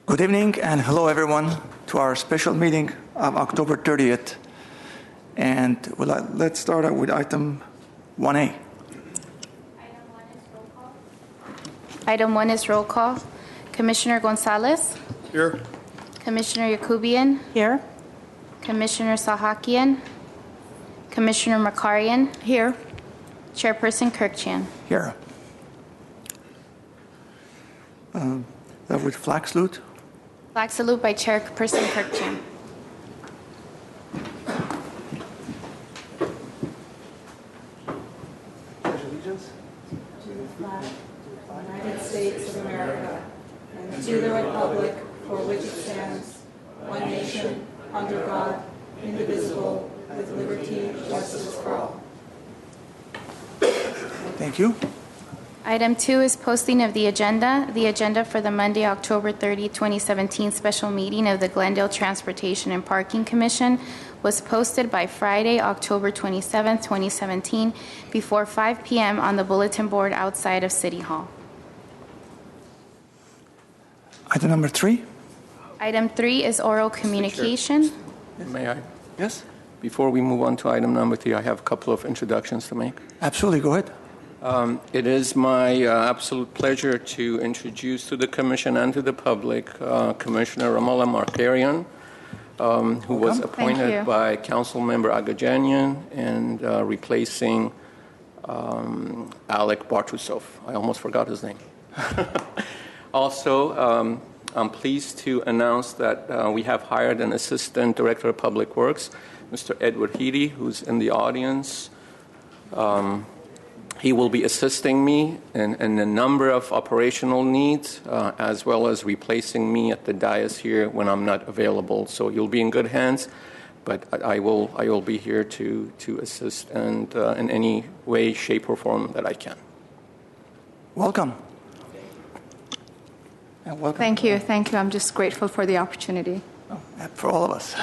Good evening and hello everyone to our special meeting of October 30th. And let's start out with item 1A. Item 1 is roll call. Commissioner Gonzalez? Here. Commissioner Yakubian? Here. Commissioner Sahakian? Commissioner Makarian? Here. Chairperson Kirkchan? Here. With flag salute. Flag salute by Chairperson Kirkchan. Allegiance To the flag of the United States of America and to the republic for which it stands, one nation, under God, indivisible, with liberty and justice for all. Thank you. Item 2 is posting of the agenda. The agenda for the Monday, October 30, 2017 special meeting of the Glendale Transportation and Parking Commission was posted by Friday, October 27, 2017, before 5 p.m. on the bulletin board outside of City Hall. Item number 3. Item 3 is oral communication. May I? Yes, Before we move on to item number 3, I have a couple of introductions to make. absolutely. Go ahead. It is my absolute pleasure to introduce to the Commission and to the public Commissioner Ramola Markarian, who was appointed by Councilmember Agajanian and replacing Alec Bartusov. I almost forgot his name. Also, I'm pleased to announce that we have hired an Assistant Director of Public Works, Mr. Edward Heedy, who's in the audience. He will be assisting me in a number of operational needs, as well as replacing me at the dais here when I'm not available. So you'll be in good hands, but I will be here to assist and in any way, shape, or form that I can. Welcome. And welcome. Thank you. I'm just grateful for the opportunity. For all of us.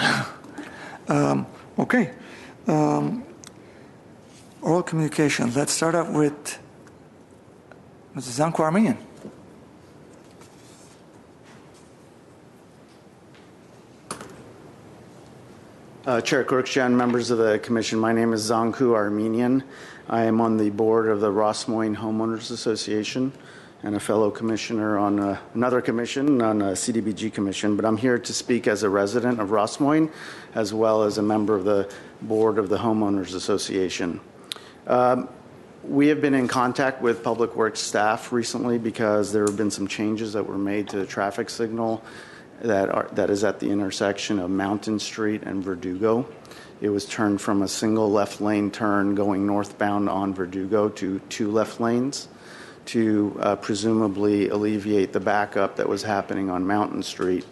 Okay. Oral communication. Let's start out with Mrs. Zanko Armenian. Chair Kirkchan, members of the Commission, my name is Zanku Armenian. I am on the board of the Ross Moines Homeowners Association and a fellow commissioner on another commission, on a CDBG commission, but I'm here to speak as a resident of Ross Moines as well as a member of the board of the Homeowners Association. We have been in contact with Public Works staff recently because there have been some changes that were made to the traffic signal that is at the intersection of Mountain Street and Verdugo. It was turned from a single left lane turn going northbound on Verdugo to 2 left lanes to presumably alleviate the backup that was happening on Mountain Street.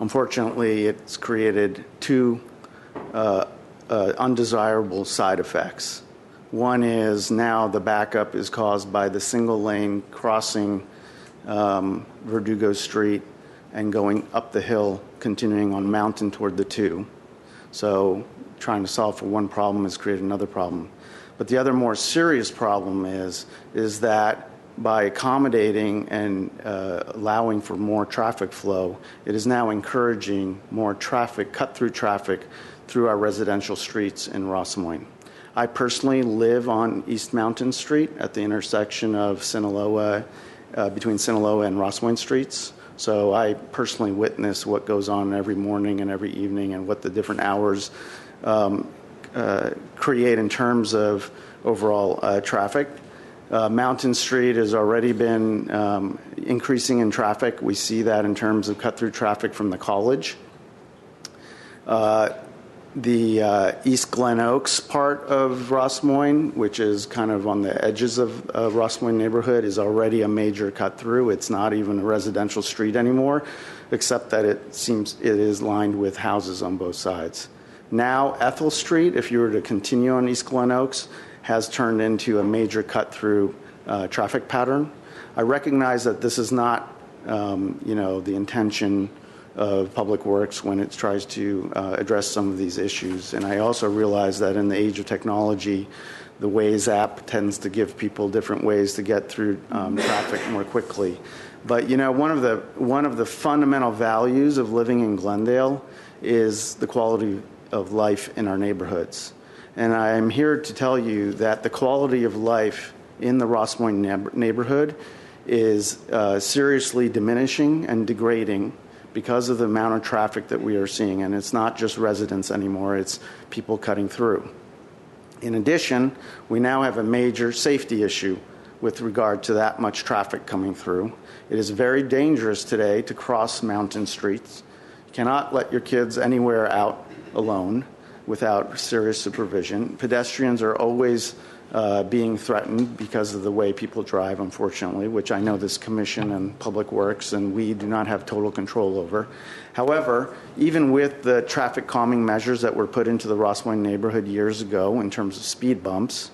Unfortunately, it's created 2 undesirable side effects. One is now the backup is caused by the single lane crossing Verdugo Street and going up the hill, continuing on Mountain toward the 2. So trying to solve for one problem has created another problem. But the other more serious problem is that by accommodating and allowing for more traffic flow, it is now encouraging more traffic, cut-through traffic, through our residential streets in Ross Moines. I personally live on East Mountain Street at the intersection of Sinaloa, between Sinaloa and Ross Moines Streets. So I personally witness what goes on every morning and every evening and what the different hours create in terms of overall traffic. Mountain Street has already been increasing in traffic. We see that in terms of cut-through traffic from the college. The East Glen Oaks part of Ross Moines, which is kind of on the edges of Ross Moines neighborhood, is already a major cut-through. It's not even a residential street anymore, except that it is lined with houses on both sides. Now, Ethel Street, if you were to continue on East Glen Oaks, has turned into a major cut-through traffic pattern. I recognize that this is not, the intention of Public Works when it tries to address some of these issues. And I also realize that in the age of technology, The Waze app tends to give people different ways to get through traffic more quickly. But one of the fundamental values of living in Glendale is the quality of life in our neighborhoods. And I am here to tell you that the quality of life in the Ross Moines neighborhood is seriously diminishing and degrading because of the amount of traffic that we are seeing. And it's not just residents anymore, it's people cutting through. In addition, we now have a major safety issue with regard to that much traffic coming through. It is very dangerous today to cross mountain streets. You cannot let your kids anywhere out alone without serious supervision. Pedestrians are always being threatened because of the way people drive, unfortunately, which I know this commission and Public Works and we do not have total control over. However, even with the traffic calming measures that were put into the Ross Moines neighborhood years ago in terms of speed bumps,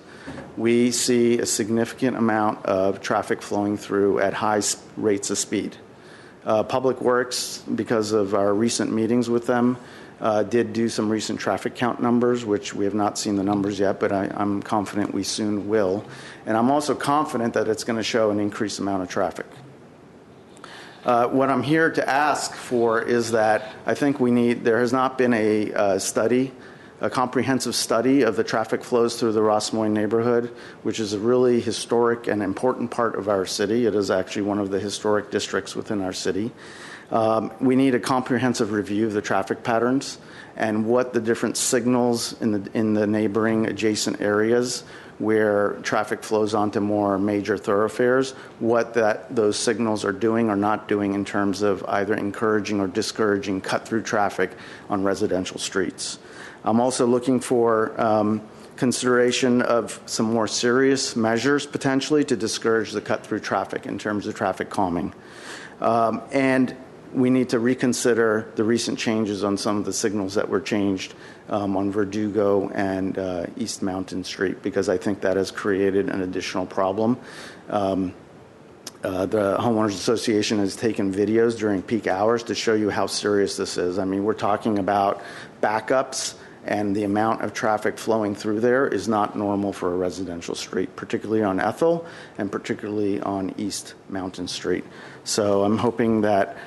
we see a significant amount of traffic flowing through at high rates of speed. Public Works, because of our recent meetings with them, did do some recent traffic count numbers, which we have not seen the numbers yet, but I'm confident we soon will. And I'm also confident that it's going to show an increased amount of traffic. What I'm here to ask for is that I think there has not been a comprehensive study of the traffic flows through the Ross Moines neighborhood, which is a really historic and important part of our city. It is actually one of the historic districts within our city. We need a comprehensive review of the traffic patterns and what the different signals in the neighboring adjacent areas where traffic flows onto more major thoroughfares, what those signals are doing or not doing in terms of either encouraging or discouraging cut-through traffic on residential streets. I'm also looking for consideration of some more serious measures potentially to discourage the cut-through traffic in terms of traffic calming. And we need to reconsider the recent changes on some of the signals that were changed on Verdugo and East Mountain Street, because I think that has created an additional problem. The Homeowners Association has taken videos during peak hours to show you how serious this is. I mean, we're talking about backups, and the amount of traffic flowing through there is not normal for a residential street, particularly on Ethel and particularly on East Mountain Street. So I'm hoping that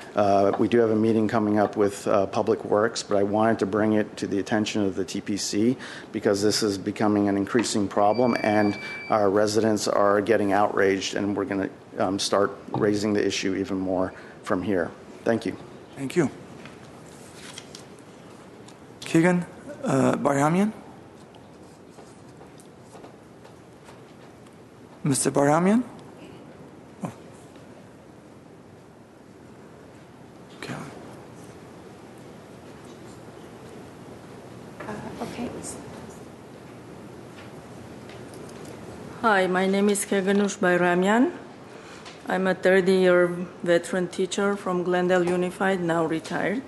we do have a meeting coming up with Public Works, but I wanted to bring it to the attention of the TPC because this is becoming an increasing problem and our residents are getting outraged, and we're going to start raising the issue even more from here. Thank you. Thank you. Keegan Baryamian? Mr. Baryamian? Oh. Okay. Okay. Hi, my name is Keganush Bayramian. I'm a 30-year veteran teacher from Glendale Unified, now retired,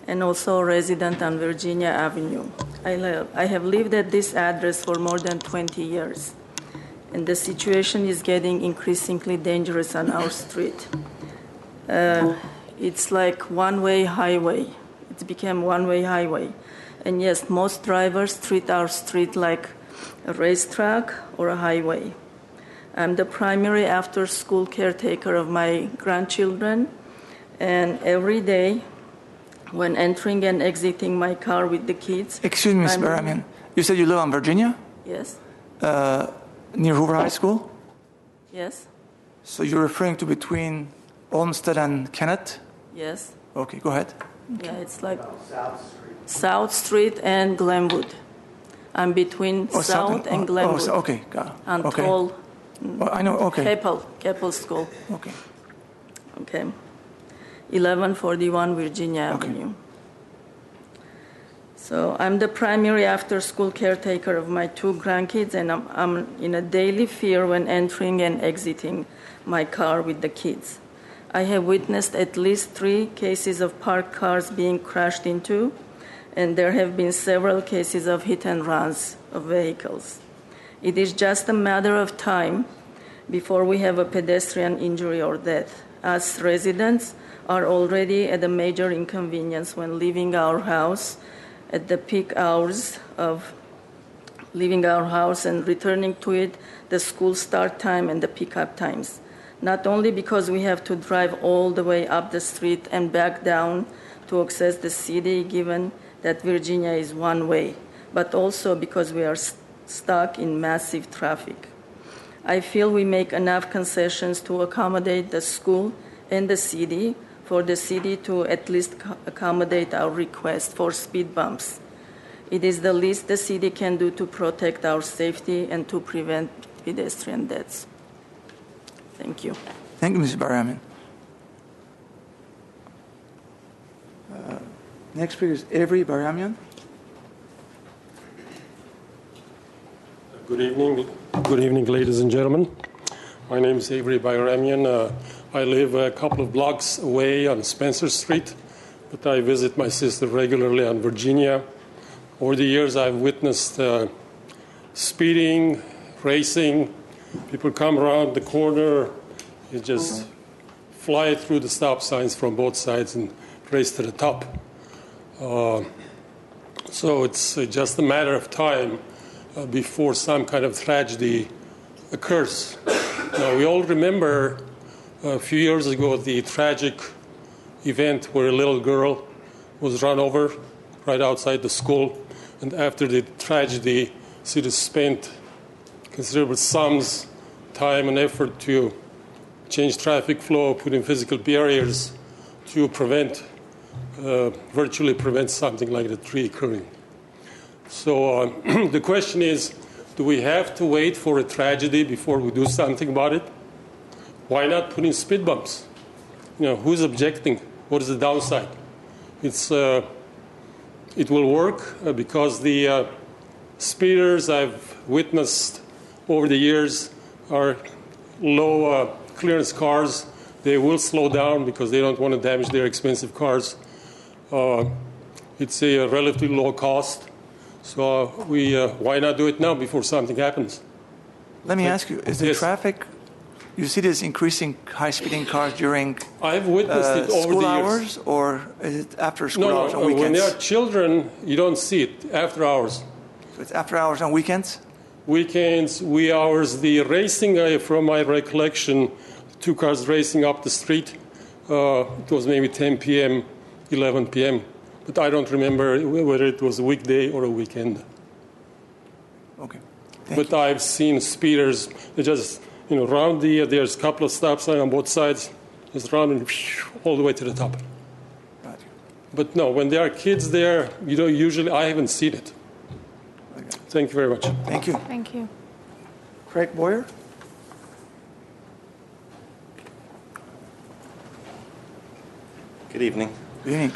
and also a resident on Virginia Avenue. I have lived at this address for more than 20 years, and the situation is getting increasingly dangerous on our street. It's like one-way highway. It's become one-way highway. And yes, most drivers treat our street like a racetrack or a highway. I'm the primary after-school caretaker of my grandchildren, and every day, when entering and exiting my car with the kids... Excuse me, Ms. Bayramian. You said you live on Virginia? Yes. Near Hoover High School? Yes. So you're referring to between Olmsted and Kennett? Yes. Okay, go ahead. Yeah, it's like South Street and Glenwood. I'm between South and Glenwood. Okay, got it. And okay. Toll. I know, okay. Keppel School. Okay. Okay. 1141 Virginia Avenue. So I'm the primary after-school caretaker of my two grandkids, and I'm in a daily fear when entering and exiting my car with the kids. I have witnessed at least 3 cases of parked cars being crashed into, and there have been several cases of hit and runs of vehicles. It is just a matter of time before we have a pedestrian injury or death. As residents are already at a major inconvenience when leaving our house at the peak hours of leaving our house and returning to it, the school start time and the pickup times. Not only because we have to drive all the way up the street and back down to access the city, given that Virginia is one way, but also because we are stuck in massive traffic. I feel we make enough concessions to accommodate the school and the city for the city to at least accommodate our request for speed bumps. It is the least the city can do to protect our safety and to prevent pedestrian deaths. Thank you. Thank you, Ms. Baramian. Next speaker is Avery Baramian. Good evening, ladies and gentlemen. My name is Avery Baramian. I live a couple of blocks away on Spencer Street, but I visit my sister regularly on Virginia. Over the years, I've witnessed speeding, racing. People come around the corner, you just fly through the stop signs from both sides and race to the top. So it's just a matter of time before some kind of tragedy occurs. Now, we all remember a few years ago the tragic event where a little girl was run over right outside the school. And after the tragedy, cities spent considerable sums, time, and effort to change traffic flow, put in physical barriers to virtually prevent something like that reoccurring. So the question is, do we have to wait for a tragedy before we do something about it? Why not put in speed bumps? Who's objecting? What is the downside? It will work because the speeders I've witnessed over the years are low clearance cars. They will slow down because they don't want to damage their expensive cars. It's a relatively low cost. So why not do it now before something happens? Let me ask you, is the traffic, you see this increasing high-speeding cars during I've witnessed it over school the hours, years. or is it after school hours on No, weekends? when they are children, you don't see it after hours. So it's after hours on weekends? Weekends, wee hours. The racing, from my recollection, 2 cars racing up the street, it was maybe 10 p.m., 11 p.m., but I don't remember whether it was a weekday or a weekend. Okay. But I've seen speeders, they just, round there's a couple of stop signs on both sides, just round and all the way to the top. Got you. But no, when there are kids there, usually I haven't seen it. Okay. Thank you very much. Thank you. Thank you. Craig Boyer? Good evening. Good evening.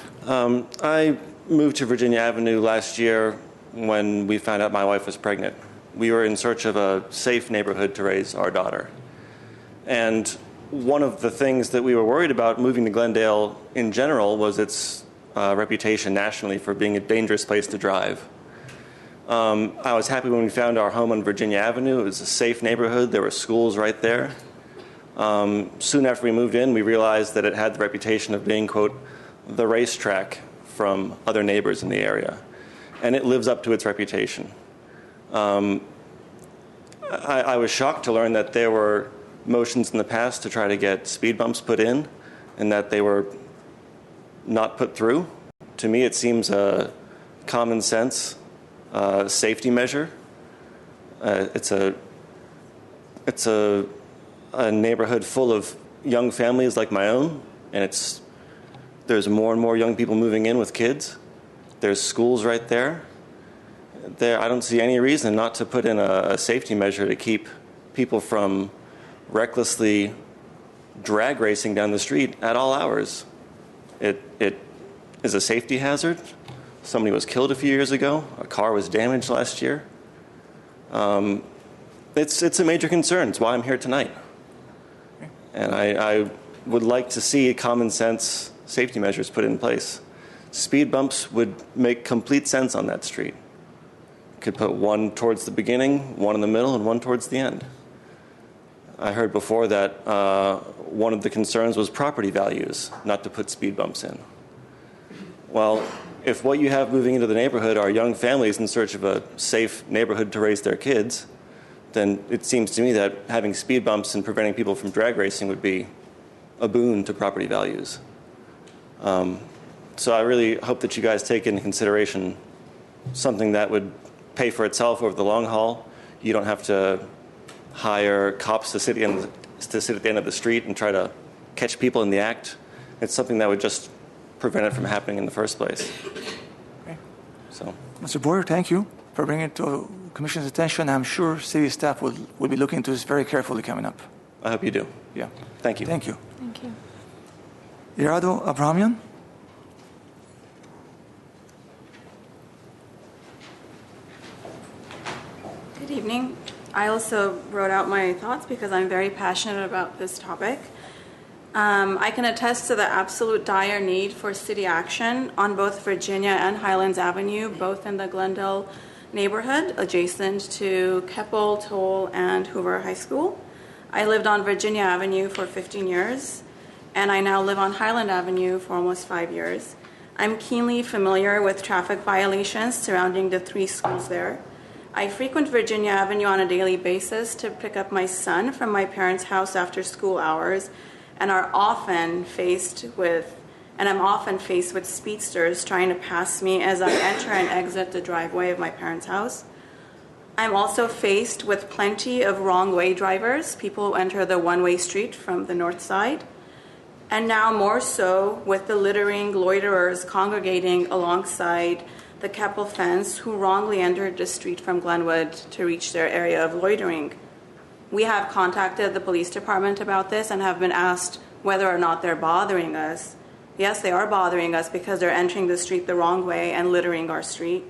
I moved to Virginia Avenue last year when we found out my wife was pregnant. We were in search of a safe neighborhood to raise our daughter. And one of the things that we were worried about moving to Glendale in general was its reputation nationally for being a dangerous place to drive. I was happy when we found our home on Virginia Avenue. It was a safe neighborhood. There were schools right there. Soon after we moved in, we realized that it had the reputation of being, quote, the racetrack from other neighbors in the area. And it lives up to its reputation. I was shocked to learn that there were motions in the past to try to get speed bumps put in and that they were not put through. To me, it seems a common sense safety measure. It's a neighborhood full of young families like my own, and there's more and more young people moving in with kids. There's schools right there. I don't see any reason not to put in a safety measure to keep people from recklessly drag racing down the street at all hours. It is a safety hazard. Somebody was killed a few years ago. A car was damaged last year. It's a major concern. It's why I'm here tonight. And I would like to see common sense safety measures put in place. Speed bumps would make complete sense on that street. Could put one towards the beginning, one in the middle, and one towards the end. I heard before that one of the concerns was property values, not to put speed bumps in. Well, if what you have moving into the neighborhood are young families in search of a safe neighborhood to raise their kids, then it seems to me that having speed bumps and preventing people from drag racing would be a boon to property values. So I really hope that you guys take into consideration something that would pay for itself over the long haul. You don't have to hire cops to sit at the end of the street and try to catch people in the act. It's something that would just prevent it from happening in the first place. Okay. So, Mr. Boyer, thank you for bringing it to the Commission's attention. I'm sure city staff will be looking into this very carefully coming up. I hope you do. Yeah. Thank you. Thank you. Thank you. Irado Abrahamian? Good evening. I also wrote out my thoughts because I'm very passionate about this topic. I can attest to the absolute dire need for city action on both Virginia and Highlands Avenue, both in the Glendale neighborhood adjacent to Keppel, Toll, and Hoover High School. I lived on Virginia Avenue for 15 years, and I now live on Highland Avenue for almost 5 years. I'm keenly familiar with traffic violations surrounding the 3 schools there. I frequent Virginia Avenue on a daily basis to pick up my son from my parents' house after school hours, and I'm often faced with speedsters trying to pass me as I enter and exit the driveway of my parents' house. I'm also faced with plenty of wrong-way drivers, people who enter the one-way street from the north side, and now more so with the littering loiterers congregating alongside the Keppel fence who wrongly entered the street from Glenwood to reach their area of loitering. We have contacted the police department about this and have been asked whether or not they're bothering us. Yes, they are bothering us because they're entering the street the wrong way and littering our street.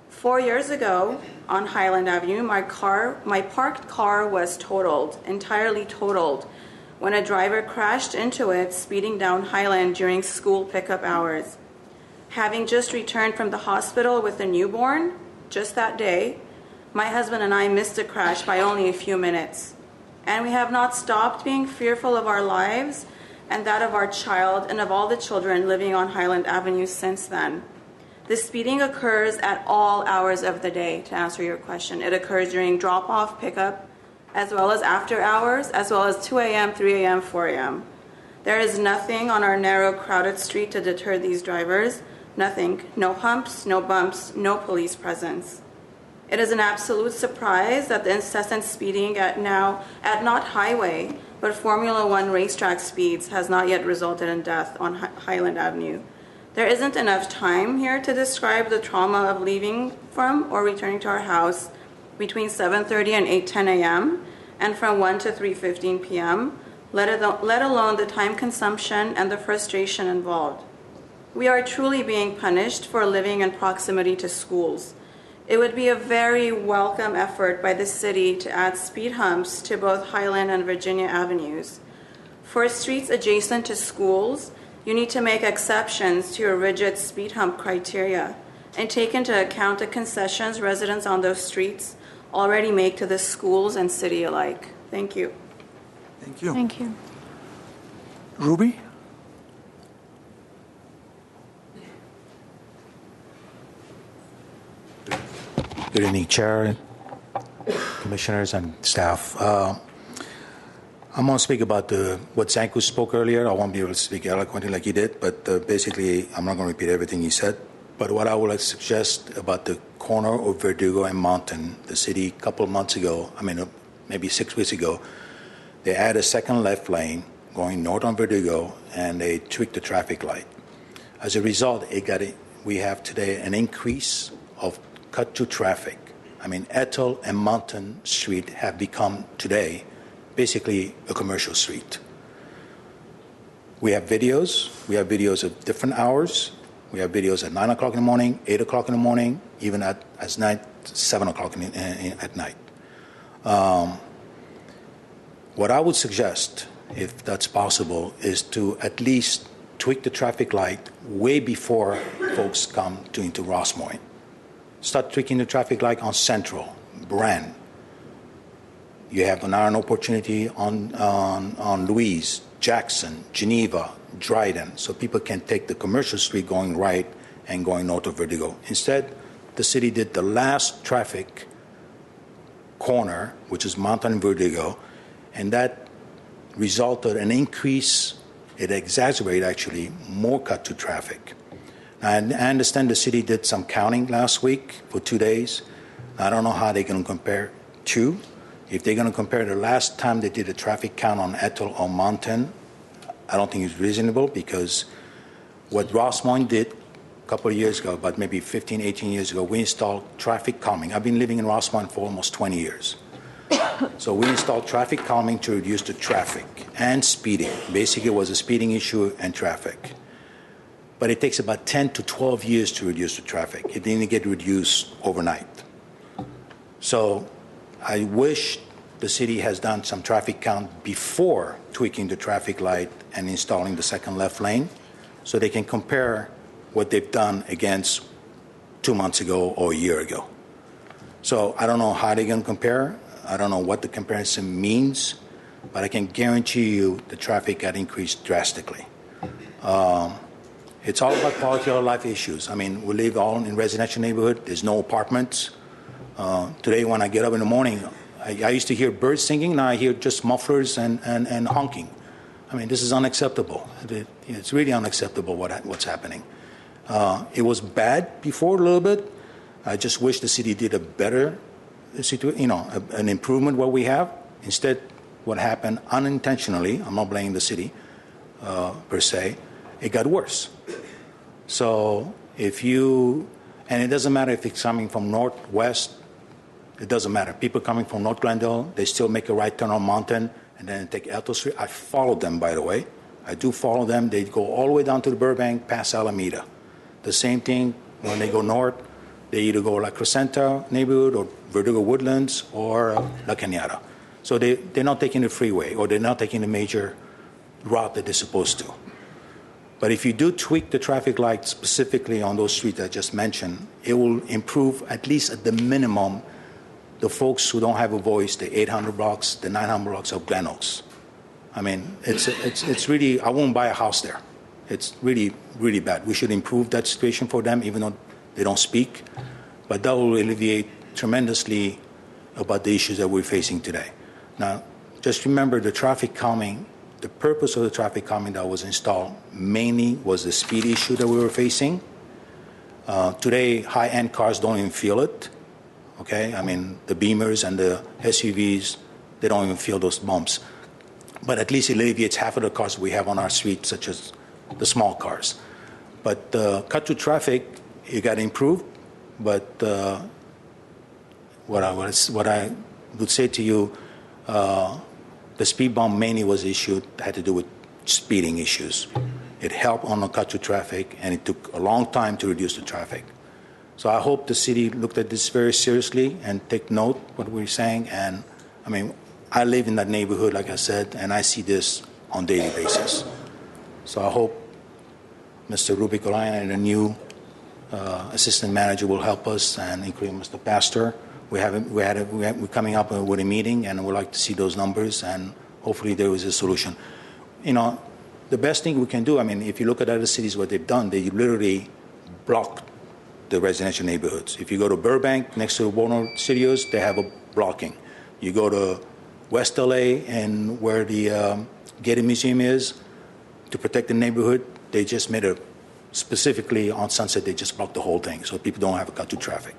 4 years ago on Highland Avenue, my parked car was entirely totaled, when a driver crashed into it speeding down Highland during school pickup hours. Having just returned from the hospital with a newborn, just that day, my husband and I missed the crash by only a few minutes. And we have not stopped being fearful of our lives and that of our child and of all the children living on Highland Avenue since then. The speeding occurs at all hours of the day, to answer your question. It occurs during drop-off, pickup, as well as after hours, as well as 2 a.m., 3 a.m., 4 a.m. There is nothing on our narrow, crowded street to deter these drivers. Nothing. No humps, no bumps, no police presence. It is an absolute surprise that the incessant speeding at not highway, but Formula One racetrack speeds has not yet resulted in death on Highland Avenue. There isn't enough time here to describe the trauma of leaving from or returning to our house between 7:30 and 8:10 a.m. and from 1 to 3:15 p.m., let alone the time consumption and the frustration involved. We are truly being punished for living in proximity to schools. It would be a very welcome effort by the city to add speed humps to both Highland and Virginia Avenues. For streets adjacent to schools, you need to make exceptions to your rigid speed hump criteria and take into account the concessions residents on those streets already make to the schools and city alike. Thank you. Thank you. Thank you. Ruby? Good evening, Chair, Commissioners, and staff. I'm going to speak about what Zanku spoke earlier. I won't be able to speak eloquently like he did, but basically, I'm not going to repeat everything he said. But what I would like to suggest about the corner of Verdugo and Mountain, the city, a couple of months ago, maybe 6 weeks ago, they added a second left lane going north on Verdugo, and they tweaked the traffic light. As a result, we have today an increase of cut-to traffic. Ethel and Mountain Street have become today basically a commercial street. We have videos. We have videos of different hours. We have videos at 9 o'clock in the morning, 8 o'clock in the morning, even at night, 7 o'clock at night. What I would suggest, if that's possible, is to at least tweak the traffic light way before folks come into Rossmoyne. Start tweaking the traffic light on Central, Brand. You have an opportunity on Louise Jackson, Geneva, Dryden, so people can take the commercial street going right and going north of Verdugo. Instead, the city did the last traffic corner, which is Mountain and Verdugo, and that resulted in an increase. It exacerbated, actually, more cut-through traffic. Now, I understand the city did some counting last week for 2 days. I don't know how they're going to compare to. If they're going to compare the last time they did a traffic count on Ethel or Mountain, I don't think it's reasonable, because what Rossmoyne did a couple of years ago, about maybe 15, 18 years ago, we installed traffic calming. I've been living in Rossmoyne for almost 20 years. So we installed traffic calming to reduce the traffic and speeding. Basically, it was a speeding issue and traffic. But it takes about 10 to 12 years to reduce the traffic. It didn't get reduced overnight. So I wish the city has done some traffic count before tweaking the traffic light and installing the second left lane, so they can compare what they've done against 2 months ago or a year ago. So I don't know how they're going to compare. I don't know what the comparison means, but I can guarantee you the traffic got increased drastically. It's all about quality of life issues. I mean, we live all in residential neighborhood. There's no apartments. Today, when I get up in the morning, I used to hear birds singing. Now I hear just mufflers and honking. I mean, this is unacceptable. It's really unacceptable what's happening. It was bad before a little bit. I just wish the city did a better an improvement what we have. Instead, what happened unintentionally, I'm not blaming the city per se, it got worse. So and it doesn't matter if it's coming from northwest, it doesn't matter. People coming from North Glendale, they still make a right turn on Mountain and then take Ethel Street. I follow them, by the way. I do follow them. They go all the way down to the Burbank, past Alameda. The same thing when they go north. They either go La Crescenta neighborhood or Verdugo Woodlands or La Cañada. So they're not taking the freeway, or they're not taking the major route that they're supposed to. But if you do tweak the traffic lights specifically on those streets I just mentioned, it will improve, at least at the minimum, the folks who don't have a voice, the 800 blocks, the 900 blocks of Glen Oaks. I mean, it's really, I won't buy a house there. It's really, really bad. We should improve that situation for them, even though they don't speak. But that will alleviate tremendously about the issues that we're facing today. Now, just remember the traffic calming, the purpose of the traffic calming that was installed mainly was the speed issue that we were facing. Today, high-end cars don't even feel it. Okay, I mean, the Beamers and the SUVs, they don't even feel those bumps. But at least it alleviates half of the cars we have on our street, such as the small cars. But cut to traffic, it got improved. But what I would say to you, the speed bump mainly was issued, had to do with speeding issues. It helped on the cut to traffic, and it took a long time to reduce the traffic. So I hope the city looked at this very seriously and take note what we're saying. And I mean, I live in that neighborhood, like I said, and I see this on a daily basis. So I hope Mr. Rubik-Olayan and the new assistant manager will help us, and including Mr. Pastor. We're coming up with a meeting, and we'd like to see those numbers, and hopefully there is a solution. You know, the best thing we can do, I mean, if you look at other cities, what they've done, they literally block the residential neighborhoods. If you go to Burbank, next to Warner Studios, they have a blocking. You go to West LA and where the Getty Museum is, to protect the neighborhood, they just made specifically on Sunset, they just blocked the whole thing, so people don't have a cut to traffic.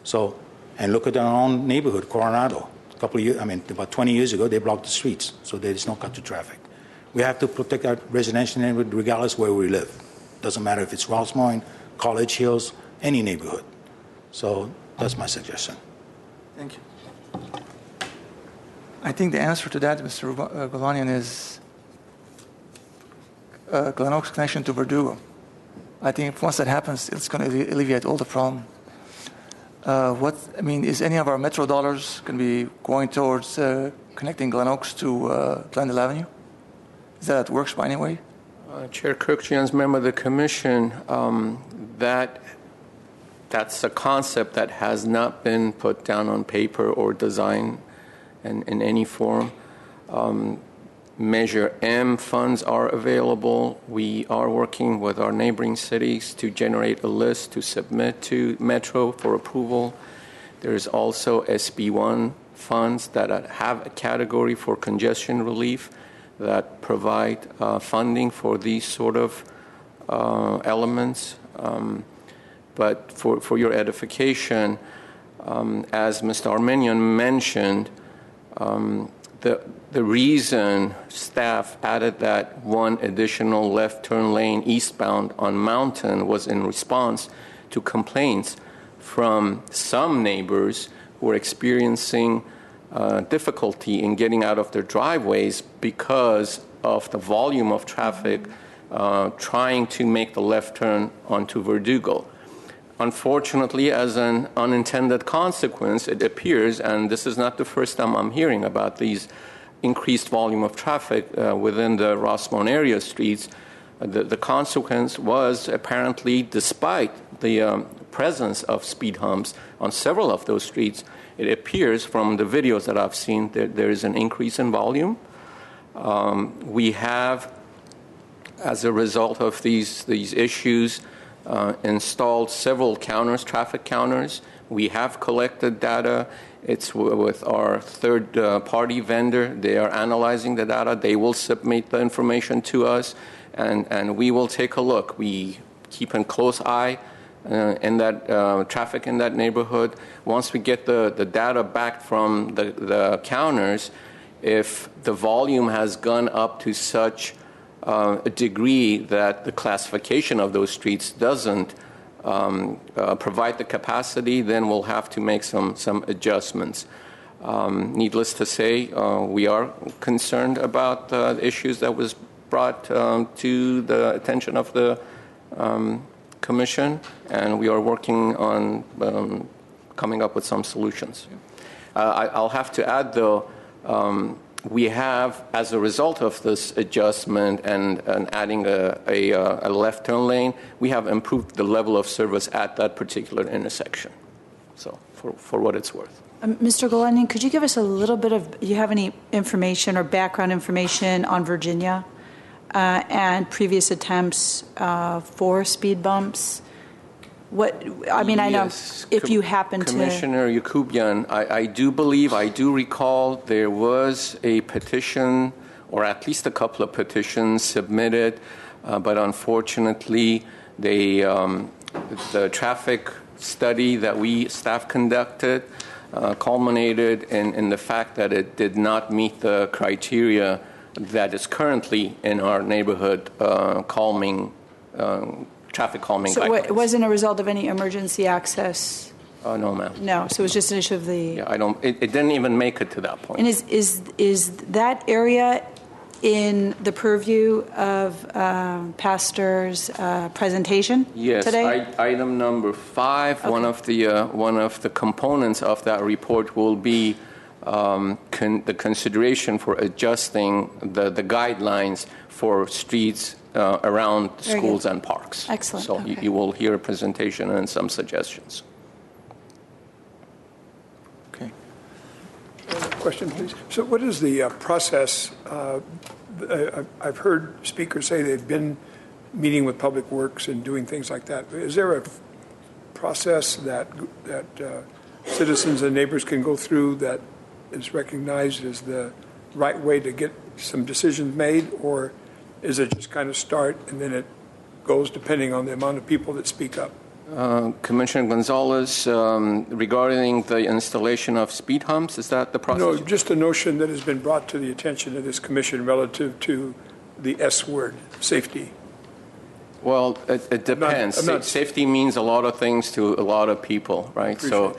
So, and look at our own neighborhood, Coronado. About 20 years ago, they blocked the streets, so there is no cut to traffic. We have to protect our residential neighborhood regardless where we live. Doesn't matter if it's Rossmoyne, College Hills, any neighborhood. So that's my suggestion. Thank you. I think the answer to that, Mr. Galanian, is Glen Oaks connection to Verdugo. I think once that happens, it's going to alleviate all the problem. Is any of our Metro dollars going to be going towards connecting Glen Oaks to Glendale Avenue? Is that works by any way? Chair Kirkjian's member of the commission, that's a concept that has not been put down on paper or designed in any form. Measure M funds are available. We are working with our neighboring cities to generate a list to submit to Metro for approval. There's also SB1 funds that have a category for congestion relief that provide funding for these sort of elements. But for your edification, as Mr. Armenian mentioned, the reason staff added that one additional left turn lane eastbound on Mountain was in response to complaints from some neighbors who were experiencing difficulty in getting out of their driveways because of the volume of traffic trying to make the left turn onto Verdugo. Unfortunately, as an unintended consequence, it appears, and this is not the first time I'm hearing about these increased volume of traffic within the Rossmont area streets, the consequence was apparently, despite the presence of speed humps on several of those streets, it appears from the videos that I've seen that there is an increase in volume. We have, as a result of these issues, installed several counters, traffic counters. We have collected data. It's with our third-party vendor. They are analyzing the data. They will submit the information to us, and we will take a look. We keep a close eye in that traffic in that neighborhood. Once we get the data back from the counters, if the volume has gone up to such a degree that the classification of those streets doesn't provide the capacity, then we'll have to make some adjustments. Needless to say, we are concerned about the issues that was brought to the attention of the Commission, and we are working on coming up with some solutions. I'll have to add, though, we have, as a result of this adjustment and adding a left turn lane, we have improved the level of service at that particular intersection. So, for what it's worth. Mr. Glendale, could you give us a little bit of, do you have any information or background information on Virginia and previous attempts for speed bumps? I know if you happen Commissioner Yakubian, I do recall there was a petition, or at least a couple of petitions submitted, but unfortunately the traffic study that staff conducted culminated in the fact that it did not meet the criteria that is currently in our neighborhood traffic calming. So it wasn't a result of any emergency access? No, ma'am. No, so it was just an issue of the... Yeah, it didn't even make it to that point. And is that area in the purview of Pastor's presentation today? Yes, item number 5, okay. One of the components of that report will be the consideration for adjusting the guidelines for streets around schools and parks. Excellent. So okay. you will hear a presentation and some suggestions. Okay. Question, please. So what is the process? I've heard speakers say they've been meeting with Public Works and doing things like that. Is there a process that citizens and neighbors can go through that is recognized as the right way to get some decisions made, or is it just kind of start and then it goes depending on the amount of people that speak up? Commissioner Gonzalez, regarding the installation of speed humps, is that the process? No, just a notion that has been brought to the attention of this commission relative to the S word, safety. Well, it depends. Safety means a lot of things to a lot of people, right? So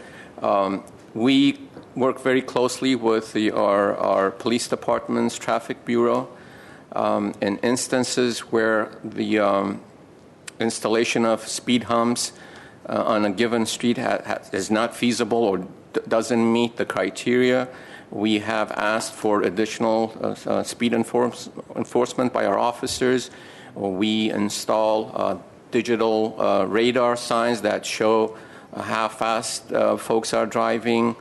we work very closely with our police department's traffic bureau. In instances where the installation of speed humps on a given street is not feasible or doesn't meet the criteria, we have asked for additional speed enforcement by our officers. We install digital radar signs that show how fast folks are driving.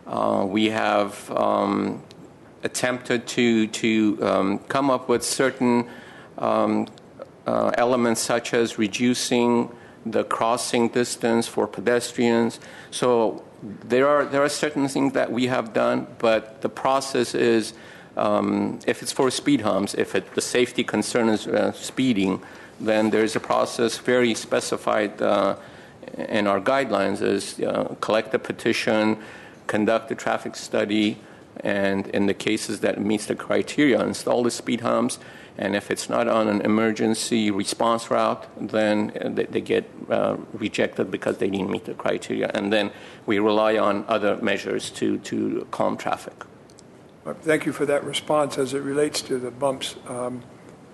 We have attempted to come up with certain elements such as reducing the crossing distance for pedestrians. So there are certain things that we have done, but the process is, if it's for speed humps, if the safety concern is speeding, then there's a process very specified in our guidelines is collect a petition, conduct a traffic study, and in the cases that meets the criteria, install the speed humps. And if it's not on an emergency response route, then they get rejected because they didn't meet the criteria. And then we rely on other measures to calm traffic. Thank you for that response as it relates to the bumps.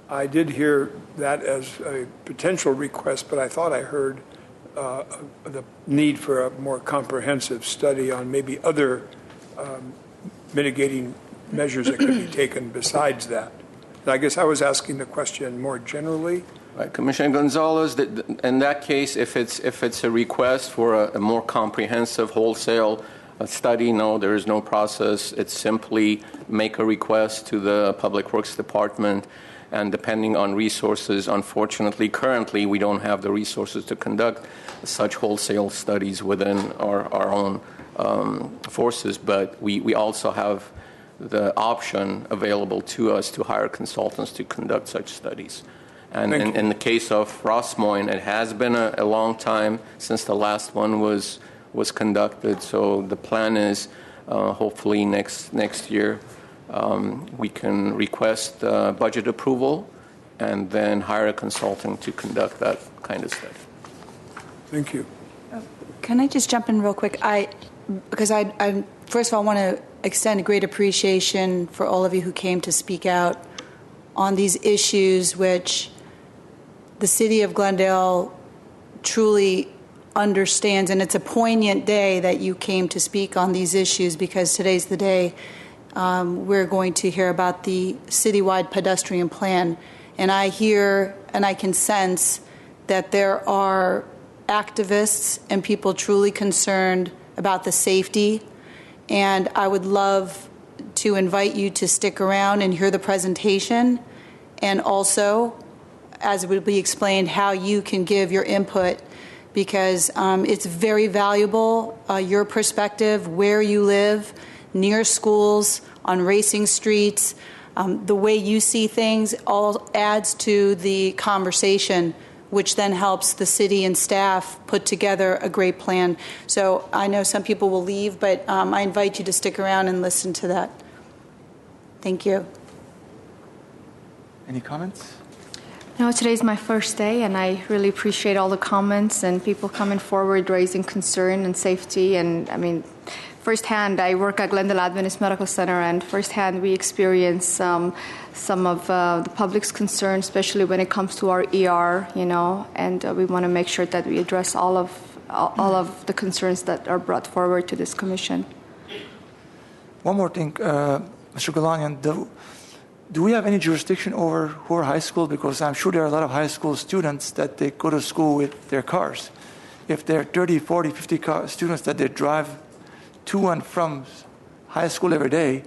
I did hear that as a potential request, but I thought I heard the need for a more comprehensive study on maybe other mitigating measures that could be taken besides that. I guess I was asking the question more generally. Right, Commissioner Gonzalez, in that case, if it's a request for a more comprehensive wholesale study, no, there is no process. It's simply make a request to the Public Works Department, and depending on resources, unfortunately, currently we don't have the resources to conduct such wholesale studies within our own forces, but we also have the option available to us to hire consultants to conduct such studies. And in the case of Ross Moyne, it has been a long time since the last one was conducted. So the plan is hopefully next year we can request budget approval and then hire a consultant to conduct that kind of study. Thank you. Can I just jump in real quick? Because I first of all want to extend a great appreciation for all of you who came to speak out on these issues, which the city of Glendale truly understands. And it's a poignant day that you came to speak on these issues, because today's the day we're going to hear about the citywide pedestrian plan. And I hear and I can sense that there are activists and people truly concerned about the safety. And I would love to invite you to stick around and hear the presentation, and also, as it would be explained, how you can give your input, because it's very valuable, your perspective, where you live, near schools, on racing streets, the way you see things all adds to the conversation, which then helps the city and staff put together a great plan. So I know some people will leave, but I invite you to stick around and listen to that. Thank you. Any comments? No, today's my first day, and I really appreciate all the comments and people coming forward raising concern and safety. And I mean, firsthand, I work at Glendale Adventist Medical Center, and firsthand we experience some of the public's concern, especially when it comes to our ER, and we want to make sure that we address all of the concerns that are brought forward to this commission. One more thing, Mr. Galanian, do we have any jurisdiction over who are high school? Because I'm sure there are a lot of high school students that they go to school with their cars. If there are 30, 40, 50 students that they drive to and from high school every day,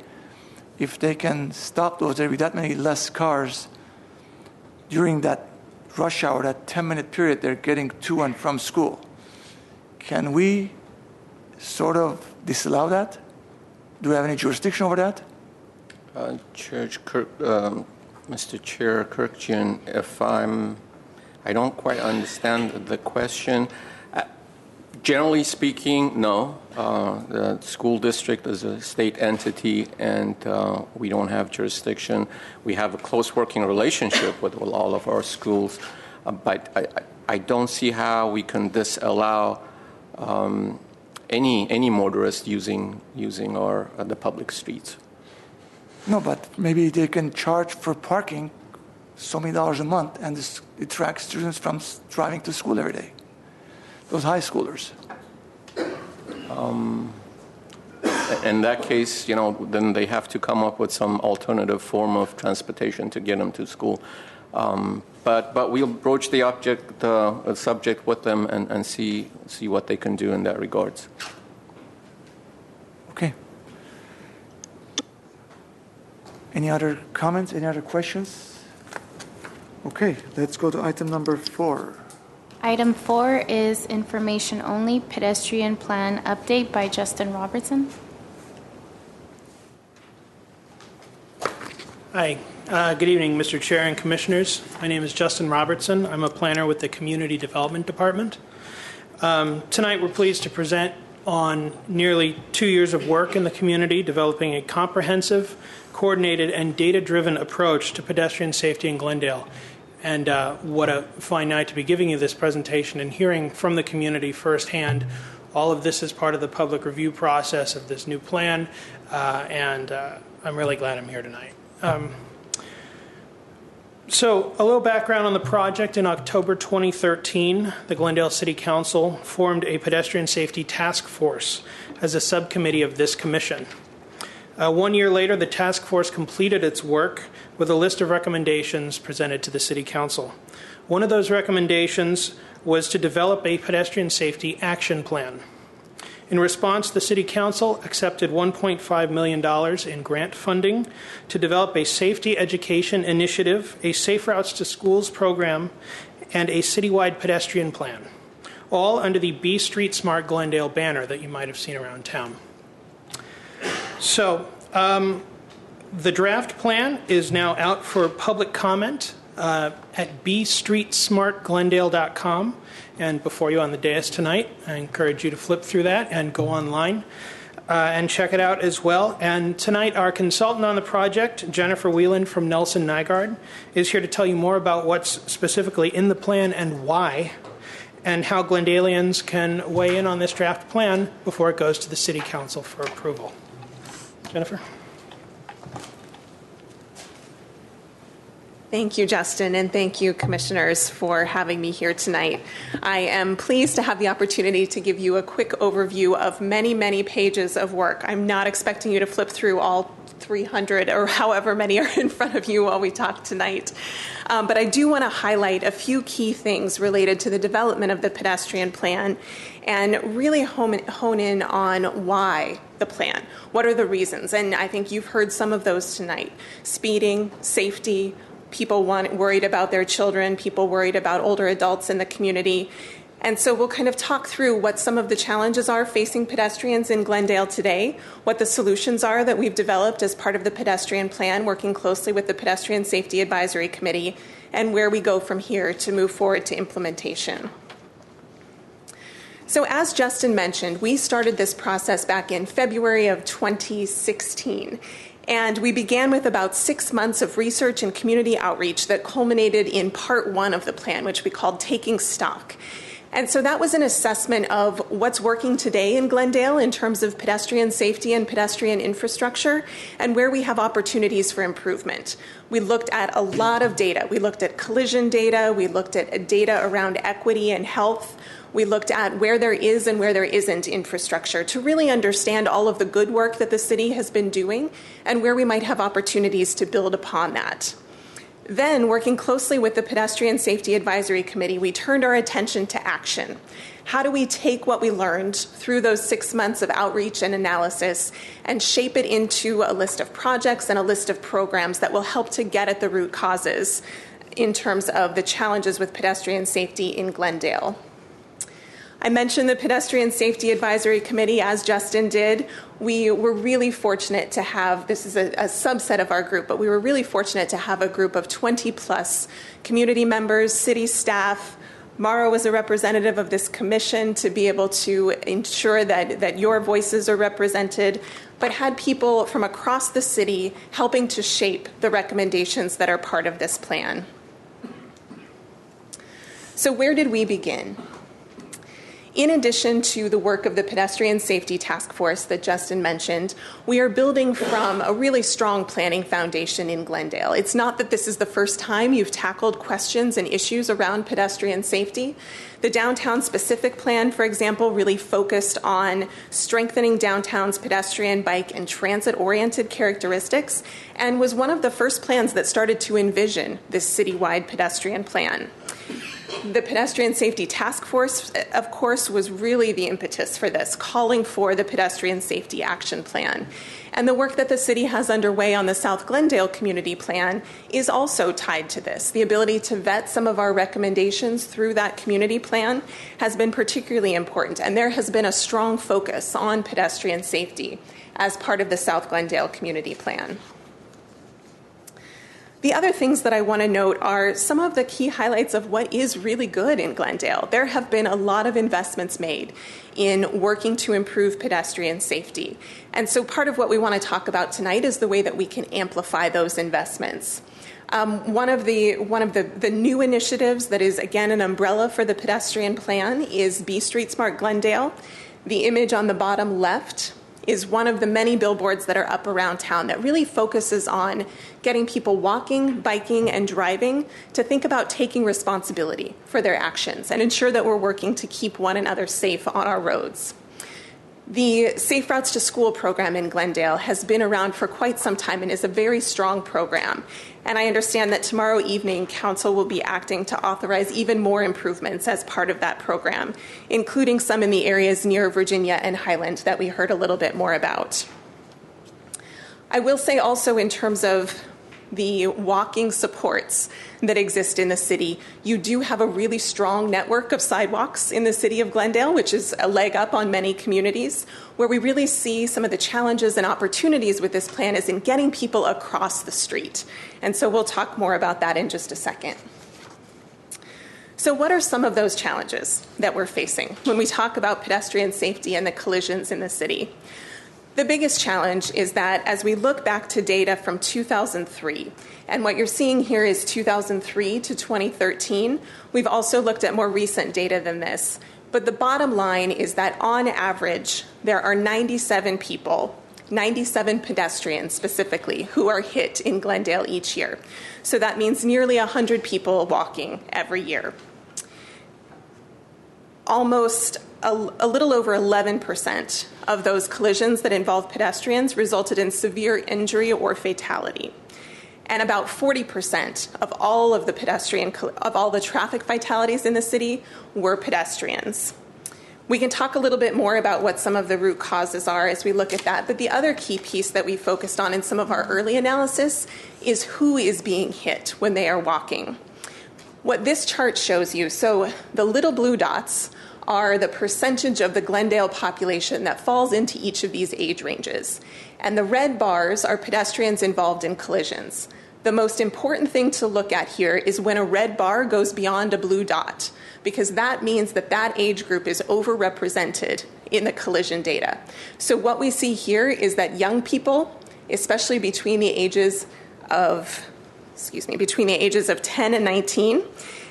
if they can stop those, there will be that many less cars during that rush hour, that 10-minute period they're getting to and from school. Can we sort of disallow that? Do we have any jurisdiction over that? Mr. Chair Kirkjian, I don't quite understand the question. Generally speaking, no. The school district is a state entity, and we don't have jurisdiction. We have a close working relationship with all of our schools, but I don't see how we can disallow any motorist using the public streets. No, but maybe they can charge for parking so many dollars a month, and it attracts students from driving to school every day. Those high schoolers. In that case, then they have to come up with some alternative form of transportation to get them to school. But we'll broach the subject with them and see what they can do in that regards. Okay. Any other comments? Any other questions? Okay, let's go to item number 4. Item 4 is information only, pedestrian plan update by Justin Robertson. Hi, good evening, Mr. Chair and Commissioners. My name is Justin Robertson. I'm a planner with the Community Development Department. Tonight we're pleased to present on nearly 2 years of work in the community, developing a comprehensive, coordinated, and data-driven approach to pedestrian safety in Glendale. And what a fine night to be giving you this presentation and hearing from the community firsthand. All of this is part of the public review process of this new plan, and I'm really glad I'm here tonight. So a little background on the project. In October 2013, the Glendale City Council formed a pedestrian safety task force as a subcommittee of this commission. 1 year later, the task force completed its work with a list of recommendations presented to the City Council. One of those recommendations was to develop a pedestrian safety action plan. In response, the City Council accepted $1.5 million in grant funding to develop a safety education initiative, a Safe Routes to Schools program, and a citywide pedestrian plan, all under the B Street Smart Glendale banner that you might have seen around town. So, the draft plan is now out for public comment at bstreetsmartglendale.com. And before you on the dais tonight, I encourage you to flip through that and go online and check it out as well. And tonight, our consultant on the project, Jennifer Whelan from Nelson Nygaard, is here to tell you more about what's specifically in the plan and why, and how Glendalians can weigh in on this draft plan before it goes to the City Council for approval. Jennifer? Thank you, Justin, and thank you, Commissioners, for having me here tonight. I am pleased to have the opportunity to give you a quick overview of many, many pages of work. I'm not expecting you to flip through all 300 or however many are in front of you while we talk tonight. But I do want to highlight a few key things related to the development of the pedestrian plan and really hone in on why the plan. What are the reasons? And I think you've heard some of those tonight. Speeding, safety, people worried about their children, people worried about older adults in the community. And so we'll kind of talk through what some of the challenges are facing pedestrians in Glendale today, what the solutions are that we've developed as part of the pedestrian plan, working closely with the Pedestrian Safety Advisory Committee, and where we go from here to move forward to implementation. So as Justin mentioned, we started this process back in February of 2016. And we began with about 6 months of research and community outreach that culminated in part 1 of the plan, which we called Taking Stock. And so that was an assessment of what's working today in Glendale in terms of pedestrian safety and pedestrian infrastructure and where we have opportunities for improvement. We looked at a lot of data. We looked at collision data. We looked at data around equity and health. We looked at where there is and where there isn't infrastructure to really understand all of the good work that the city has been doing and where we might have opportunities to build upon that. Then, working closely with the Pedestrian Safety Advisory Committee, we turned our attention to action. How do we take what we learned through those 6 months of outreach and analysis and shape it into a list of projects and a list of programs that will help to get at the root causes in terms of the challenges with pedestrian safety in Glendale? I mentioned the Pedestrian Safety Advisory Committee, as Justin did. We were really fortunate to have, this is a subset of our group, but we were really fortunate to have a group of 20 plus community members, city staff. Mara was a representative of this commission to be able to ensure that your voices are represented, but had people from across the city helping to shape the recommendations that are part of this plan. So where did we begin? In addition to the work of the Pedestrian Safety Task Force that Justin mentioned, we are building from a really strong planning foundation in Glendale. It's not that this is the first time you've tackled questions and issues around pedestrian safety. The downtown specific plan, for example, really focused on strengthening downtown's pedestrian, bike, and transit-oriented characteristics, and was one of the first plans that started to envision this citywide pedestrian plan. The Pedestrian Safety Task Force, of course, was really the impetus for this, calling for the Pedestrian Safety Action Plan. And the work that the city has underway on the South Glendale Community Plan is also tied to this. The ability to vet some of our recommendations through that community plan has been particularly important, and there has been a strong focus on pedestrian safety as part of the South Glendale Community Plan. The other things that I want to note are some of the key highlights of what is really good in Glendale. There have been a lot of investments made in working to improve pedestrian safety. And so part of what we want to talk about tonight is the way that we can amplify those investments. One of the new initiatives that is, again, an umbrella for the pedestrian plan is B Street Smart Glendale. The image on the bottom left is one of the many billboards that are up around town that really focuses on getting people walking, biking, and driving to think about taking responsibility for their actions and ensure that we're working to keep one another safe on our roads. The Safe Routes to School program in Glendale has been around for quite some time and is a very strong program. And I understand that tomorrow evening, Council will be acting to authorize even more improvements as part of that program, including some in the areas near Virginia and Highland that we heard a little bit more about. I will say also, in terms of the walking supports that exist in the city, you do have a really strong network of sidewalks in the city of Glendale, which is a leg up on many communities. Where we really see some of the challenges and opportunities with this plan is in getting people across the street. And so we'll talk more about that in just a second. So what are some of those challenges that we're facing when we talk about pedestrian safety and the collisions in the city? The biggest challenge is that as we look back to data from 2003, and what you're seeing here is 2003 to 2013, we've also looked at more recent data than this. But the bottom line is that on average, there are 97 people, 97 pedestrians specifically, who are hit in Glendale each year. So that means nearly 100 people walking every year. Almost a little over 11% of those collisions that involve pedestrians resulted in severe injury or fatality. And about 40% of all of the traffic fatalities in the city were pedestrians. We can talk a little bit more about what some of the root causes are as we look at that, but the other key piece that we focused on in some of our early analysis is who is being hit when they are walking. What this chart shows you, so the little blue dots are the percentage of the Glendale population that falls into each of these age ranges. And the red bars are pedestrians involved in collisions. The most important thing to look at here is when a red bar goes beyond a blue dot, because that means that that age group is overrepresented in the collision data. So what we see here is that young people, especially between the ages of 10 and 19,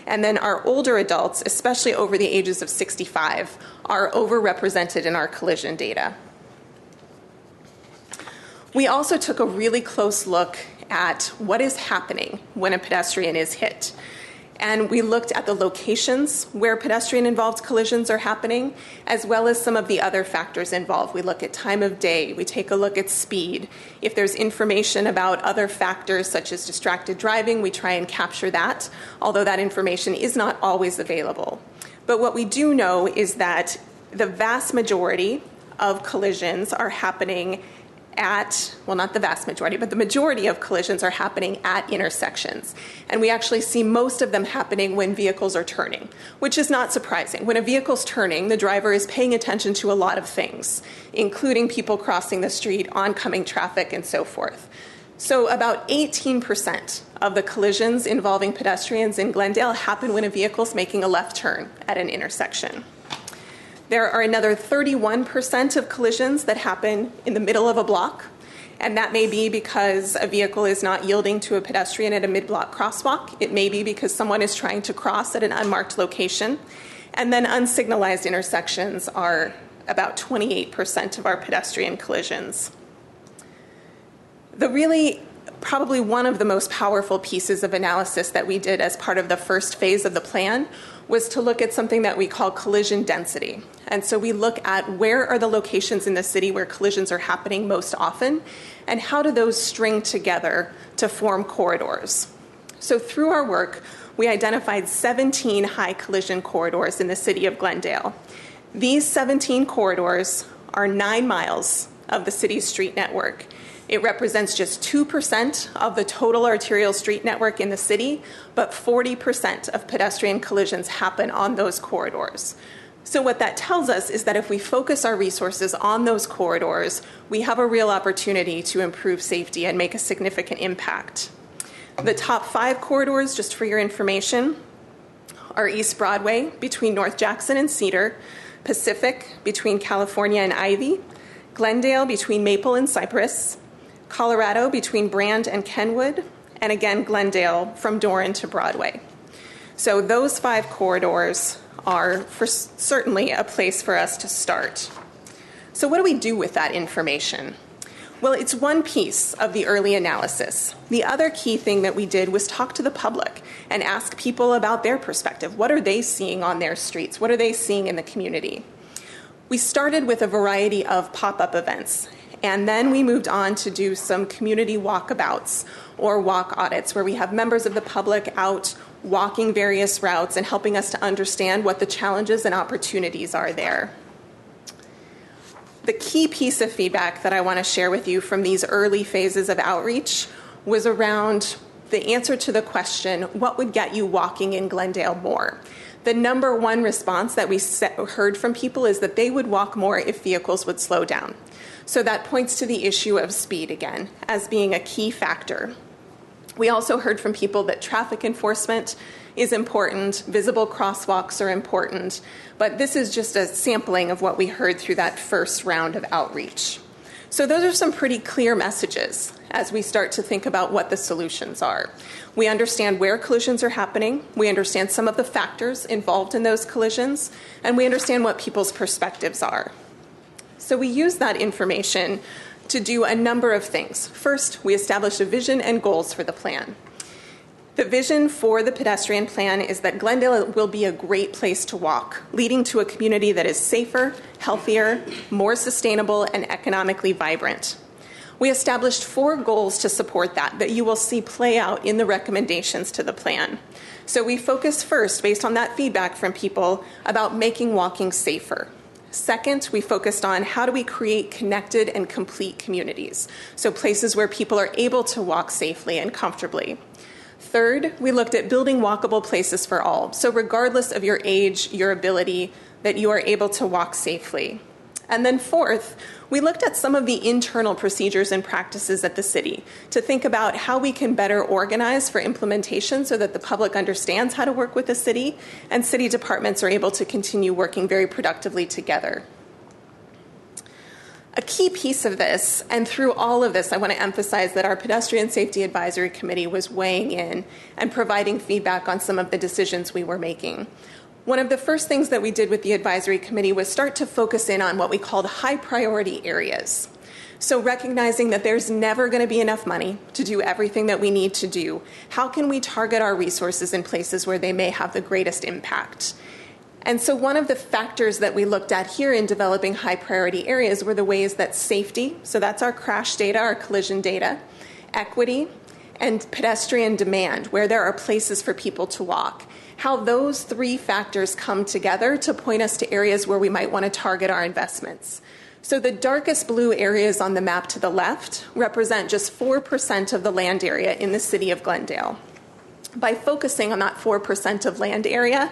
and then our older adults, especially over the ages of 65, are overrepresented in our collision data. We also took a really close look at what is happening when a pedestrian is hit. And we looked at the locations where pedestrian-involved collisions are happening, as well as some of the other factors involved. We look at time of day. We take a look at speed. If there's information about other factors, such as distracted driving, we try and capture that, although that information is not always available. But what we do know is that the vast majority of collisions are happening not the vast majority, but the majority of collisions are happening at intersections. And we actually see most of them happening when vehicles are turning, which is not surprising. When a vehicle's turning, the driver is paying attention to a lot of things, including people crossing the street, oncoming traffic, and so forth. So about 18% of the collisions involving pedestrians in Glendale happen when a vehicle's making a left turn at an intersection. There are another 31% of collisions that happen in the middle of a block, and that may be because a vehicle is not yielding to a pedestrian at a mid-block crosswalk. It may be because someone is trying to cross at an unmarked location. And then unsignalized intersections are about 28% of our pedestrian collisions. Probably one of the most powerful pieces of analysis that we did as part of the first phase of the plan was to look at something that we call collision density. And so we look at where are the locations in the city where collisions are happening most often, and how do those string together to form corridors. So through our work, we identified 17 high collision corridors in the city of Glendale. These 17 corridors are 9 miles of the city's street network. It represents just 2% of the total arterial street network in the city, but 40% of pedestrian collisions happen on those corridors. So what that tells us is that if we focus our resources on those corridors, we have a real opportunity to improve safety and make a significant impact. The top 5 corridors, just for your information, are East Broadway between North Jackson and Cedar, Pacific between California and Ivy, Glendale between Maple and Cypress, Colorado between Brand and Kenwood, and again Glendale from Doran to Broadway. So those 5 corridors are certainly a place for us to start. So what do we do with that information? Well, it's one piece of the early analysis. The other key thing that we did was talk to the public and ask people about their perspective. What are they seeing on their streets? What are they seeing in the community? We started with a variety of pop-up events, and then we moved on to do some community walkabouts or walk audits where we have members of the public out walking various routes and helping us to understand what the challenges and opportunities are there. The key piece of feedback that I want to share with you from these early phases of outreach was around the answer to the question, what would get you walking in Glendale more? The number one response that we heard from people is that they would walk more if vehicles would slow down. So that points to the issue of speed again as being a key factor. We also heard from people that traffic enforcement is important, visible crosswalks are important, but this is just a sampling of what we heard through that first round of outreach. So those are some pretty clear messages as we start to think about what the solutions are. We understand where collisions are happening, we understand some of the factors involved in those collisions, and we understand what people's perspectives are. So we use that information to do a number of things. First, we established a vision and goals for the plan. The vision for the pedestrian plan is that Glendale will be a great place to walk, leading to a community that is safer, healthier, more sustainable, and economically vibrant. We established 4 goals to support that you will see play out in the recommendations to the plan. So we focused first, based on that feedback from people, about making walking safer. Second, we focused on how do we create connected and complete communities, so places where people are able to walk safely and comfortably. Third, we looked at building walkable places for all, so regardless of your age, your ability, that you are able to walk safely. And then fourth, we looked at some of the internal procedures and practices at the city to think about how we can better organize for implementation so that the public understands how to work with the city and city departments are able to continue working very productively together. A key piece of this, and through all of this, I want to emphasize that our Pedestrian Safety Advisory Committee was weighing in and providing feedback on some of the decisions we were making. One of the first things that we did with the advisory committee was start to focus in on what we called high priority areas. So recognizing that there's never going to be enough money to do everything that we need to do, how can we target our resources in places where they may have the greatest impact? And so one of the factors that we looked at here in developing high priority areas were the ways that safety, so that's our crash data, our collision data, equity, and pedestrian demand, where there are places for people to walk, how those 3 factors come together to point us to areas where we might want to target our investments. So the darkest blue areas on the map to the left represent just 4% of the land area in the city of Glendale. By focusing on that 4% of land area,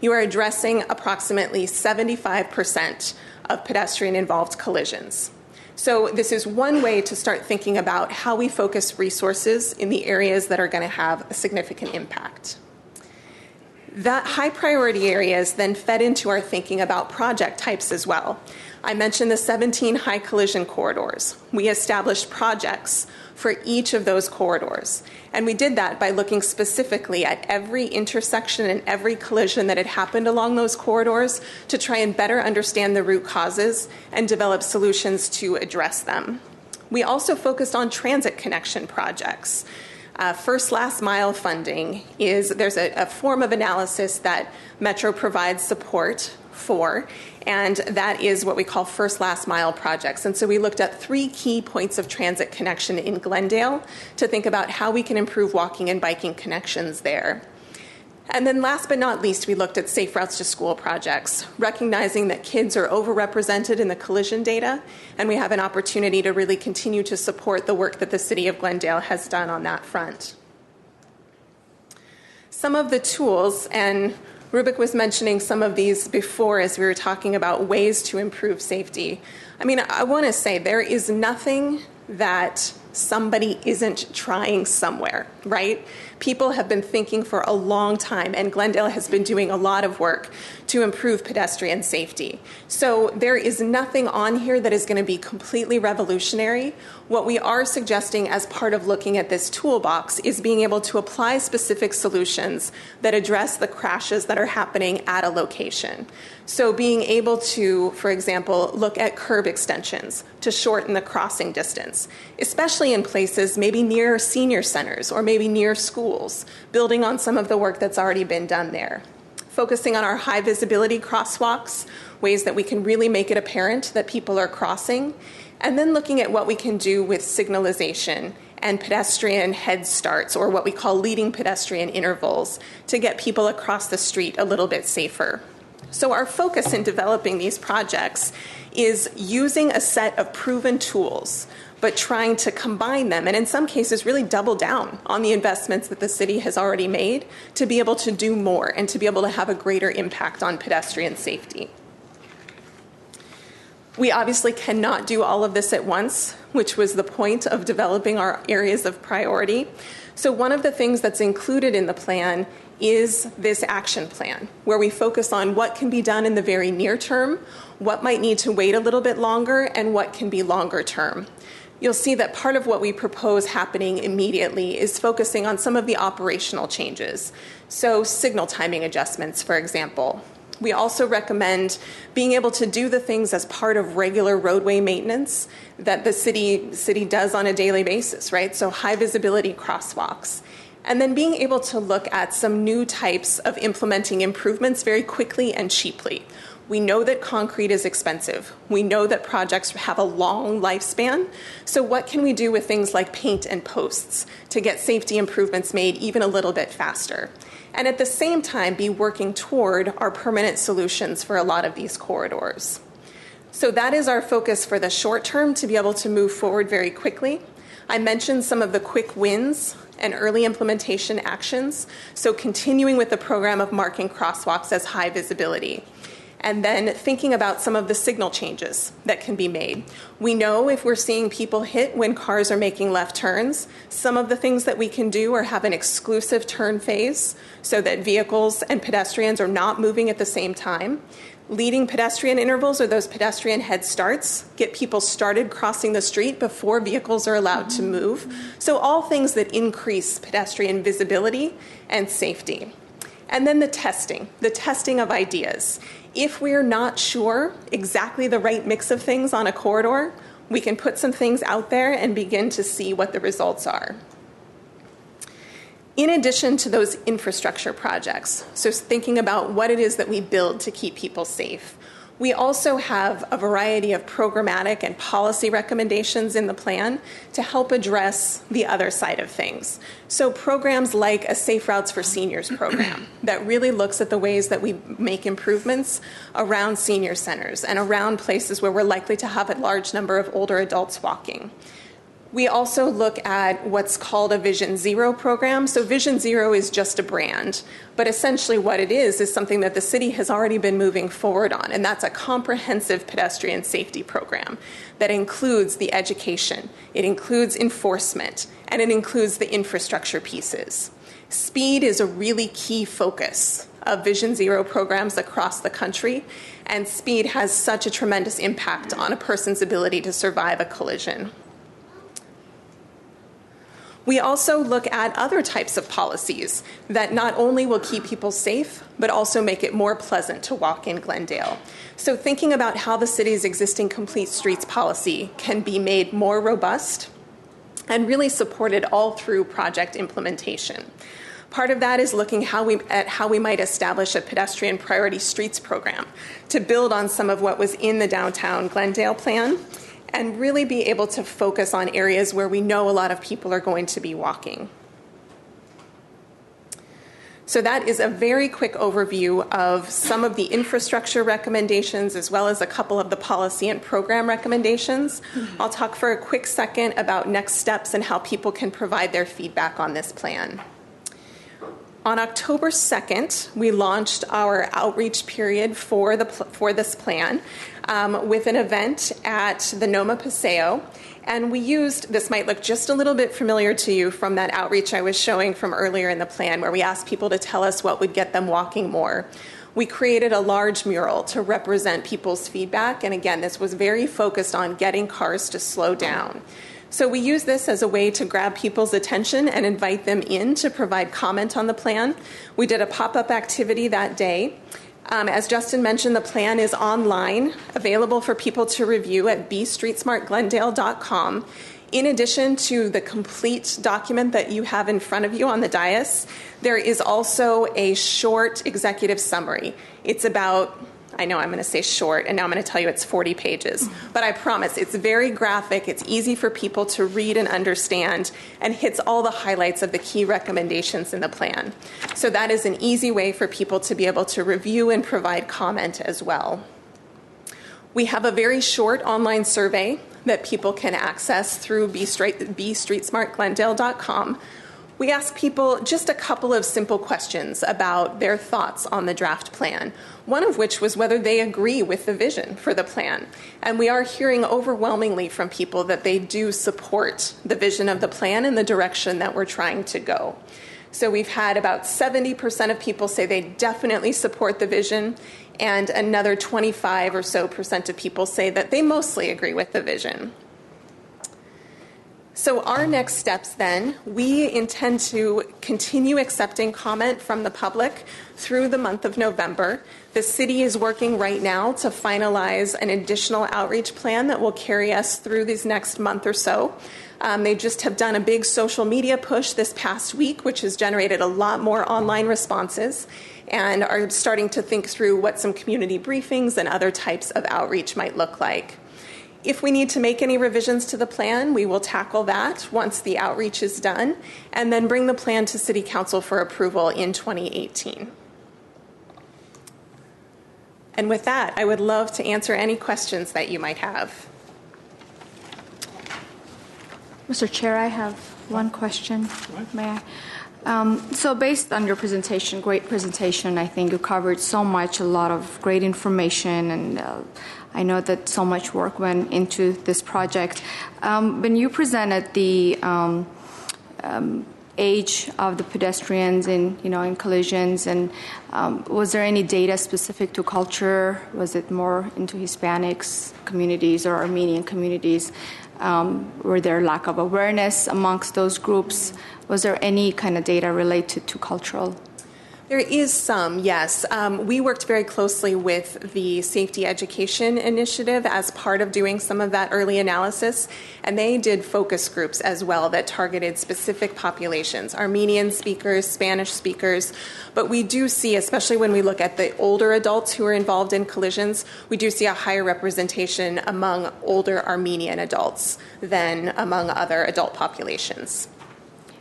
you are addressing approximately 75% of pedestrian-involved collisions. So this is one way to start thinking about how we focus resources in the areas that are going to have a significant impact. That high priority areas then fed into our thinking about project types as well. I mentioned the 17 high collision corridors. We established projects for each of those corridors. And we did that by looking specifically at every intersection and every collision that had happened along those corridors to try and better understand the root causes and develop solutions to address them. We also focused on transit connection projects. First last mile funding there's a form of analysis that Metro provides support for, and that is what we call first last mile projects. And so we looked at 3 key points of transit connection in Glendale to think about how we can improve walking and biking connections there. And then last but not least, we looked at safe routes to school projects, recognizing that kids are overrepresented in the collision data, and we have an opportunity to really continue to support the work that the City of Glendale has done on that front. Some of the tools, and Rubik was mentioning some of these before as we were talking about ways to improve safety. I mean, I want to say there is nothing that somebody isn't trying somewhere, right? People have been thinking for a long time, and Glendale has been doing a lot of work to improve pedestrian safety. So there is nothing on here that is going to be completely revolutionary. What we are suggesting as part of looking at this toolbox is being able to apply specific solutions that address the crashes that are happening at a location. So being able to, for example, look at curb extensions to shorten the crossing distance, especially in places maybe near senior centers or maybe near schools, building on some of the work that's already been done there. Focusing on our high visibility crosswalks, ways that we can really make it apparent that people are crossing, and then looking at what we can do with signalization and pedestrian head starts, or what we call leading pedestrian intervals, to get people across the street a little bit safer. So our focus in developing these projects is using a set of proven tools, but trying to combine them, and in some cases really double down on the investments that the city has already made to be able to do more and to be able to have a greater impact on pedestrian safety. We obviously cannot do all of this at once, which was the point of developing our areas of priority. So one of the things that's included in the plan is this action plan, where we focus on what can be done in the very near term, what might need to wait a little bit longer, and what can be longer term. You'll see that part of what we propose happening immediately is focusing on some of the operational changes. So signal timing adjustments, for example. We also recommend being able to do the things as part of regular roadway maintenance that the city does on a daily basis, right? So high visibility crosswalks. And then being able to look at some new types of implementing improvements very quickly and cheaply. We know that concrete is expensive. We know that projects have a long lifespan. So what can we do with things like paint and posts to get safety improvements made even a little bit faster? And at the same time, be working toward our permanent solutions for a lot of these corridors. So that is our focus for the short term, to be able to move forward very quickly. I mentioned some of the quick wins and early implementation actions. So continuing with the program of marking crosswalks as high visibility. And then thinking about some of the signal changes that can be made. We know if we're seeing people hit when cars are making left turns, some of the things that we can do are have an exclusive turn phase so that vehicles and pedestrians are not moving at the same time. Leading pedestrian intervals, or those pedestrian head starts, get people started crossing the street before vehicles are allowed to move. So all things that increase pedestrian visibility and safety. And then the testing of ideas. If we're not sure exactly the right mix of things on a corridor, we can put some things out there and begin to see what the results are. In addition to those infrastructure projects, so thinking about what it is that we build to keep people safe, we also have a variety of programmatic and policy recommendations in the plan to help address the other side of things. So programs like a Safe Routes for Seniors program that really looks at the ways that we make improvements around senior centers and around places where we're likely to have a large number of older adults walking. We also look at what's called a Vision Zero program. So Vision Zero is just a brand, but essentially what it is something that the city has already been moving forward on, and that's a comprehensive pedestrian safety program that includes the education, it includes enforcement, and it includes the infrastructure pieces. Speed is a really key focus of Vision Zero programs across the country, and speed has such a tremendous impact on a person's ability to survive a collision. We also look at other types of policies that not only will keep people safe, but also make it more pleasant to walk in Glendale. So thinking about how the city's existing Complete Streets policy can be made more robust and really supported all through project implementation. Part of that is looking at how we might establish a pedestrian priority streets program to build on some of what was in the downtown Glendale plan, and really be able to focus on areas where we know a lot of people are going to be walking. So that is a very quick overview of some of the infrastructure recommendations as well as a couple of the policy and program recommendations. I'll talk for a quick second about next steps and how people can provide their feedback on this plan. On October 2nd, we launched our outreach period for this plan with an event at the Noma Paseo. And we used, this might look just a little bit familiar to you from that outreach I was showing from earlier in the plan, where we asked people to tell us what would get them walking more. We created a large mural to represent people's feedback. And again, this was very focused on getting cars to slow down. So we use this as a way to grab people's attention and invite them in to provide comment on the plan. We did a pop-up activity that day. As Justin mentioned, the plan is online, available for people to review at bstreetsmartglendale.com. In addition to the complete document that you have in front of you on the dais, there is also a short executive summary. It's about, I know I'm going to say short, and now I'm going to tell you it's 40 pages. But I promise, it's very graphic, it's easy for people to read and understand, and hits all the highlights of the key recommendations in the plan. So that is an easy way for people to be able to review and provide comment as well. We have a very short online survey that people can access through bstreetsmartglendale.com. We ask people just a couple of simple questions about their thoughts on the draft plan, one of which was whether they agree with the vision for the plan. And we are hearing overwhelmingly from people that they do support the vision of the plan and the direction that we're trying to go. So we've had about 70% of people say they definitely support the vision, and another 25% or so of people say that they mostly agree with the vision. So our next steps then, we intend to continue accepting comment from the public through the month of November. The city is working right now to finalize an additional outreach plan that will carry us through these next month or so. They just have done a big social media push this past week, which has generated a lot more online responses, and are starting to think through what some community briefings and other types of outreach might look like. If we need to make any revisions to the plan, we will tackle that once the outreach is done, and then bring the plan to City Council for approval in 2018. And with that, I would love to answer any questions that you might have. Mr. Chair, I have one question. May I? So based on your presentation, great presentation, I think you covered so much, a lot of great information, and I know that so much work went into this project. When you presented the age of the pedestrians in collisions, and was there any data specific to culture? Was it more into Hispanics communities or Armenian communities? Were there lack of awareness amongst those groups? Was there any kind of data related to cultural? There is some, yes. We worked very closely with the Safety Education Initiative as part of doing some of that early analysis, and they did focus groups as well that targeted specific populations, Armenian speakers, Spanish speakers. But we do see, especially when we look at the older adults who are involved in collisions, we do see a higher representation among older Armenian adults than among other adult populations.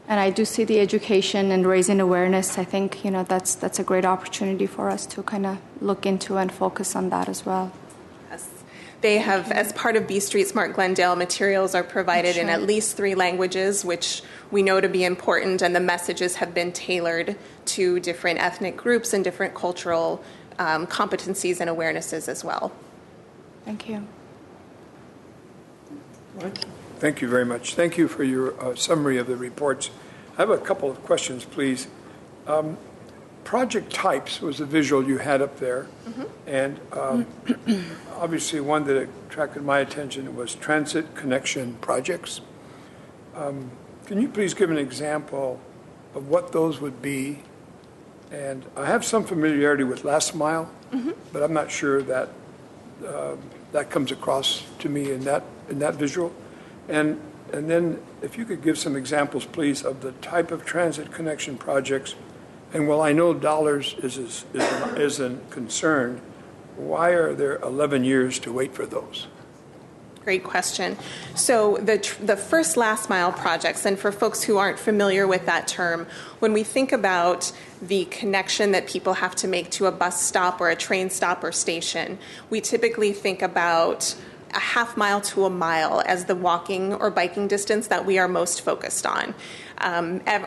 And I do see the education and raising awareness. I think that's a great opportunity for us to kind of look into and focus on that as well. Yes. They have, as part of B Street Smart Glendale, materials are provided in at least 3 languages, which we know to be important, and the messages have been tailored to different ethnic groups and different cultural competencies and awarenesses as well. Thank you. Thank you very much. Thank you for your summary of the reports. I have a couple of questions, please. Project types was a visual you had up there, and obviously one that attracted my attention was transit connection projects. Can you please give an example of what those would be? And I have some familiarity with last mile, but I'm not sure that that comes across to me in that visual. And then if you could give some examples, please, of the type of transit connection projects. And while I know dollars is a concern, why are there 11 years to wait for those? Great question. So the first last mile projects, and for folks who aren't familiar with that term, when we think about the connection that people have to make to a bus stop or a train stop or station, we typically think about a half mile to a mile as the walking or biking distance that we are most focused on.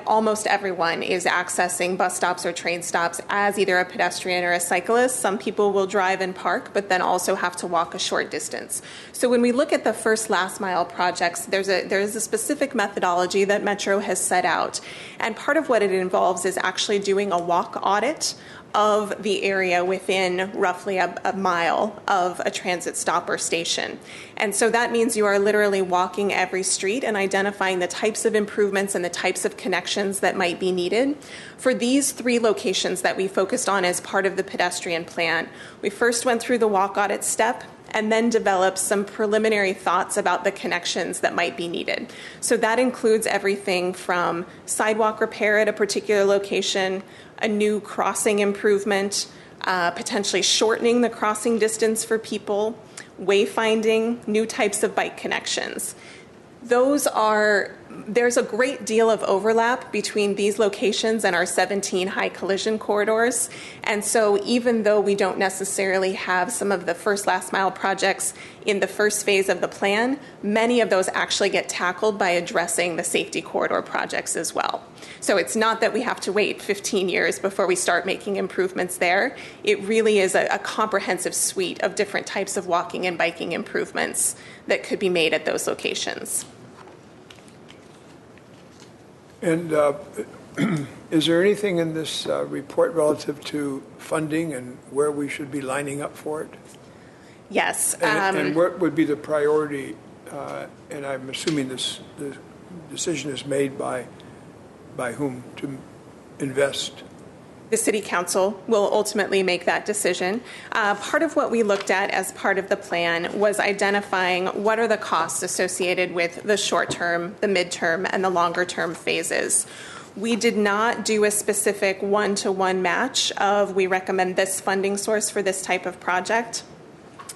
Almost everyone is accessing bus stops or train stops as either a pedestrian or a cyclist. Some people will drive and park, but then also have to walk a short distance. So when we look at the first last mile projects, there is a specific methodology that Metro has set out. And part of what it involves is actually doing a walk audit of the area within roughly a mile of a transit stop or station. And so that means you are literally walking every street and identifying the types of improvements and the types of connections that might be needed. For these 3 locations that we focused on as part of the pedestrian plan, we first went through the walk audit step and then developed some preliminary thoughts about the connections that might be needed. So that includes everything from sidewalk repair at a particular location, a new crossing improvement, potentially shortening the crossing distance for people, wayfinding, new types of bike connections. There's a great deal of overlap between these locations and our 17 high collision corridors. And so even though we don't necessarily have some of the first last mile projects in the first phase of the plan, many of those actually get tackled by addressing the safety corridor projects as well. So it's not that we have to wait 15 years before we start making improvements there. It really is a comprehensive suite of different types of walking and biking improvements that could be made at those locations. And is there anything in this report relative to funding and where we should be lining up for it? Yes. And what would be the priority? And I'm assuming the decision is made by whom to invest? The City Council will ultimately make that decision. Part of what we looked at as part of the plan was identifying what are the costs associated with the short term, the midterm, and the longer term phases. We did not do a specific one-to-one match of we recommend this funding source for this type of project.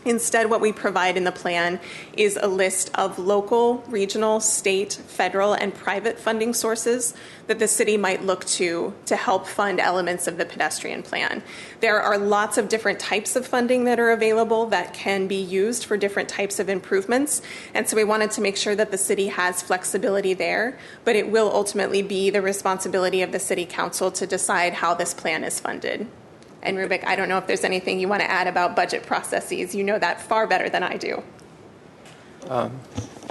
Instead, what we provide in the plan is a list of local, regional, state, federal, and private funding sources that the city might look to help fund elements of the pedestrian plan. There are lots of different types of funding that are available that can be used for different types of improvements. And so we wanted to make sure that the city has flexibility there, but it will ultimately be the responsibility of the City Council to decide how this plan is funded. And Rubik, I don't know if there's anything you want to add about budget processes. You know that far better than I do.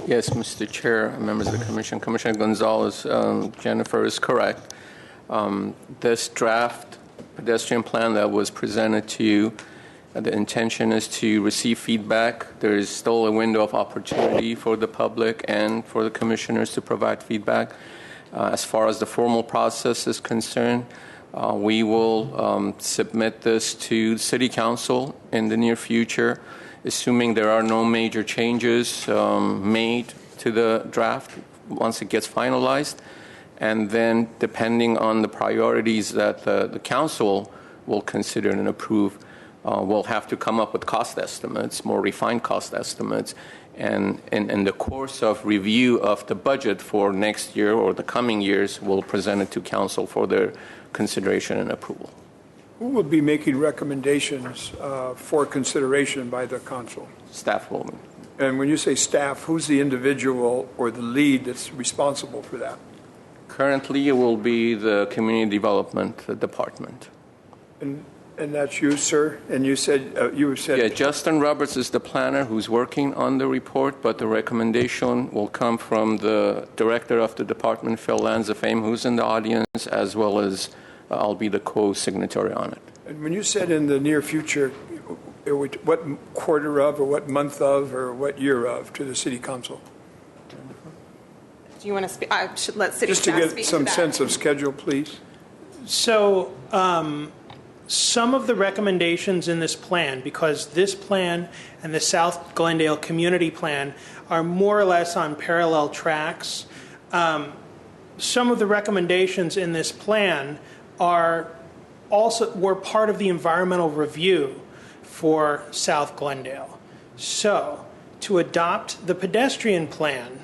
Yes, Mr. Chair, members of the Commission, Commissioner Gonzalez, Jennifer is correct. This draft pedestrian plan that was presented to you, the intention is to receive feedback. There is still a window of opportunity for the public and for the commissioners to provide feedback. As far as the formal process is concerned, we will submit this to City Council in the near future, assuming there are no major changes made to the draft once it gets finalized. And then, depending on the priorities that the Council will consider and approve, we'll have to come up with cost estimates, more refined cost estimates. And in the course of review of the budget for next year or the coming years, we'll present it to Council for their consideration and approval. Who will be making recommendations for consideration by the council? Staff will. And when you say staff, who's the individual or the lead that's responsible for that? Currently, it will be the Community Development Department. And that's you, sir? And you said... Yeah, Justin Roberts is the planner who's working on the report, but the recommendation will come from the director of the department, Phil Lanzafame, who's in the audience, as well as I'll be the co-signatory on it. And when you said in the near future, what quarter of or what month of or what year of to the City Council? Do you want to speak? I should let City Just to get some sense of schedule, please. So some of the recommendations in this plan, because this plan and the South Glendale Community Plan are more or less on parallel tracks, some of the recommendations in this plan were part of the environmental review for South Glendale. So to adopt the pedestrian plan,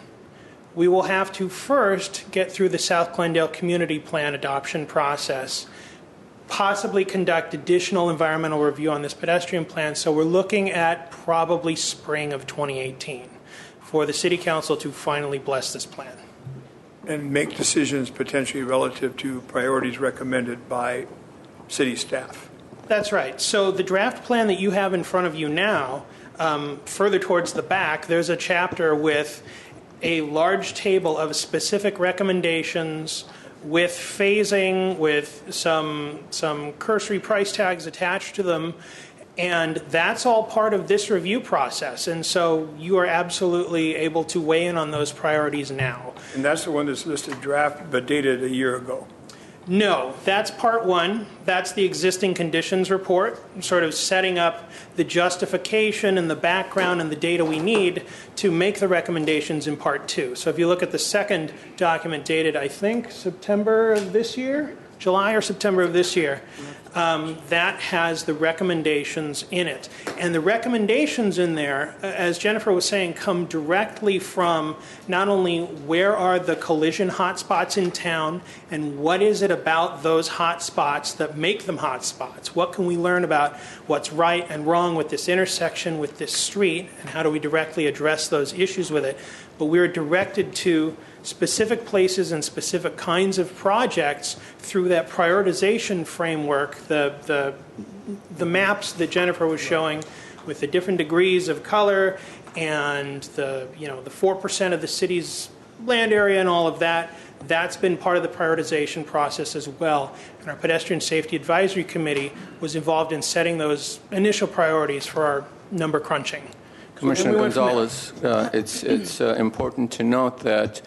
we will have to first get through the South Glendale Community Plan adoption process, possibly conduct additional environmental review on this pedestrian plan. So we're looking at probably spring of 2018 for the City Council to finally bless this plan. And make decisions potentially relative to priorities recommended by city staff. That's right. So the draft plan that you have in front of you now, further towards the back, there's a chapter with a large table of specific recommendations with phasing, with some cursory price tags attached to them, and that's all part of this review process. And so you are absolutely able to weigh in on those priorities now. And that's the one that's listed draft but dated a year ago. No, that's part one. That's the existing conditions report, sort of setting up the justification and the background and the data we need to make the recommendations in part two. So if you look at the second document dated, I think, September of this year, July or September of this year, that has the recommendations in it. And the recommendations in there, as Jennifer was saying, come directly from not only where are the collision hotspots in town and what is it about those hotspots that make them hotspots? What can we learn about what's right and wrong with this intersection, with this street, and how do we directly address those issues with it? But we're directed to specific places and specific kinds of projects through that prioritization framework, the maps that Jennifer was showing with the different degrees of color and the 4% of the city's land area and all of that. That's been part of the prioritization process as well. And our Pedestrian Safety Advisory Committee was involved in setting those initial priorities for our number crunching. Commissioner Gonzalez, it's important to note that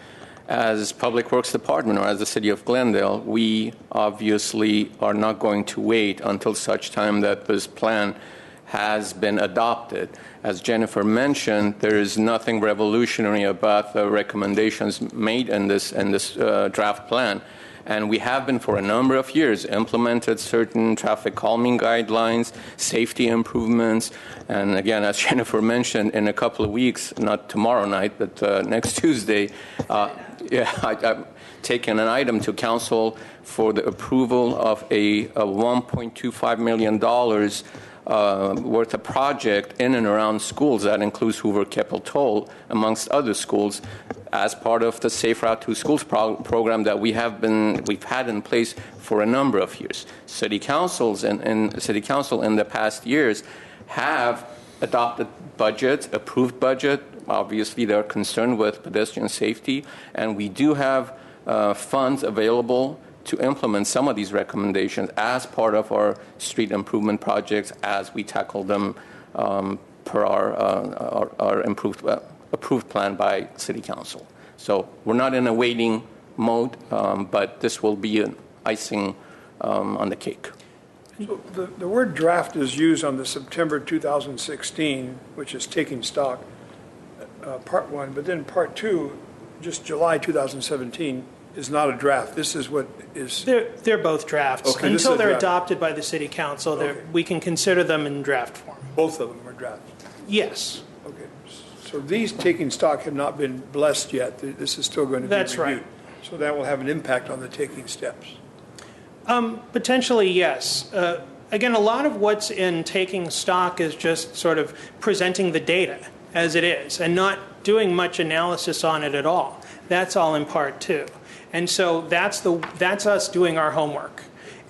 as Public Works Department or as the City of Glendale, we obviously are not going to wait until such time that this plan has been adopted. As Jennifer mentioned, there is nothing revolutionary about the recommendations made in this draft plan. And we have been for a number of years implemented certain traffic calming guidelines, safety improvements, and again, as Jennifer mentioned, in a couple of weeks, not tomorrow night, but next Tuesday, I'm taking an item to council for the approval of a $1.25 million worth of project in and around schools. That includes Hoover Keppel Toll, amongst other schools, as part of the Safe Route to Schools program that we've had in place for a number of years. City councils and City Council in the past years have adopted budgets, approved budget. Obviously, they're concerned with pedestrian safety, and we do have funds available to implement some of these recommendations as part of our street improvement projects as we tackle them per our approved plan by City Council. So we're not in a waiting mode, but this will be an icing on the cake. So the word draft is used on the September 2016, which is taking stock, part one, but then part two, just July 2017, is not a draft. This is what is... They're both drafts. Okay, Until they're adopted by the City Council, okay, we can consider them in draft form. Both of them are drafts? Yes. Okay. So these taking stock have not been blessed yet. This is still going to be reviewed. That's right. So that will have an impact on the taking steps. Potentially, yes. Again, a lot of what's in taking stock is just sort of presenting the data as it is and not doing much analysis on it at all. That's all in part two. And so that's us doing our homework.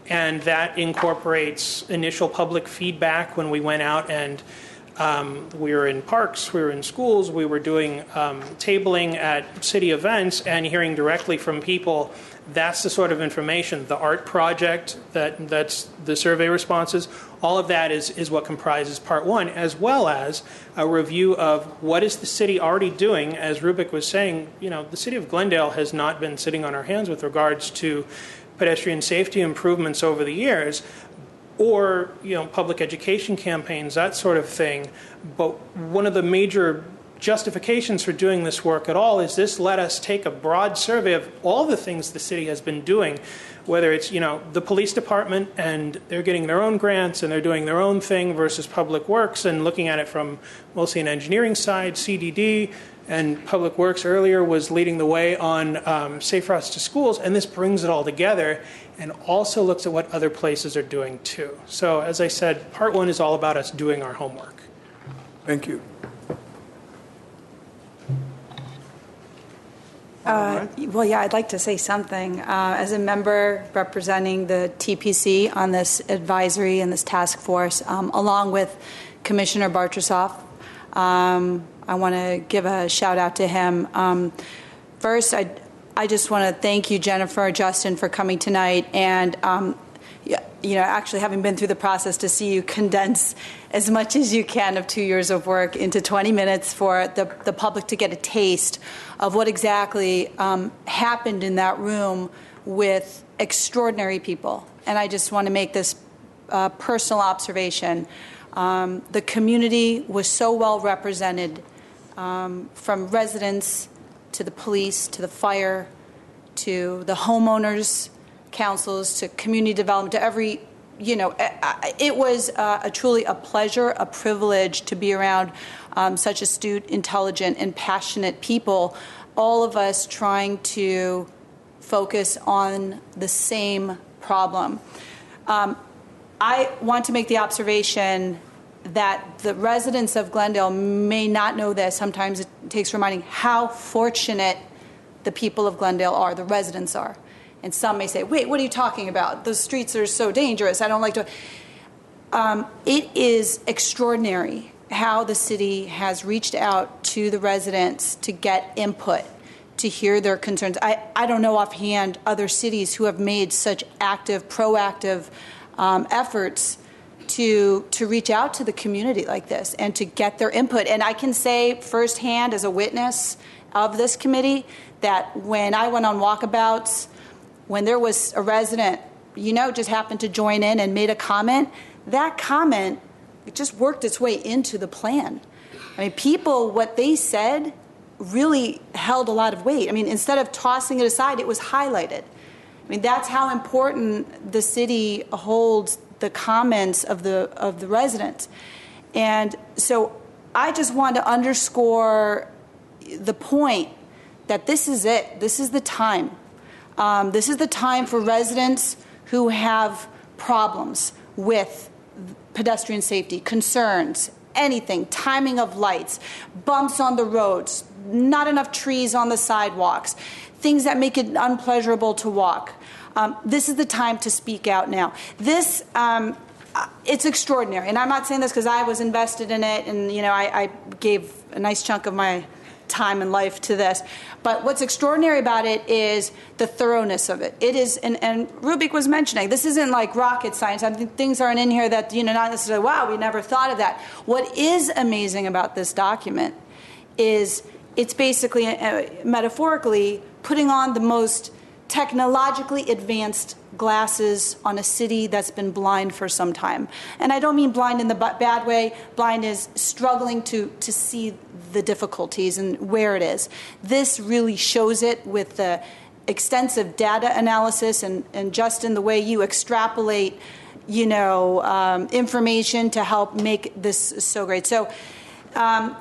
And that incorporates initial public feedback when we went out and we were in parks, we were in schools, we were doing tabling at city events and hearing directly from people. That's the sort of information. The art project, that's the survey responses, all of that is what comprises part one, as well as a review of what is the city already doing. As Rubik was saying, the city of Glendale has not been sitting on our hands with regards to pedestrian safety improvements over the years, or public education campaigns, that sort of thing. But one of the major justifications for doing this work at all is this let us take a broad survey of all the things the city has been doing, whether it's, the police department and they're getting their own grants and they're doing their own thing versus public works, and looking at it from mostly an engineering side, CDD, and public works earlier was leading the way on safe routes to schools, and this brings it all together and also looks at what other places are doing too. So as I said, part one is all about us doing our homework. Thank you. Well, yeah, I'd like to say something. As a member representing the TPC on this advisory and this task force, along with Commissioner Bartusoff, I want to give a shout out to him. First, I just want to thank you, Jennifer, Justin, for coming tonight, and actually having been through the process, to see you condense as much as you can of 2 years of work into 20 minutes for the public to get a taste of what exactly happened in that room with extraordinary people. And I just want to make this personal observation. The community was so well represented, from residents to the police to the fire to the homeowners councils to community development to every, it was truly a pleasure, a privilege to be around such astute, intelligent, and passionate people, all of us trying to focus on the same problem. I want to make the observation that the residents of Glendale may not know this. Sometimes it takes reminding how fortunate the people of Glendale are, the residents are. And some may say, wait, what are you talking about? The streets are so dangerous. I don't like to. It is extraordinary how the city has reached out to the residents to get input, to hear their concerns. I don't know offhand other cities who have made such active, proactive efforts to reach out to the community like this and to get their input. And I can say firsthand as a witness of this committee that when I went on walkabouts, when there was a resident, just happened to join in and made a comment, that comment, it just worked its way into the plan. I mean, people, what they said really held a lot of weight. I mean, instead of tossing it aside, it was highlighted. I mean, that's how important the city holds the comments of the residents. And so I just want to underscore the point that this is it. This is the time. This is the time for residents who have problems with pedestrian safety, concerns, anything, timing of lights, bumps on the roads, not enough trees on the sidewalks, things that make it unpleasurable to walk. This is the time to speak out now. This, it's extraordinary. And I'm not saying this because I was invested in it and, I gave a nice chunk of my time and life to this. But what's extraordinary about it is the thoroughness of it. It is, and Rubik was mentioning, this isn't like rocket science. I mean, things aren't in here that, not necessarily, wow, we never thought of that. What is amazing about this document is it's basically, metaphorically, putting on the most technologically advanced glasses on a city that's been blind for some time. And I don't mean blind in the bad way. Blind is struggling to see the difficulties and where it is. This really shows it with the extensive data analysis and Justin, the way you extrapolate, information to help make this so great. So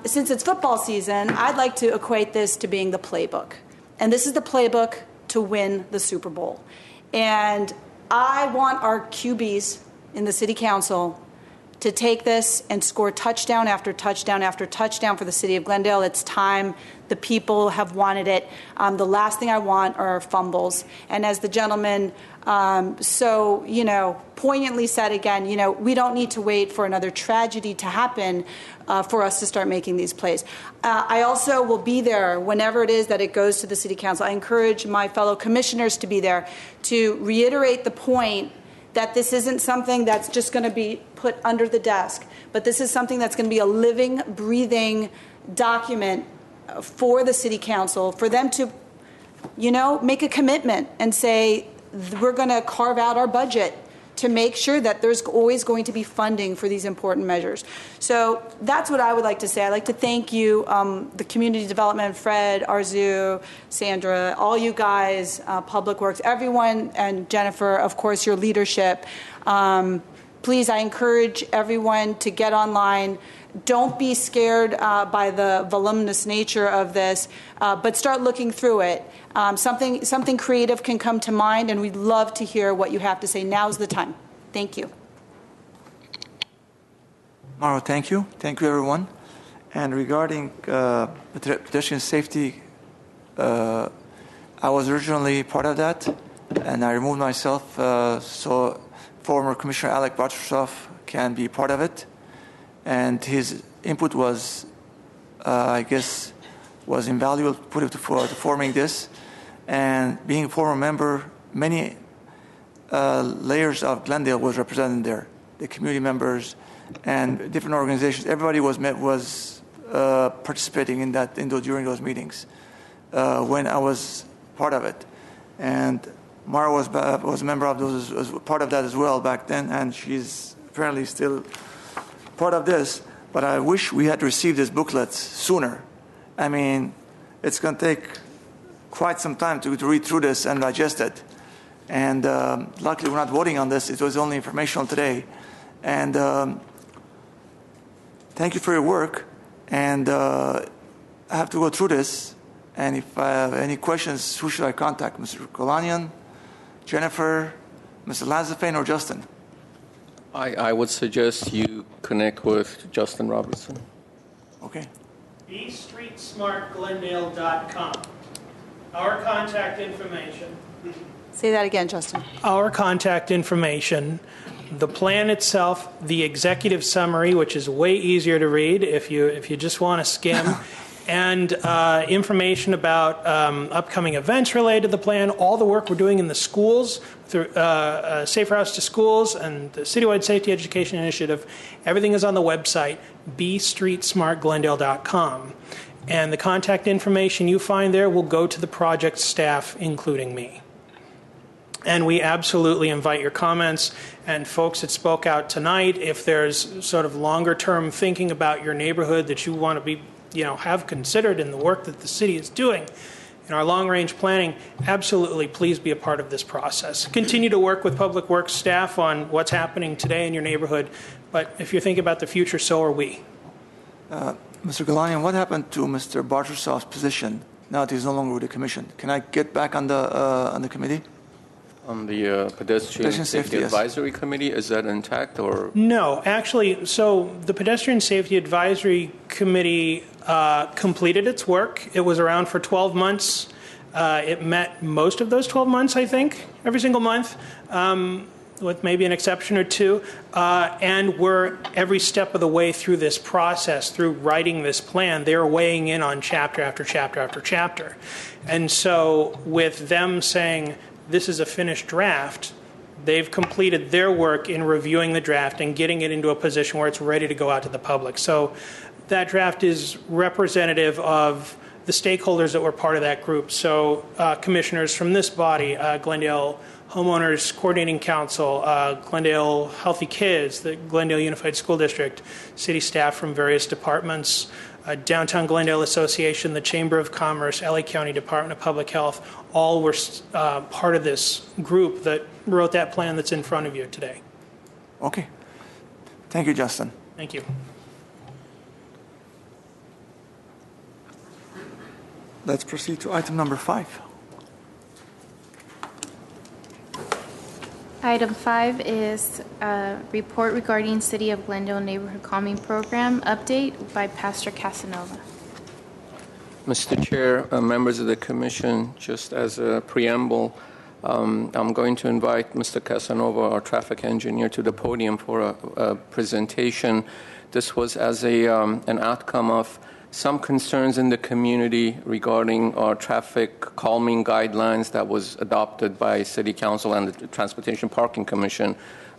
since it's football season, I'd like to equate this to being the playbook. And this is the playbook to win the Super Bowl. And I want our QBs in the city council to take this and score touchdown after touchdown after touchdown for the city of Glendale. It's time. The people have wanted it. The last thing I want are fumbles. And as the gentleman poignantly said again, we don't need to wait for another tragedy to happen for us to start making these plays. I also will be there whenever it is that it goes to the city council. I encourage my fellow commissioners to be there to reiterate the point that this isn't something that's just going to be put under the desk, but this is something that's going to be a living, breathing document for the city council, for them to, make a commitment and say, we're going to carve out our budget to make sure that there's always going to be funding for these important measures. So that's what I would like to say. I'd like to thank you, the community development, Fred, Arzu, Sandra, all you guys, Public Works, everyone, and Jennifer, of course, your leadership. Please, I encourage everyone to get online. Don't be scared by the voluminous nature of this, but start looking through it. Something creative can come to mind, and we'd love to hear what you have to say. Now's the time. Thank you. Mauro, thank you. Thank you, everyone. And regarding pedestrian safety, I was originally part of that, and I removed myself so former Commissioner Alec Bartoshov can be part of it. And his input was, I guess, was invaluable for forming this. And being a former member, many layers of Glendale was represented there. The community members and different organizations. Everybody was participating in that during those meetings when I was part of it. And Mara was a member of those, was part of that as well back then, and she's apparently still part of this. But I wish we had received these booklets sooner. I mean, it's going to take quite some time to read through this and digest it. And luckily, we're not voting on this. It was only informational today. And thank you for your work. And I have to go through this. And if I have any questions, who should I contact? Mr. Kolanian, Jennifer, Mr. Lazafane, or Justin? I would suggest you connect with Justin Robertson. Okay. bstreetsmartglendale.com. Our contact information. Say that again, Justin. Our contact information, the plan itself, the executive summary, which is way easier to read if you just want to skim, and information about upcoming events related to the plan, all the work we're doing in the schools, through Safer Routes to Schools and the Citywide Safety Education Initiative. Everything is on the website, bstreetsmartglendale.com. And the contact information you find there will go to the project staff, including me. And we absolutely invite your comments. And folks that spoke out tonight, if there's sort of longer term thinking about your neighborhood that you want to be, have considered in the work that the city is doing in our long range planning, absolutely please be a part of this process. Continue to work with Public Works staff on what's happening today in your neighborhood. But if you're thinking about the future, so are we. Mr. Galanian, what happened to Mr. Bartosov's position now that he's no longer with the commission? Can I get back on the committee? On the Pedestrian Safety Advisory Committee, is that intact or? No, actually, so the Pedestrian Safety Advisory Committee completed its work. It was around for 12 months. It met most of those 12 months, I think, every single month, with maybe an exception or two. And we're every step of the way through this process, through writing this plan. They're weighing in on chapter after chapter after chapter. And so with them saying, this is a finished draft, they've completed their work in reviewing the draft and getting it into a position where it's ready to go out to the public. So that draft is representative of the stakeholders that were part of that group. So commissioners from this body, Glendale Homeowners Coordinating Council, Glendale Healthy Kids, the Glendale Unified School District, city staff from various departments, Downtown Glendale Association, the Chamber of Commerce, LA County Department of Public Health, all were part of this group that wrote that plan that's in front of you today. Okay. Thank you, Justin. Thank you. Let's proceed to item number 5. Item 5 is a report regarding City of Glendale Neighborhood Calming Program update by Pastor Casanova. Mr. Chair, members of the Commission, just as a preamble, I'm going to invite Mr. Casanova, our traffic engineer, to the podium for a presentation. This was as an outcome of some concerns in the community regarding our traffic calming guidelines that was adopted by City Council and the Transportation Parking Commission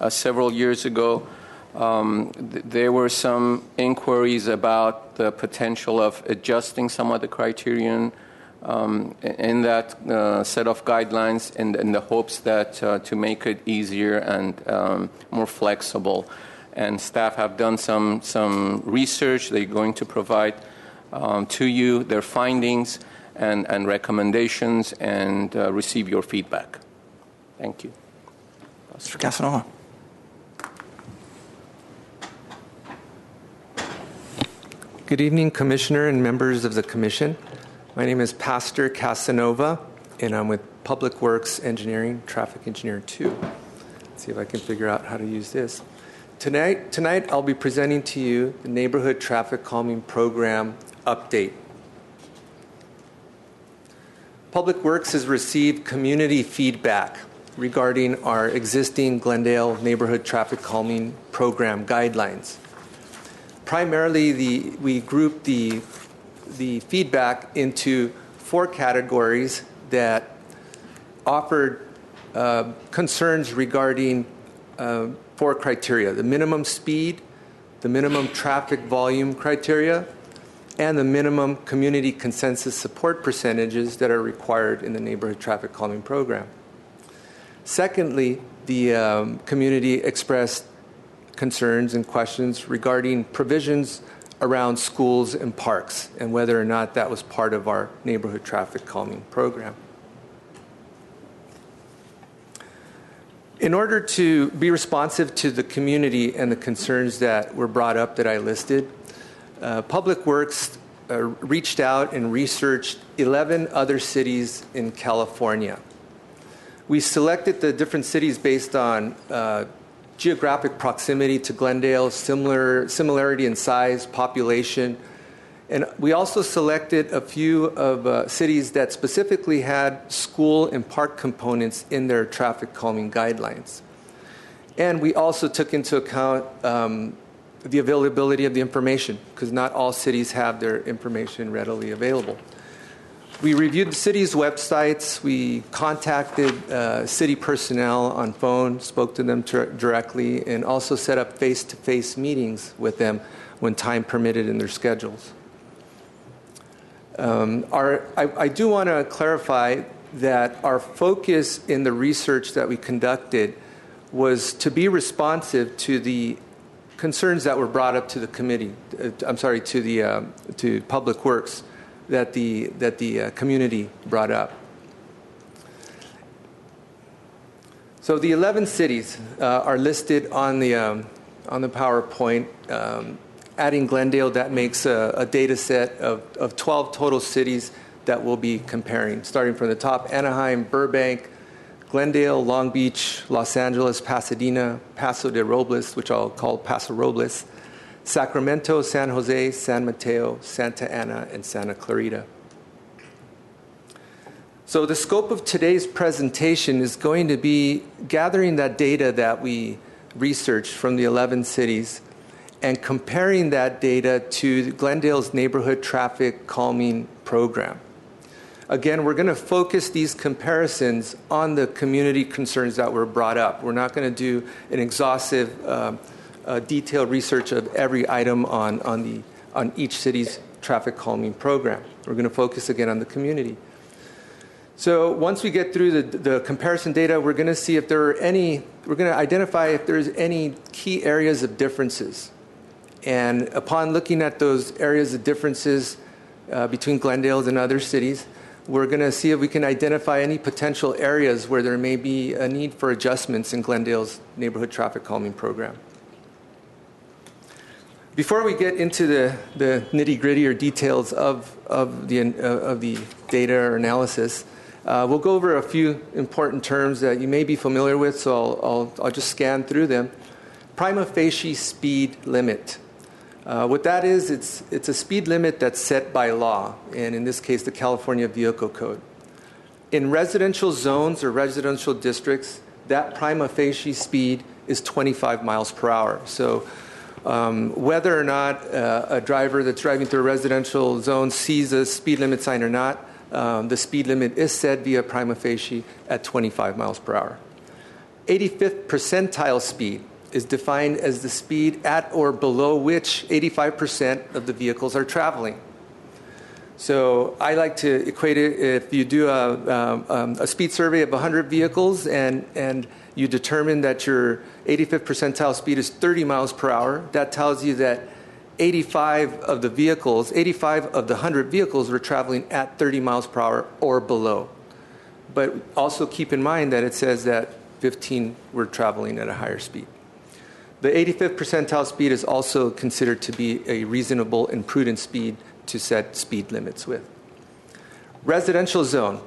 several years ago. There were some inquiries about the potential of adjusting some of the criterion in that set of guidelines in the hopes that to make it easier and more flexible. And staff have done some research. They're going to provide to you their findings and recommendations and receive your feedback. Thank you. Mr. Casanova. Good evening, Commissioner and members of the Commission. My name is Pastor Casanova, and I'm with Public Works Engineering, Traffic Engineer 2. Let's see if I can figure out how to use this. Tonight I'll be presenting to you the Neighborhood Traffic Calming Program update. Public Works has received community feedback regarding our existing Glendale Neighborhood Traffic Calming Program guidelines. Primarily, we grouped the feedback into 4 categories that offered concerns regarding 4 criteria: the minimum speed, the minimum traffic volume criteria, and the minimum community consensus support percentages that are required in the Neighborhood Traffic Calming Program. Secondly, the community expressed concerns and questions regarding provisions around schools and parks and whether or not that was part of our Neighborhood Traffic Calming Program. In order to be responsive to the community and the concerns that were brought up that I listed, Public Works reached out and researched 11 other cities in California. We selected the different cities based on geographic proximity to Glendale, similarity in size, population, and we also selected a few of cities that specifically had school and park components in their traffic calming guidelines. And we also took into account the availability of the information, because not all cities have their information readily available. We reviewed the city's websites. We contacted city personnel on phone, spoke to them directly, and also set up face-to-face meetings with them when time permitted in their schedules. I do want to clarify that our focus in the research that we conducted was to be responsive to the concerns that were brought up to the committee. To Public Works that the community brought up. So the 11 cities are listed on the PowerPoint. Adding Glendale, that makes a data set of 12 total cities that we'll be comparing, starting from the top: Anaheim, Burbank, Glendale, Long Beach, Los Angeles, Pasadena, Paso de Robles, which I'll call Paso Robles, Sacramento, San Jose, San Mateo, Santa Ana, and Santa Clarita. So the scope of today's presentation is going to be gathering that data that we researched from the 11 cities and comparing that data to Glendale's Neighborhood Traffic Calming Program. Again, we're going to focus these comparisons on the community concerns that were brought up. We're not going to do an exhaustive detailed research of every item on each city's traffic calming program. We're going to focus again on the community. So once we get through the comparison data, we're going to see if there are any. We're going to identify if there's any key areas of differences. And upon looking at those areas of differences between Glendale and other cities, we're going to see if we can identify any potential areas where there may be a need for adjustments in Glendale's neighborhood traffic calming program. Before we get into the nitty-gritty or details of the data or analysis, we'll go over a few important terms that you may be familiar with, so I'll just scan through them. Prima facie speed limit. What that is, it's a speed limit that's set by law, and in this case, the California Vehicle Code. In residential zones or residential districts, that prima facie speed is 25 miles per hour. So whether or not a driver that's driving through a residential zone sees a speed limit sign or not, the speed limit is set via prima facie at 25 miles per hour. 85th percentile speed is defined as the speed at or below which 85% of the vehicles are traveling. So I like to equate it, if you do a speed survey of 100 vehicles and you determine that your 85th percentile speed is 30 miles per hour, that tells you that 85 of the 100 vehicles were traveling at 30 miles per hour or below. But also keep in mind that it says that 15 were traveling at a higher speed. The 85th percentile speed is also considered to be a reasonable and prudent speed to set speed limits with. Residential zone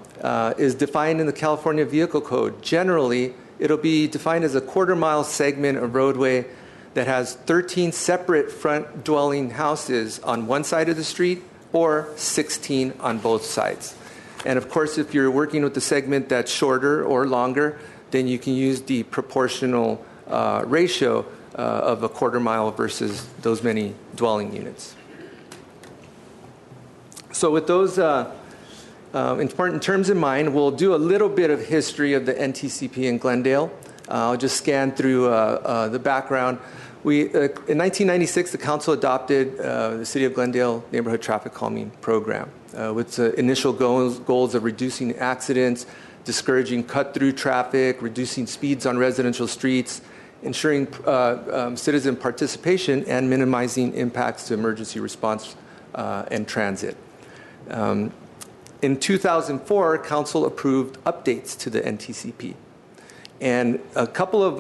is defined in the California Vehicle Code. Generally, it'll be defined as a quarter-mile segment of roadway that has 13 separate front dwelling houses on one side of the street or 16 on both sides. And of course, if you're working with the segment that's shorter or longer, then you can use the proportional ratio of a quarter mile versus those many dwelling units. So with those important terms in mind, we'll do a little bit of history of the NTCP in Glendale. I'll just scan through the background. In 1996, the council adopted the City of Glendale Neighborhood Traffic Calming Program with the initial goals of reducing accidents, discouraging cut-through traffic, reducing speeds on residential streets, ensuring citizen participation, and minimizing impacts to emergency response and transit. In 2004, Council approved updates to the NTCP. And a couple of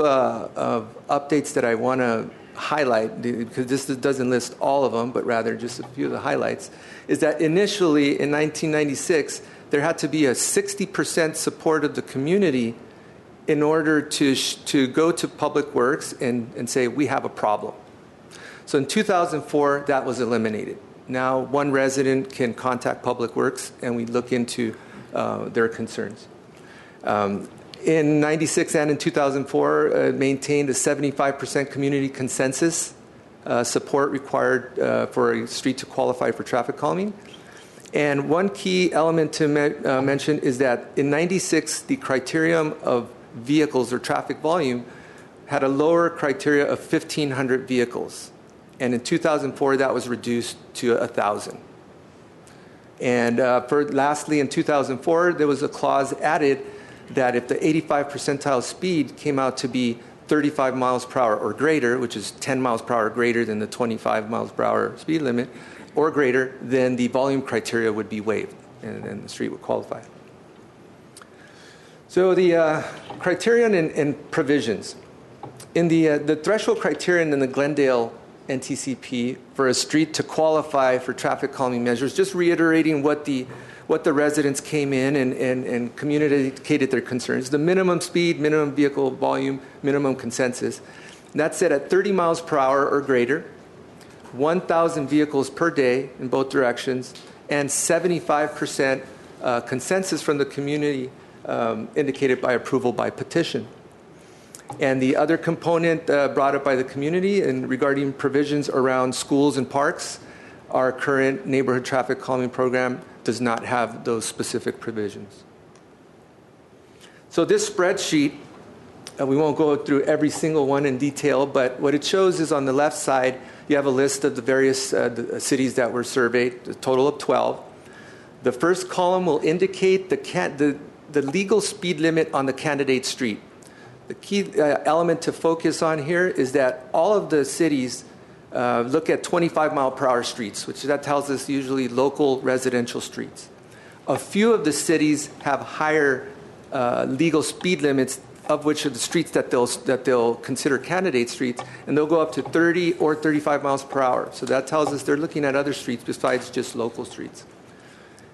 updates that I want to highlight, because this doesn't list all of them, but rather just a few of the highlights, is that initially in 1996, there had to be a 60% support of the community in order to go to Public Works and say, we have a problem. So in 2004, that was eliminated. Now, one resident can contact Public Works, and we look into their concerns. In 96 and in 2004, maintained a 75% community consensus support required for a street to qualify for traffic calming. And one key element to mention is that in 96, the criterion of vehicles or traffic volume had a lower criteria of 1,500 vehicles. And in 2004, that was reduced to 1,000. And lastly, in 2004, there was a clause added that if the 85 percentile speed came out to be 35 miles per hour or greater, which is 10 miles per hour greater than the 25 miles per hour speed limit, or greater, then the volume criteria would be waived and the street would qualify. So the criterion and provisions. In the threshold criterion in the Glendale NTCP for a street to qualify for traffic calming measures, just reiterating what the residents came in and communicated their concerns. The minimum speed, minimum vehicle volume, minimum consensus. That's set at 30 miles per hour or greater, 1,000 vehicles per day in both directions, and 75% consensus from the community indicated by approval by petition. And the other component brought up by the community and regarding provisions around schools and parks, our current neighborhood traffic calming program does not have those specific provisions. So this spreadsheet, we won't go through every single one in detail, but what it shows is on the left side, you have a list of the various the cities that were surveyed, a total of 12. The first column will indicate the legal speed limit on the candidate street. The key element to focus on here is that all of the cities look at 25 mile per hour streets, which that tells us usually local residential streets. A few of the cities have higher legal speed limits, of which are the streets that they'll consider candidate streets, and they'll go up to 30 or 35 miles per hour. So that tells us they're looking at other streets besides just local streets.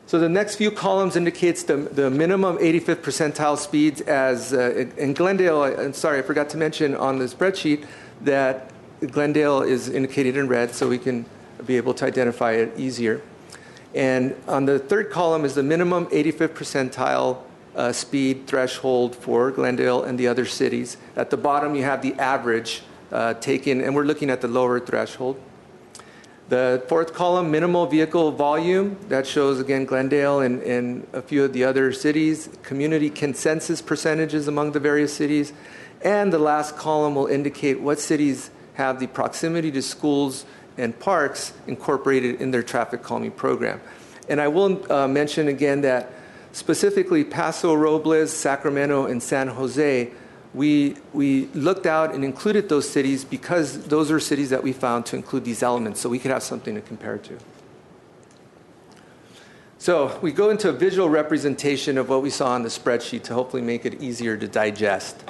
So the next few columns indicates the minimum 85th percentile speeds as in Glendale. I'm sorry, I forgot to mention on the spreadsheet that Glendale is indicated in red, so we can be able to identify it easier. And on the third column is the minimum 85th percentile speed threshold for Glendale and the other cities. At the bottom, you have the average taken, and we're looking at the lower threshold. The fourth column, minimal vehicle volume, that shows, again, Glendale and a few of the other cities, community consensus percentages among the various cities. And the last column will indicate what cities have the proximity to schools and parks incorporated in their traffic calming program. And I will mention again that specifically Paso Robles, Sacramento, and San Jose, we looked out and included those cities because those are cities that we found to include these elements, so we could have something to compare to. So we go into a visual representation of what we saw on the spreadsheet to hopefully make it easier to digest.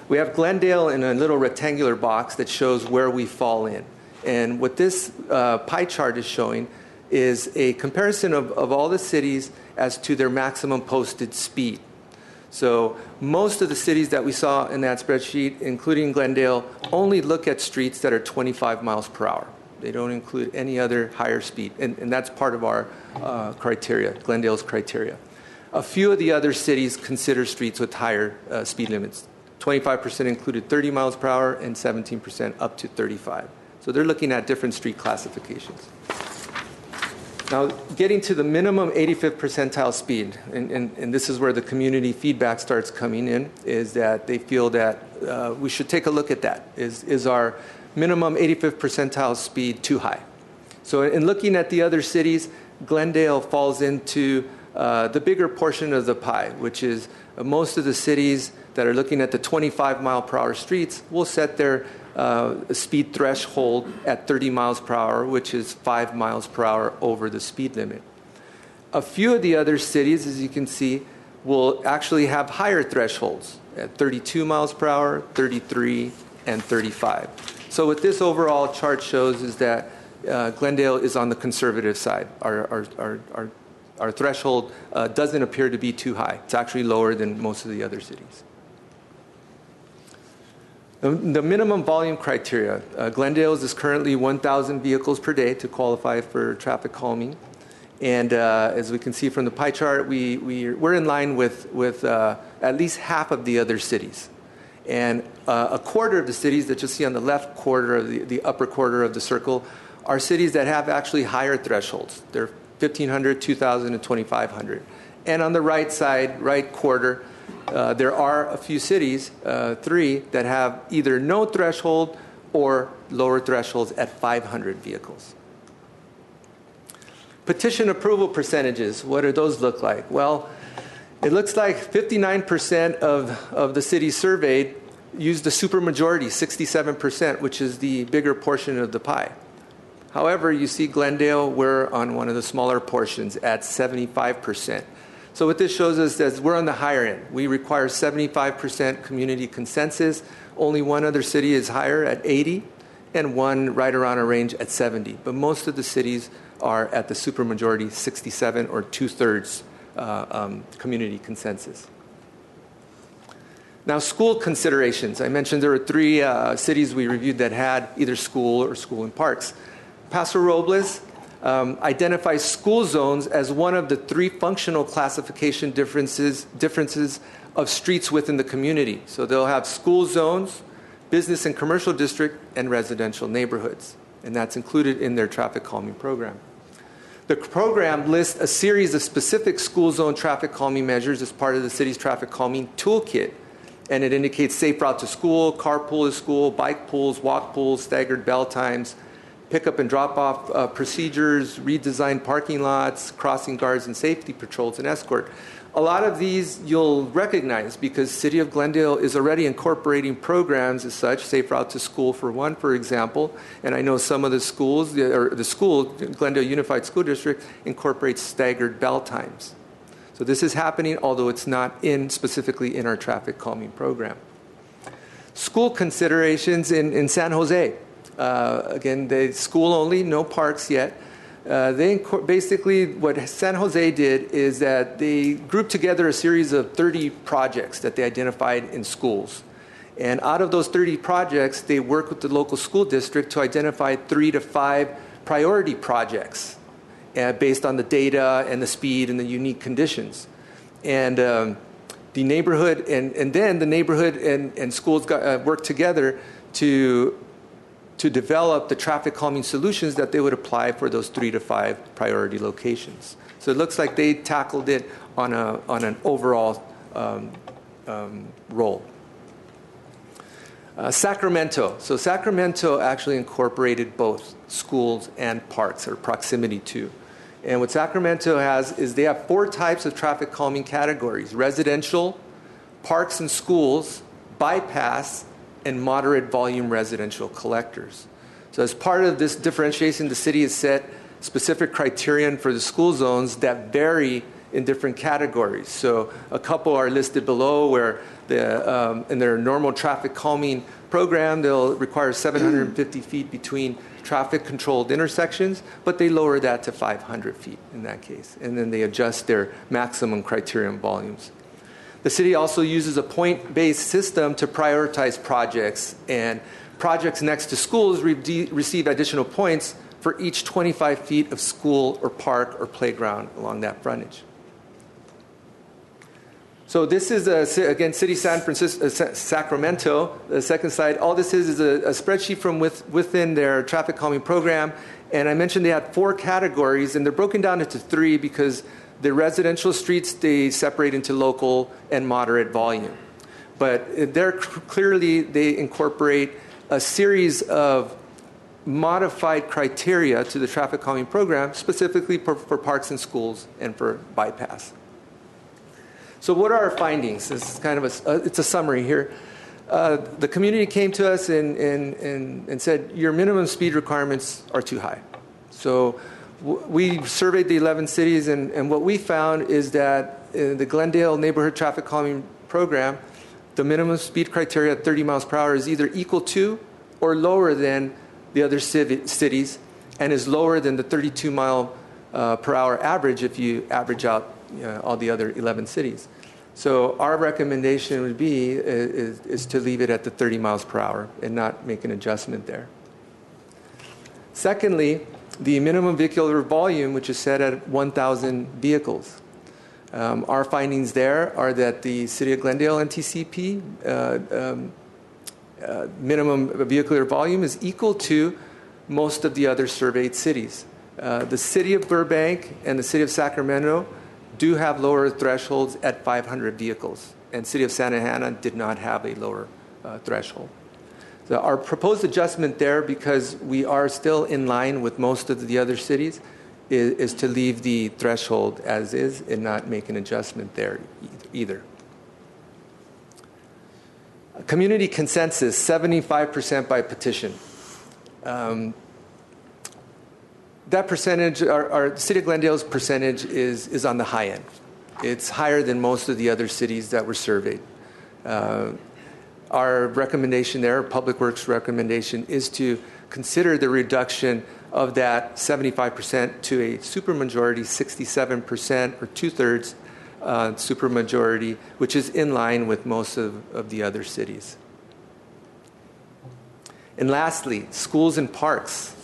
We have Glendale in a little rectangular box that shows where we fall in. And what this pie chart is showing is a comparison of all the cities as to their maximum posted speed. So most of the cities that we saw in that spreadsheet, including Glendale, only look at streets that are 25 miles per hour. They don't include any other higher speed, and that's part of our criteria, Glendale's criteria. A few of the other cities consider streets with higher speed limits. 25% included 30 miles per hour and 17% up to 35. So they're looking at different street classifications. Now, getting to the minimum 85th percentile speed, and this is where the community feedback starts coming in, is that they feel that we should take a look at that. Is our minimum 85th percentile speed too high? So in looking at the other cities, Glendale falls into the bigger portion of the pie, which is most of the cities that are looking at the 25 mile per hour streets will set their speed threshold at 30 miles per hour, which is 5 miles per hour over the speed limit. A few of the other cities, as you can see, will actually have higher thresholds at 32 miles per hour, 33, and 35. So what this overall chart shows is that Glendale is on the conservative side. Our threshold doesn't appear to be too high. It's actually lower than most of the other cities. The minimum volume criteria. Glendale's is currently 1,000 vehicles per day to qualify for traffic calming. And as we can see from the pie chart, we're in line with at least half of the other cities. And a quarter of the cities that you'll see on the left quarter of the upper quarter of the circle are cities that have actually higher thresholds. They're 1,500, 2,000, and 2,500. And on the right side, right quarter, there are a few cities, 3, that have either no threshold or lower thresholds at 500 vehicles. Petition approval percentages, what do those look like? Well, it looks like 59% of the cities surveyed used the supermajority, 67%, which is the bigger portion of the pie. However, you see Glendale, we're on one of the smaller portions at 75%. So what this shows us is we're on the higher end. We require 75% community consensus. Only one other city is higher at 80, and one right around a range at 70. But most of the cities are at the supermajority, 67 or 2/3 community consensus. Now, school considerations. I mentioned there were 3 cities we reviewed that had either school or school and parks. Paso Robles identifies school zones as one of the 3 functional classification differences of streets within the community. So they'll have school zones, business and commercial district, and residential neighborhoods. And that's included in their traffic calming program. The program lists a series of specific school zone traffic calming measures as part of the city's traffic calming toolkit. And it indicates safe route to school, carpool to school, bike pools, walk pools, staggered bell times, pickup and drop-off procedures, redesigned parking lots, crossing guards and safety patrols, and escort. A lot of these you'll recognize because City of Glendale is already incorporating programs as such, safe route to school for one, for example. And I know some of the schools, or the school, Glendale Unified School District, incorporates staggered bell times. So this is happening, although it's not specifically in our traffic calming program. School considerations in San Jose. Again, they school only, no parks yet. Basically, what San Jose did is that they grouped together a series of 30 projects that they identified in schools. And out of those 30 projects, they worked with the local school district to identify 3 to 5 priority projects based on the data and the speed and the unique conditions. And the neighborhood, and then the neighborhood and schools worked together to develop the traffic calming solutions that they would apply for those 3 to 5 priority locations. So it looks like they tackled it on an overall role. Sacramento. So Sacramento actually incorporated both schools and parks, or proximity to. And what Sacramento has is they have 4 types of traffic calming categories: residential, parks and schools, bypass, and moderate volume residential collectors. So as part of this differentiation, the city has set specific criterion for the school zones that vary in different categories. So a couple are listed below where in their normal traffic calming program, they'll require 750 feet between traffic controlled intersections, but they lower that to 500 feet in that case. And then they adjust their maximum criterion volumes. The city also uses a point-based system to prioritize projects, and projects next to schools receive additional points for each 25 feet of school or park or playground along that frontage. So this is, again, City San Francisco, Sacramento, the second slide. All this is a spreadsheet from within their traffic calming program. And I mentioned they had 4 categories, and they're broken down into 3 because the residential streets, they separate into local and moderate volume. But they're clearly, they incorporate a series of modified criteria to the traffic calming program, specifically for parks and schools and for bypass. So what are our findings? This is kind of it's a summary here. The community came to us and said, your minimum speed requirements are too high. So we surveyed the 11 cities, and what we found is that in the Glendale neighborhood traffic calming program, the minimum speed criteria at 30 miles per hour is either equal to or lower than the other cities, and is lower than the 32 mile per hour average if you average out all the other 11 cities. So our recommendation would be is to leave it at the 30 miles per hour and not make an adjustment there. Secondly, the minimum vehicular volume, which is set at 1,000 vehicles. Our findings there are that the City of Glendale NTCP minimum vehicular volume is equal to most of the other surveyed cities. The City of Burbank and the City of Sacramento do have lower thresholds at 500 vehicles, and City of Santa Ana did not have a lower threshold. So our proposed adjustment there, because we are still in line with most of the other cities, is to leave the threshold as is and not make an adjustment there either. Community consensus, 75% by petition. That percentage, our City of Glendale's percentage is on the high end. It's higher than most of the other cities that were surveyed. Our recommendation there, Public Works recommendation, is to consider the reduction of that 75% to a supermajority 67% or 2/3 supermajority, which is in line with most of the other cities. And lastly, schools and parks.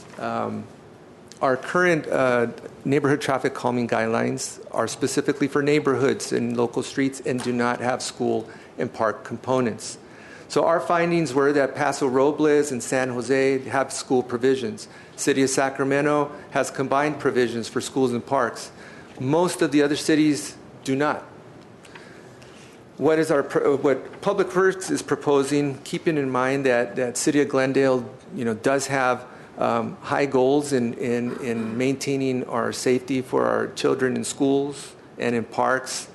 Our current neighborhood traffic calming guidelines are specifically for neighborhoods and local streets and do not have school and park components. So our findings were that Paso Robles and San Jose have school provisions. City of Sacramento has combined provisions for schools and parks. Most of the other cities do not. What Public Works is proposing, keeping in mind that City of Glendale, does have high goals in maintaining our safety for our children in schools and in parks,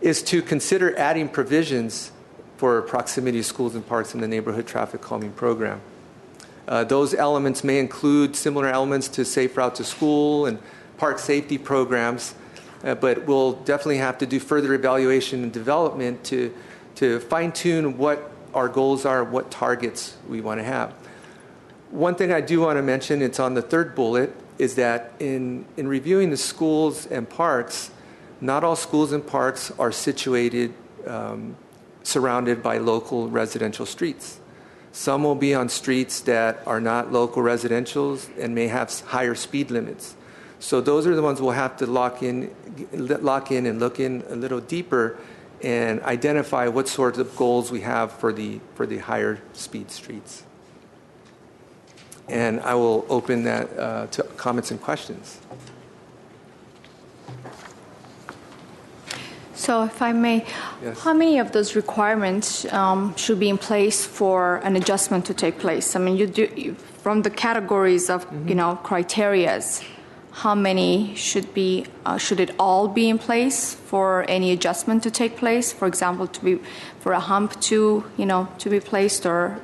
is to consider adding provisions for proximity to schools and parks in the neighborhood traffic calming program. Those elements may include similar elements to Safe Route to School and park safety programs, but we'll definitely have to do further evaluation and development to fine-tune what our goals are, what targets we want to have. One thing I do want to mention, it's on the third bullet, is that in reviewing the schools and parks, not all schools and parks are situated surrounded by local residential streets. Some will be on streets that are not local residentials and may have higher speed limits. So those are the ones we'll have to lock in and look in a little deeper and identify what sorts of goals we have for the higher speed streets. And I will open that to comments and questions. So if I may, Yes. How many of those requirements should be in place for an adjustment to take place? I mean, from the categories of, criterias, how many should it all be in place for any adjustment to take place? For example, for a hump to be placed, or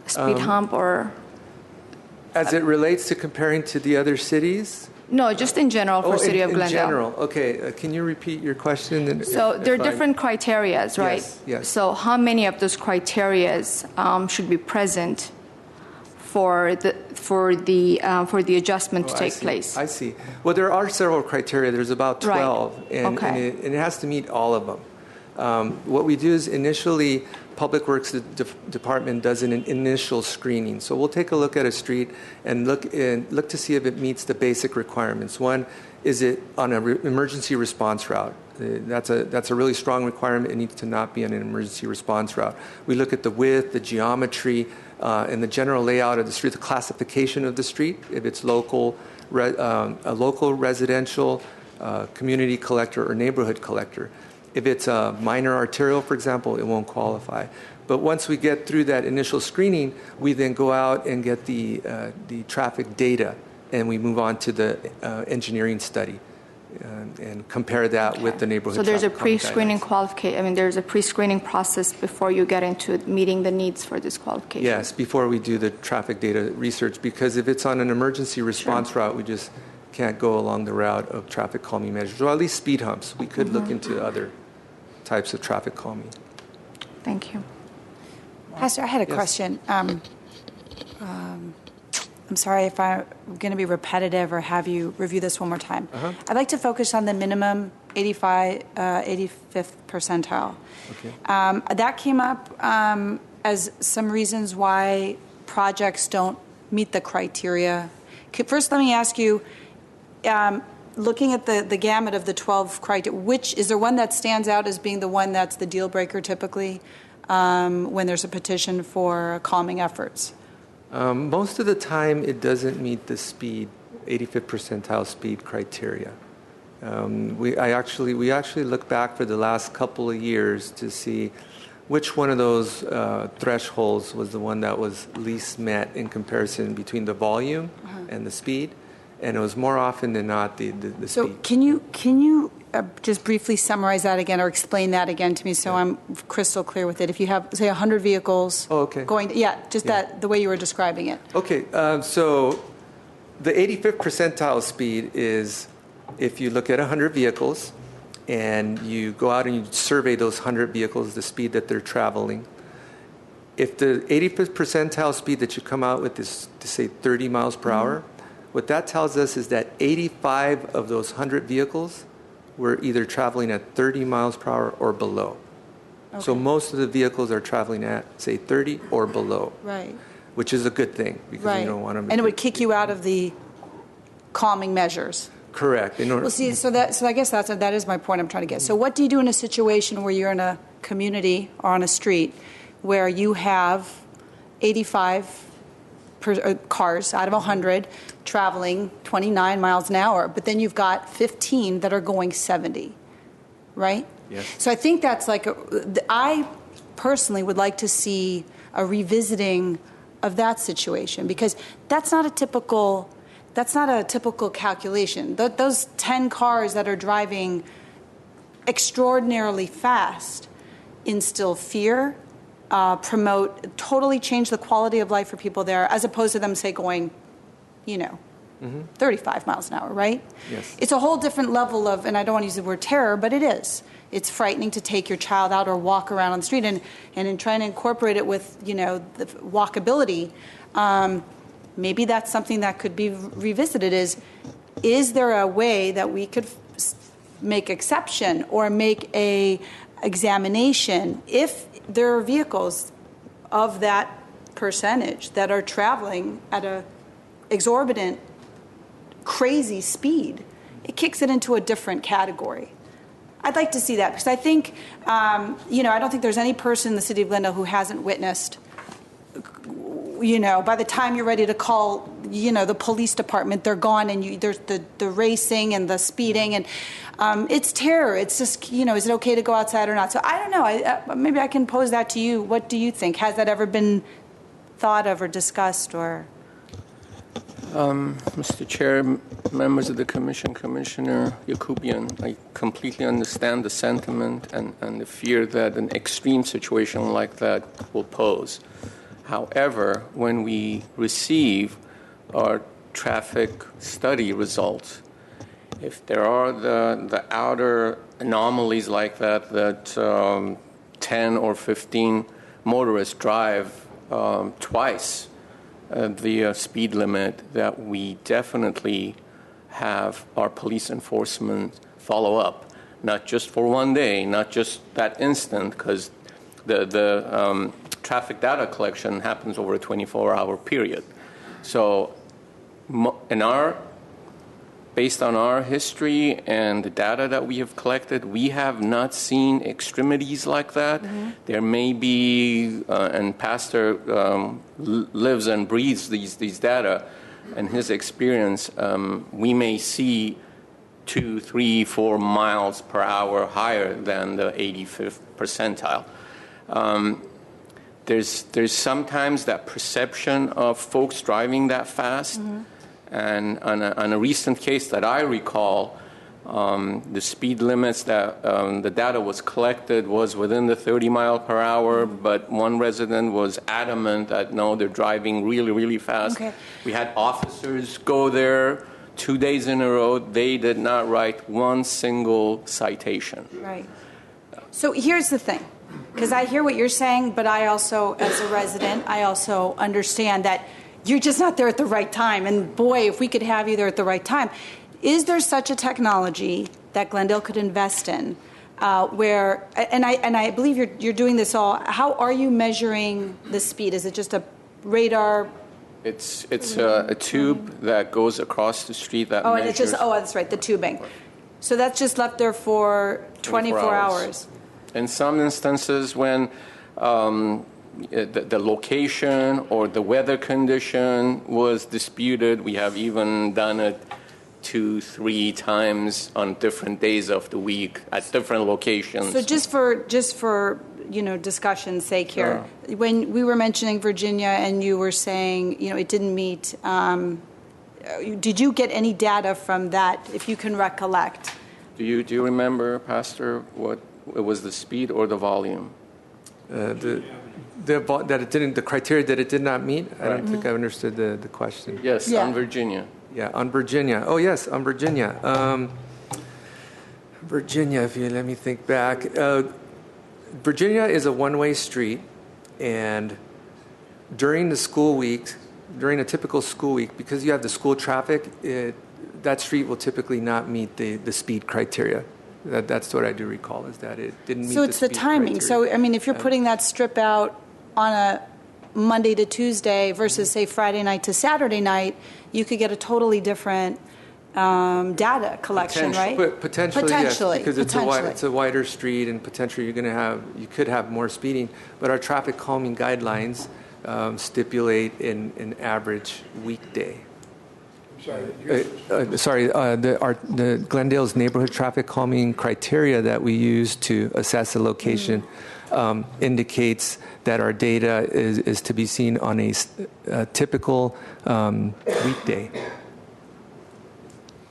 a speed hump, or as it relates to comparing to the other cities? No, just in general for City of Glendale. In general, okay. Can you repeat your question? So there are different criterias, right? Yes. So how many of those criterias should be present for the adjustment to take place? I see. Well, there are several criteria. There's about 12, right. and it has to meet all of them. What we do is initially, Public Works Department does an initial screening. So we'll take a look at a street and look to see if it meets the basic requirements. One, is it on an emergency response route? That's a really strong requirement. It needs to not be on an emergency response route. We look at the width, the geometry, and the general layout of the street, the classification of the street, if it's a local residential, community collector, or neighborhood collector. If it's a minor arterial, for example, it won't qualify. But once we get through that initial screening, we then go out and get the traffic data, and we move on to the engineering study and compare that with the neighborhood. So there's a pre-screening qualification. I mean, there's a pre-screening process before you get into meeting the needs for this qualification. Yes, before we do the traffic data research, because if it's on an emergency response route, we just can't go along the route of traffic calming measures, or at least speed humps. We could look into other types of traffic calming. Thank you. Pastor, I had a question. I'm sorry if I'm going to be repetitive or have you review this one more time. I'd like to focus on the minimum 85th percentile. Okay. That came up as some reasons why projects don't meet the criteria. First, let me ask you, looking at the gamut of the 12 criteria, which is there one that stands out as being the one that's the deal breaker typically when there's a petition for calming efforts? Most of the time, it doesn't meet the speed, 85th percentile speed criteria. We actually look back for the last couple of years to see which one of those thresholds was the one that was least met in comparison between the volume and the speed. And it was more often than not the speed. So can you just briefly summarize that again or explain that again to me so I'm crystal clear with it? If you have, say, 100 vehicles going, that the way you were describing it. Okay, so the 85th percentile speed is if you look at 100 vehicles and you go out and you survey those 100 vehicles, the speed that they're traveling. If the 85th percentile speed that you come out with is, to say, 30 miles per hour, what that tells us is that 85 of those 100 vehicles were either traveling at 30 miles per hour or below. Okay. So most of the vehicles are traveling at, say, 30 or below. Right. Which is a good thing because you don't want to. And it would kick you out of the calming measures. Correct. Well, see, so I guess that is my point I'm trying to get. So what do you do in a situation where you're in a community or on a street where you have 85 cars out of 100 traveling 29 miles an hour, but then you've got 15 that are going 70, right? Yes. So I think that's I personally would like to see a revisiting of that situation because that's not a typical calculation. Those 10 cars that are driving extraordinarily fast instill fear, totally change the quality of life for people there, as opposed to them, say, going, 35 miles an hour, right? Yes. It's a whole different level of, and I don't want to use the word terror, but it is. It's frightening to take your child out or walk around on the street, and in trying to incorporate it with, the walkability, maybe that's something that could be revisited is there a way that we could make exception or make a examination if there are vehicles of that percentage that are traveling at a exorbitant, crazy speed, it kicks it into a different category. I'd like to see that because I think, I don't think there's any person in the city of Glendale who hasn't witnessed, by the time you're ready to call, the police department, they're gone and there's the racing and the speeding and it's terror. It's just, is it okay to go outside or not? So I don't know. Maybe I can pose that to you. What do you think? Has that ever been thought of or discussed or? Mr. Chair, members of the Commission, Commissioner Yakubian, I completely understand the sentiment and the fear that an extreme situation like that will pose. However, when we receive our traffic study results, if there are the outer anomalies like that, 10 or 15 motorists drive twice the speed limit, that we definitely have our police enforcement follow up, not just for one day, not just that instant, because the traffic data collection happens over a 24-hour period. So based on our history and the data that we have collected, we have not seen extremities like that. Mm-hmm. There may be, and Pastor lives and breathes these data, and his experience, we may see 2, 3, 4 miles per hour higher than the 85th percentile. There's sometimes that perception of folks driving that fast. Mm-hmm. And on a recent case that I recall, the speed limits that the data was collected was within the 30 mile per hour, but one resident was adamant that no, they're driving really, really fast. Okay. We had officers go there 2 days in a row. They did not write one single citation. Right. So here's the thing, because I hear what you're saying, but I also, as a resident, I also understand that you're just not there at the right time. And boy, if we could have you there at the right time. Is there such a technology that Glendale could invest in where, and I believe you're doing this all, how are you measuring the speed? Is it just a radar? It's a tube that goes across the street that measures. And it's just, that's right, the tubing. So that's just left there for 24 hours. In some instances when the location or the weather condition was disputed, we have even done it 2-3 times on different days of the week at different locations. So just for discussion's sake here, when we were mentioning Virginia and you were saying it didn't meet, did you get any data from that, if you can recollect? Do you remember, Pastor, what it was, the speed or the volume? The criteria that it did not meet. I don't think I understood the question. Yes, on Virginia. Yeah, on Virginia. Oh yes, on Virginia. Virginia, if you let me think back. Virginia is a one-way street, and during the school week, during a typical school week, because you have the school traffic, that street will typically not meet the speed criteria. That's what I do recall, is that it didn't meet the speed criteria. So it's the timing. So, if you're putting that strip out on a Monday to Tuesday versus, say, Friday night to Saturday night, you could get a totally different data collection, right? Potentially, yes, because it's a wider street, and potentially you could have more speeding. But our traffic calming guidelines stipulate an average weekday. The Glendale's neighborhood traffic calming criteria that we use to assess a location indicates that our data is to be seen on a typical weekday.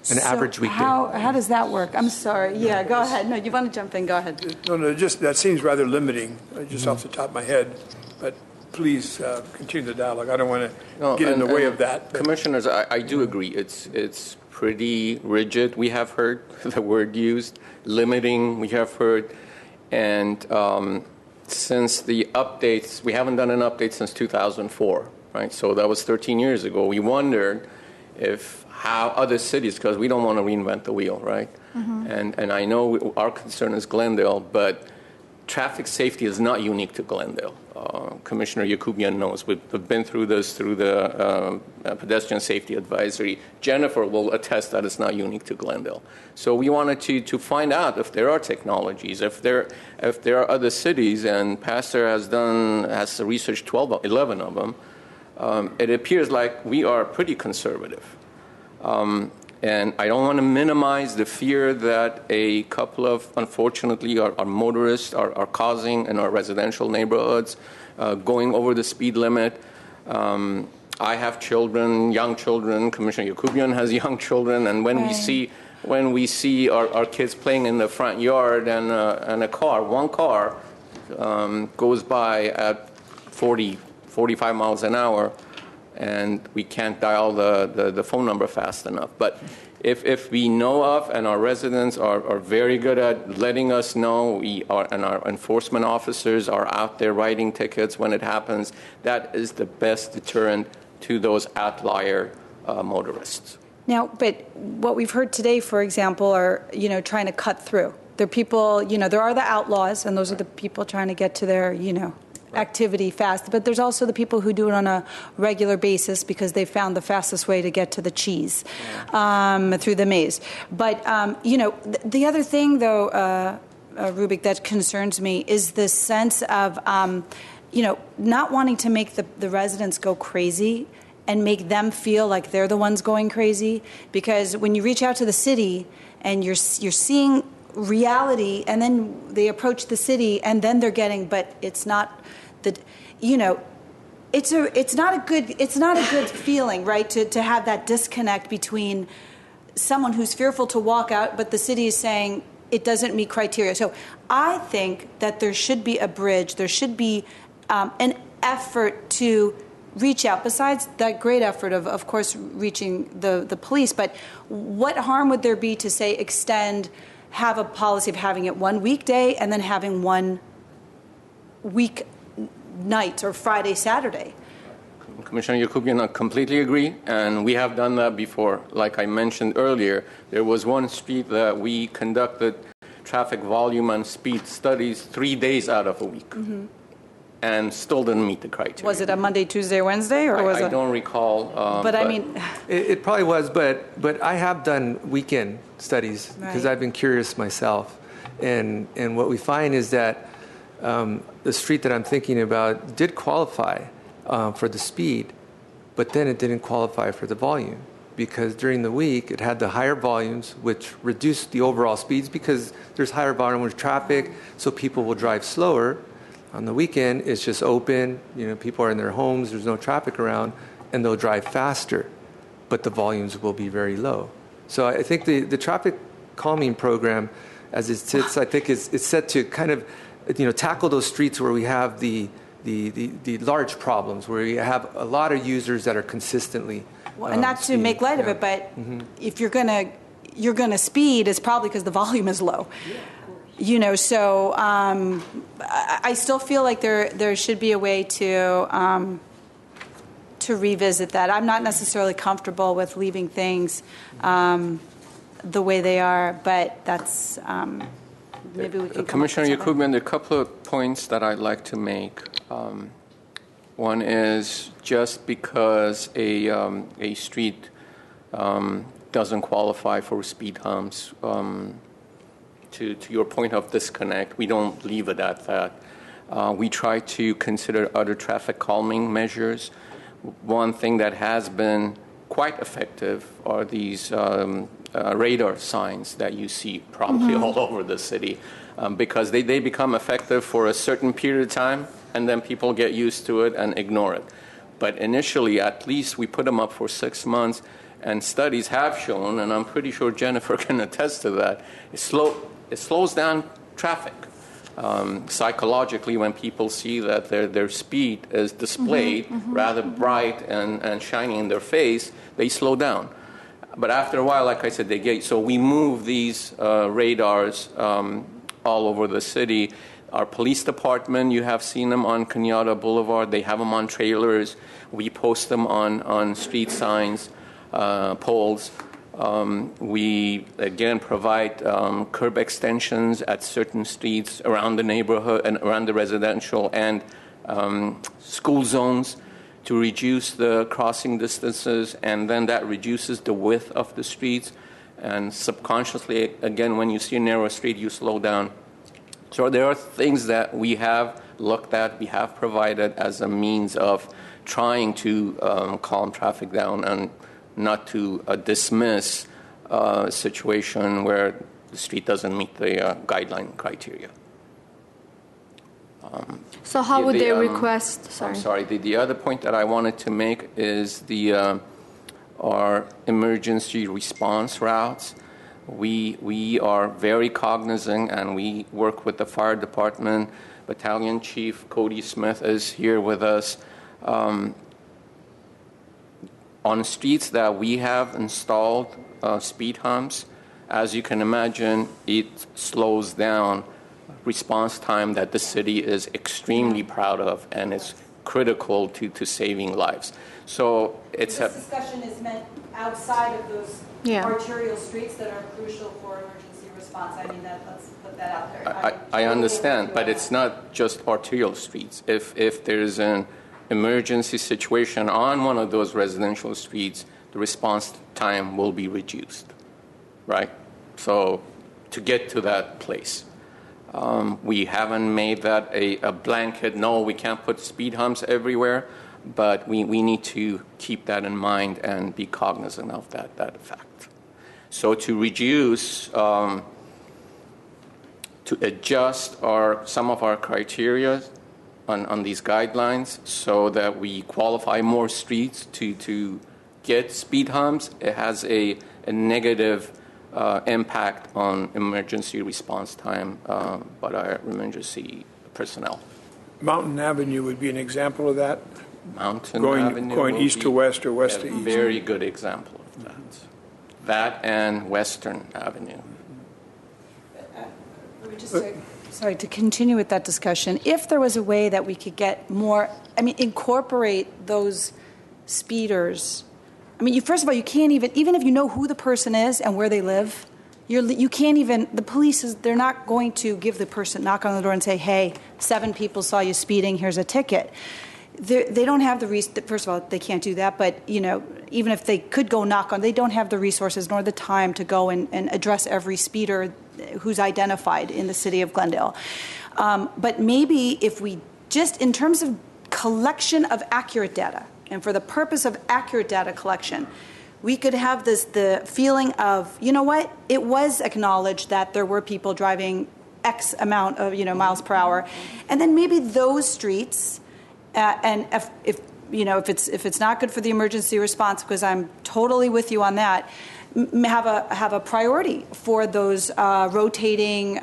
An average weekday. How does that work? I'm sorry. Yeah, go ahead. No, you want to jump in? Go ahead. No, just that seems rather limiting, just off the top of my head. But please continue the dialogue. I don't want to get in the way of that. Commissioners, I do agree. It's pretty rigid. We have heard the word used, limiting. We have heard, and since the updates, we haven't done an update since 2004, right? So that was 13 years ago. We wondered how other cities, because we don't want to reinvent the wheel, right? Mm-hmm. And I know our concern is Glendale, but traffic safety is not unique to Glendale. Commissioner Yakubian knows. We've been through this through the pedestrian safety advisory. Jennifer will attest that it's not unique to Glendale. So we wanted to find out if there are technologies, if there are other cities, and Pastor has researched 11 of them. It appears like we are pretty conservative. And I don't want to minimize the fear that a couple of, unfortunately, our motorists are causing in our residential neighborhoods, going over the speed limit. I have children, young children. Commissioner Yakubian has young children, and when we see our kids playing in the front yard and one car goes by at 40, 45 miles an hour, and we can't dial the phone number fast enough. But if we know of, and our residents are very good at letting us know, and our enforcement officers are out there writing tickets when it happens, that is the best deterrent to those outlier motorists. Now, but what we've heard today, for example, are, trying to cut through. There are people, there are the outlaws, and those are the people trying to get to their, activity fast. But there's also the people who do it on a regular basis because they found the fastest way to get to the cheese through the maze. But, the other thing, though, Rubik, that concerns me is this sense of, not wanting to make the residents go crazy and make them feel like they're the ones going crazy. Because when you reach out to the city and you're seeing reality, and then they approach the city, and then they're getting, but it's not it's not a good feeling, right? To have that disconnect between someone who's fearful to walk out, but the city is saying it doesn't meet criteria. So I think that there should be a bridge. There should be an effort to reach out, besides that great effort of course, reaching the police. But what harm would there be to, say, have a policy of having it one weekday and then having one week night or Friday, Saturday? Commissioner Yakubian, I completely agree, and we have done that before. Like I mentioned earlier, there was one street that we conducted traffic volume and speed studies 3 days out of a week, and still didn't meet the criteria. Was it a Monday, Tuesday, Wednesday, or was it? I don't recall. But I mean, it probably was. But I have done weekend studies because I've been curious myself, and what we find is that the street that I'm thinking about did qualify for the speed, but then it didn't qualify for the volume because during the week it had the higher volumes, which reduced the overall speeds because there's higher volume of traffic, so people will drive slower. On the weekend, it's just open. People are in their homes. There's no traffic around, and they'll drive faster, but the volumes will be very low. So I think the traffic calming program, as it sits, I think is set to kind of, tackle those streets where we have the large problems, where you have a lot of users that are consistently. Well, and not to make light of it, but if you're gonna speed, it's probably because the volume is low. So I still feel like there should be a way to revisit that. I'm not necessarily comfortable with leaving things the way they are, but that's maybe we can. Commissioner Yakubian, there are a couple of points that I'd like to make. One is just because a street doesn't qualify for speed humps. To your point of disconnect, we don't leave it at that. We try to consider other traffic calming measures. One thing that has been quite effective are these radar signs that you see probably all over the city because they become effective for a certain period of time, and then people get used to it and ignore it. But initially, at least, we put them up for 6 months, and studies have shown, and I'm pretty sure Jennifer can attest to that, it slows down traffic. Psychologically, when people see that their speed is displayed rather bright and shining in their face, they slow down. But after a while, like I said, so we move these radars all over the city. Our police department, you have seen them on Kenyatta Boulevard. They have them on trailers. We post them on street signs, poles. We, again, provide curb extensions at certain streets around the neighborhood and around the residential and school zones to reduce the crossing distances, and then that reduces the width of the streets. And subconsciously, again, when you see a narrow street, you slow down. So there are things that we have looked at, we have provided as a means of trying to calm traffic down and not to dismiss a situation where the street doesn't meet the guideline criteria. So how would they the, request? Sorry. I'm sorry. The other point that I wanted to make is our emergency response routes. We are very cognizant, and we work with the fire department. Battalion Chief Cody Smith is here with us. On streets that we have installed speed humps, as you can imagine, it slows down response time that the city is extremely proud of, and it's critical to saving lives. So it's this discussion is meant outside of those arterial streets that are crucial for emergency response. I mean, let's put that out there. I understand, but it's not just arterial streets. If there's an emergency situation on one of those residential streets, the response time will be reduced, right? So to get to that place. We haven't made that a blanket, no, we can't put speed humps everywhere, but we need to keep that in mind and be cognizant of that fact. So to reduce, to adjust some of our criteria on these guidelines so that we qualify more streets to get speed humps, it has a negative impact on emergency response time by our emergency personnel. Mountain Avenue would be an example of that? Mountain Avenue going east to west or west to east? Very good example of that. That and Western Avenue. Let me just say, sorry, to continue with that discussion, if there was a way that we could get more, incorporate those speeders. First of all, you can't even if you know who the person is and where they live, you can't even, the police, they're not going to give the person, knock on the door and say, hey, 7 people saw you speeding, here's a ticket. They don't have first of all, they can't do that, but, even if they could go knock on, they don't have the resources nor the time to go and address every speeder who's identified in the city of Glendale. But maybe if we just, in terms of collection of accurate data, and for the purpose of accurate data collection, we could have the feeling of, you know what, it was acknowledged that there were people driving X amount of miles per hour, and then maybe those streets, and if it's not good for the emergency response, because I'm totally with you on that, have a priority for those rotating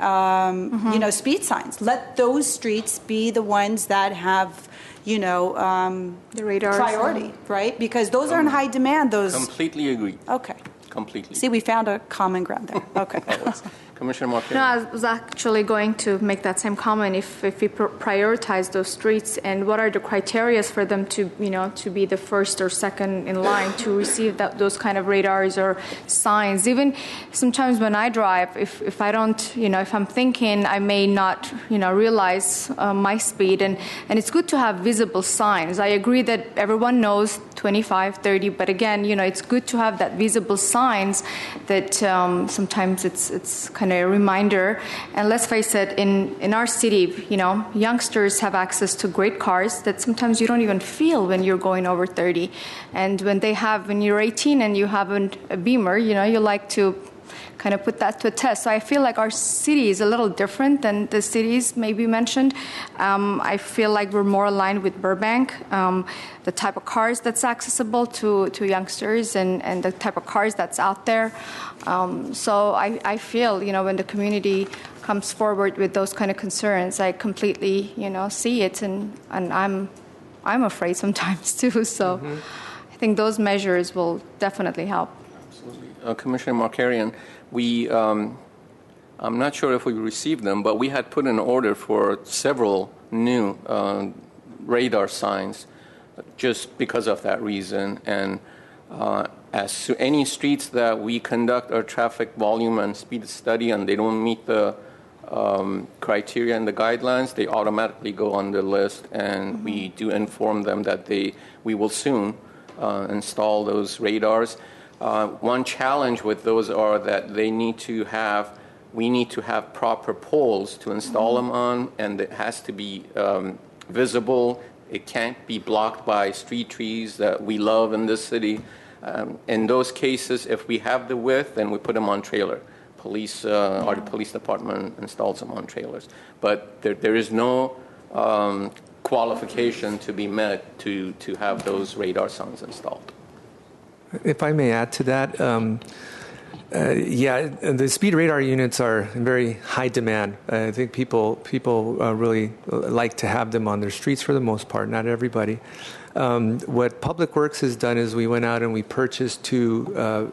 speed signs. Let those streets be the ones that have the radars priority, right? Because those are in high demand. Those completely agree. Okay. Completely. See, we found a common ground there. Okay. Commissioner Marquez. No, I was actually going to make that same comment. If we prioritize those streets, and what are the criteria for them to be the first or second in line to receive those kind of radars or signs? Even sometimes when I drive, if I don't, if I'm thinking, I may not, realize my speed, and it's good to have visible signs. I agree that everyone knows 25, 30, but again, it's good to have that visible signs that sometimes it's kind of a reminder. And let's face it, in our city, youngsters have access to great cars that sometimes you don't even feel when you're going over 30. And when you're 18 and you have a Beamer, you like to kind of put that to a test. So I feel like our city is a little different than the cities maybe mentioned. I feel like we're more aligned with Burbank, the type of cars that's accessible to youngsters and the type of cars that's out there. So I feel, when the community comes forward with those kind of concerns, I completely, see it, and I'm afraid sometimes too. So I think those measures will definitely help. Absolutely. Commissioner Markarian, I'm not sure if we received them, but we had put an order for several new radar signs just because of that reason. And as to any streets that we conduct our traffic volume and speed study and they don't meet the criteria and the guidelines, they automatically go on the list, and we do inform them that we will soon install those radars. One challenge with those are that we need to have proper poles to install them on, and it has to be visible. It can't be blocked by street trees that we love in this city. In those cases, if we have the width, then we put them on trailer. Or the police department installs them on trailers. But there is no qualification to be met to have those radar signs installed. If I may add to that, the speed radar units are in very high demand. I think people really like to have them on their streets for the most part, not everybody. What Public Works has done is we went out and we purchased two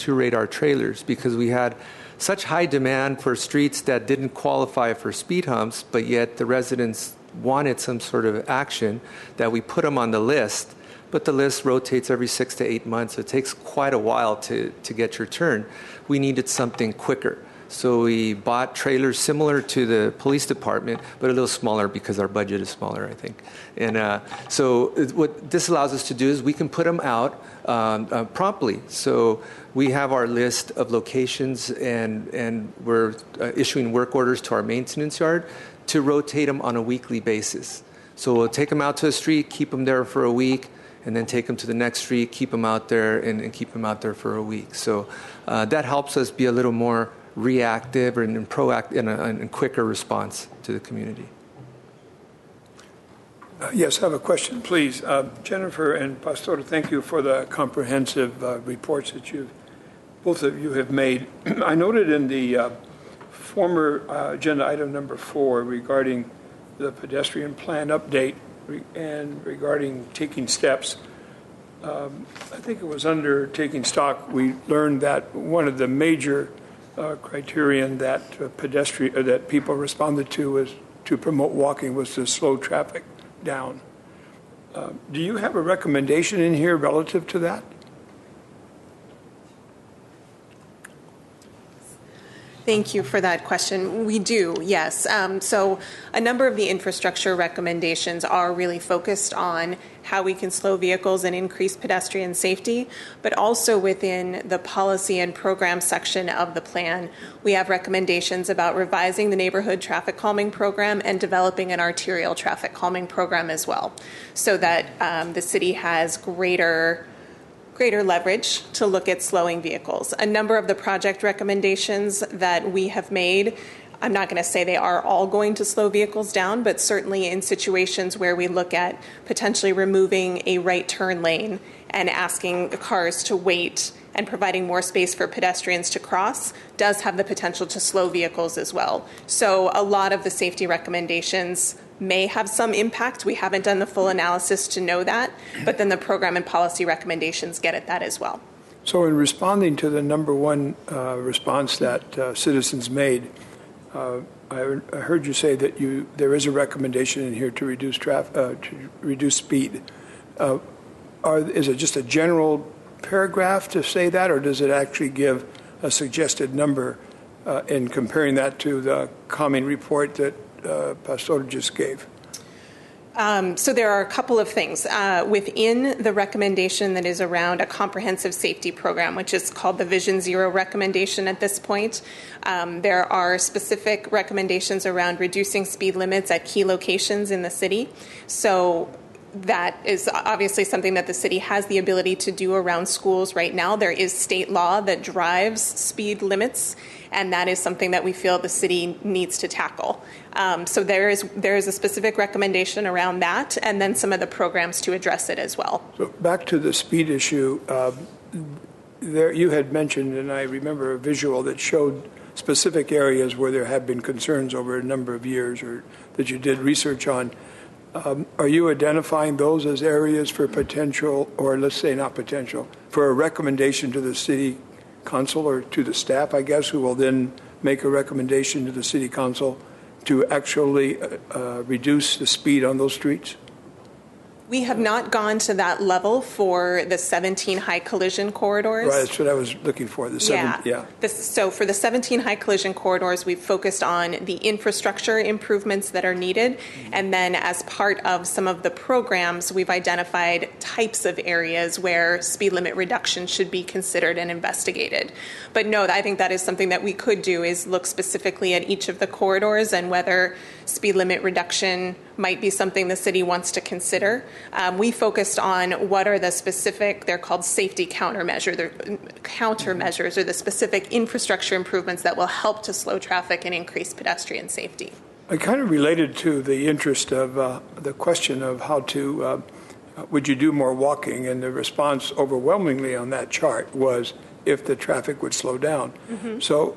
radar trailers, because we had such high demand for streets that didn't qualify for speed humps, but yet the residents wanted some sort of action, that we put them on the list. But the list rotates every 6 to 8 months. So it takes quite a while to get your turn. We needed something quicker. So we bought trailers similar to the police department, but a little smaller because our budget is smaller, I think. And so what this allows us to do is we can put them out promptly. So we have our list of locations, and we're issuing work orders to our maintenance yard to rotate them on a weekly basis. So we'll take them out to a street, keep them there for a week, and then take them to the next street, keep them out there, and keep them out there for a week. So that helps us be a little more reactive and proactive and quicker response to the community. Yes, I have a question, please. Jennifer and Pastor, thank you for the comprehensive reports that both of you have made. I noted in the former agenda item number 4 regarding the pedestrian plan update and regarding taking steps, I think it was under taking stock, we learned that one of the major criterion that that people responded to was to promote walking was to slow traffic down. Do you have a recommendation in here relative to that? Thank you for that question. We do, yes. So a number of the infrastructure recommendations are really focused on how we can slow vehicles and increase pedestrian safety, but also within the policy and program section of the plan, we have recommendations about revising the neighborhood traffic calming program and developing an arterial traffic calming program as well, so that the city has greater leverage to look at slowing vehicles. A number of the project recommendations that we have made, I'm not going to say they are all going to slow vehicles down, but certainly in situations where we look at potentially removing a right turn lane and asking cars to wait and providing more space for pedestrians to cross does have the potential to slow vehicles as well. So a lot of the safety recommendations may have some impact. We haven't done the full analysis to know that, but then the program and policy recommendations get at that as well. So in responding to the number one response that citizens made, I heard you say that there is a recommendation in here to reduce speed. Is it just a general paragraph to say that, or does it actually give a suggested number in comparing that to the calming report that Pastor just gave? So there are a couple of things. Within the recommendation that is around a comprehensive safety program, which is called the Vision Zero recommendation at this point, there are specific recommendations around reducing speed limits at key locations in the city. So that is obviously something that the city has the ability to do around schools right now. There is state law that drives speed limits, and that is something that we feel the city needs to tackle. So there is a specific recommendation around that, and then some of the programs to address it as well. So back to the speed issue, there you had mentioned, and I remember a visual that showed specific areas where there had been concerns over a number of years, or that you did research on. Are you identifying those as areas for potential, or let's say not potential, for a recommendation to the city council or to the staff, I guess, who will then make a recommendation to the city council to actually reduce the speed on those streets? We have not gone to that level for the 17 high collision corridors. Right, that's what I was looking for. So for the 17 high collision corridors, we've focused on the infrastructure improvements that are needed. And then as part of some of the programs, we've identified types of areas where speed limit reduction should be considered and investigated. But no, I think that is something that we could do, is look specifically at each of the corridors and whether speed limit reduction might be something the city wants to consider. We focused on what are the specific, they're called safety countermeasures, or the specific infrastructure improvements that will help to slow traffic and increase pedestrian safety. I kind of related to the interest of the question of how to, would you do more walking? And the response overwhelmingly on that chart was if the traffic would slow down. Mm-hmm. So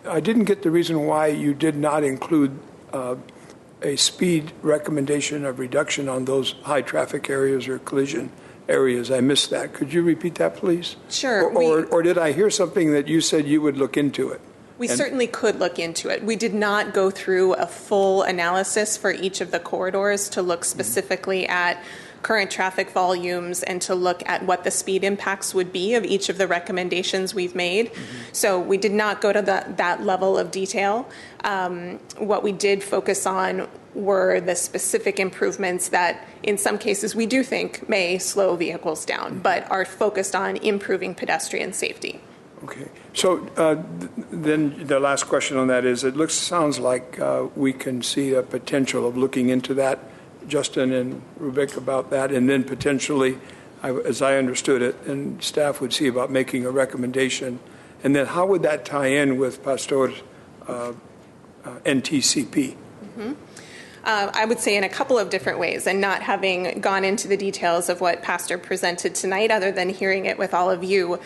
I didn't get the reason why you did not include a speed recommendation of reduction on those high traffic areas or collision areas. I missed that. Could you repeat that, please? Sure. Or did I hear something that you said you would look into it? We certainly could look into it. We did not go through a full analysis for each of the corridors to look specifically at current traffic volumes and to look at what the speed impacts would be of each of the recommendations we've made. So we did not go to that level of detail. What we did focus on were the specific improvements that in some cases we do think may slow vehicles down, but are focused on improving pedestrian safety. Okay. So then the last question on that is, sounds like we can see a potential of looking into that, Justin and Rubik, about that, and then potentially, as I understood it, and staff would see about making a recommendation. And then how would that tie in with Pastor's NTCP? Mm-hmm. I would say in a couple of different ways, and not having gone into the details of what Pastor presented tonight, other than hearing it with all of you.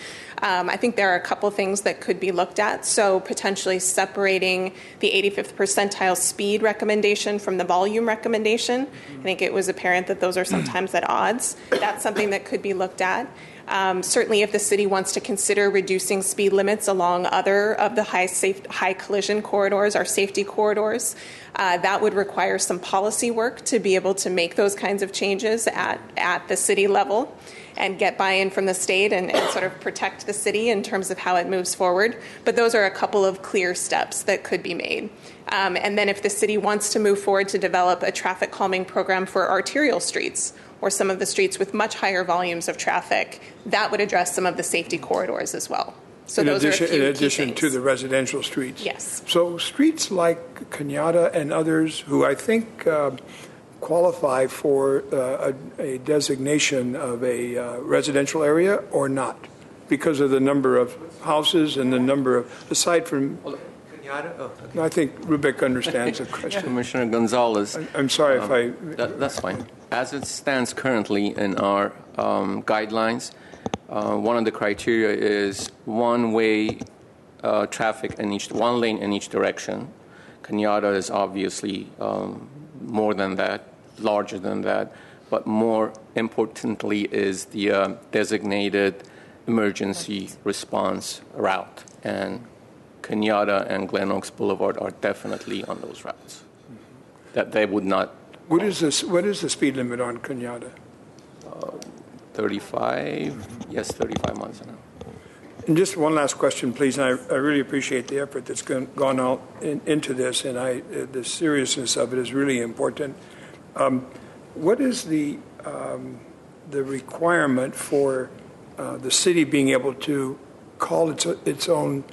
I think there are a couple things that could be looked at. So potentially separating the 85th percentile speed recommendation from the volume recommendation. I think it was apparent that those are sometimes at odds. That's something that could be looked at. Certainly, if the city wants to consider reducing speed limits along other of the high collision corridors, our safety corridors, that would require some policy work to be able to make those kinds of changes at the city level and get buy-in from the state and sort of protect the city in terms of how it moves forward. But those are a couple of clear steps that could be made. And then if the city wants to move forward to develop a traffic calming program for arterial streets, or some of the streets with much higher volumes of traffic, that would address some of the safety corridors as well. So those are a few in addition key to the residential streets? Yes. So streets like Cañada and others who I think qualify for a designation of a residential area or not, because of the number of houses and the number of, aside from... I think Rubik understands the question. Commissioner Gonzalez. I'm sorry if I... That's fine. As it stands currently in our guidelines, one of the criteria is one-way traffic in one lane in each direction. Cañada is obviously more than that, larger than that, but more importantly is the designated emergency response route. And Cañada and Glen Oaks Boulevard are definitely on those routes. That they would not. What is the speed limit on Cañada? 35. Yes, 35 miles an hour. And just one last question, please. And I really appreciate the effort that's gone out into this, and the seriousness of it is really important. What is the requirement for the city being able to call its own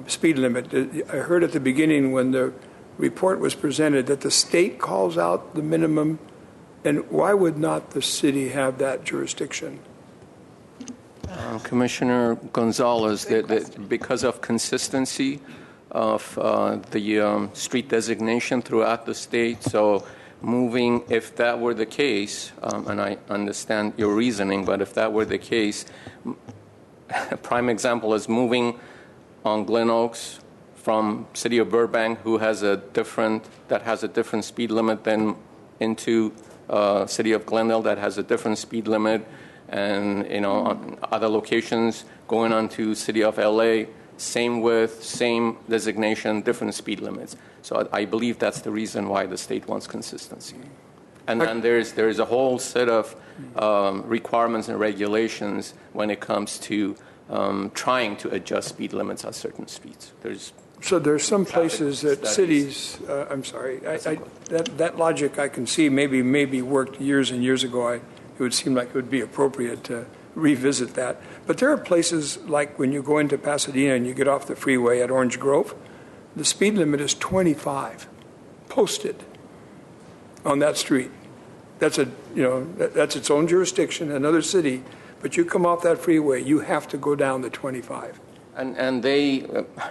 speed limit? I heard at the beginning when the report was presented that the state calls out the minimum, and why would not the city have that jurisdiction? Commissioner Gonzalez, because of consistency of the street designation throughout the state, so moving, if that were the case, and I understand your reasoning, but if that were the case, a prime example is moving on Glen Oaks from City of Burbank, that has a different speed limit, than into City of Glendale that has a different speed limit, and on other locations going on to City of LA, same width, same designation, different speed limits. So I believe that's the reason why the state wants consistency. And there's a whole set of requirements and regulations when it comes to trying to adjust speed limits at certain speeds. So there's some places that cities, I'm sorry, that logic I can see maybe worked years and years ago. It would seem like it would be appropriate to revisit that. But there are places like when you go into Pasadena and you get off the freeway at Orange Grove, the speed limit is 25, posted on that street. That's its own jurisdiction, another city. But you come off that freeway, you have to go down the 25. And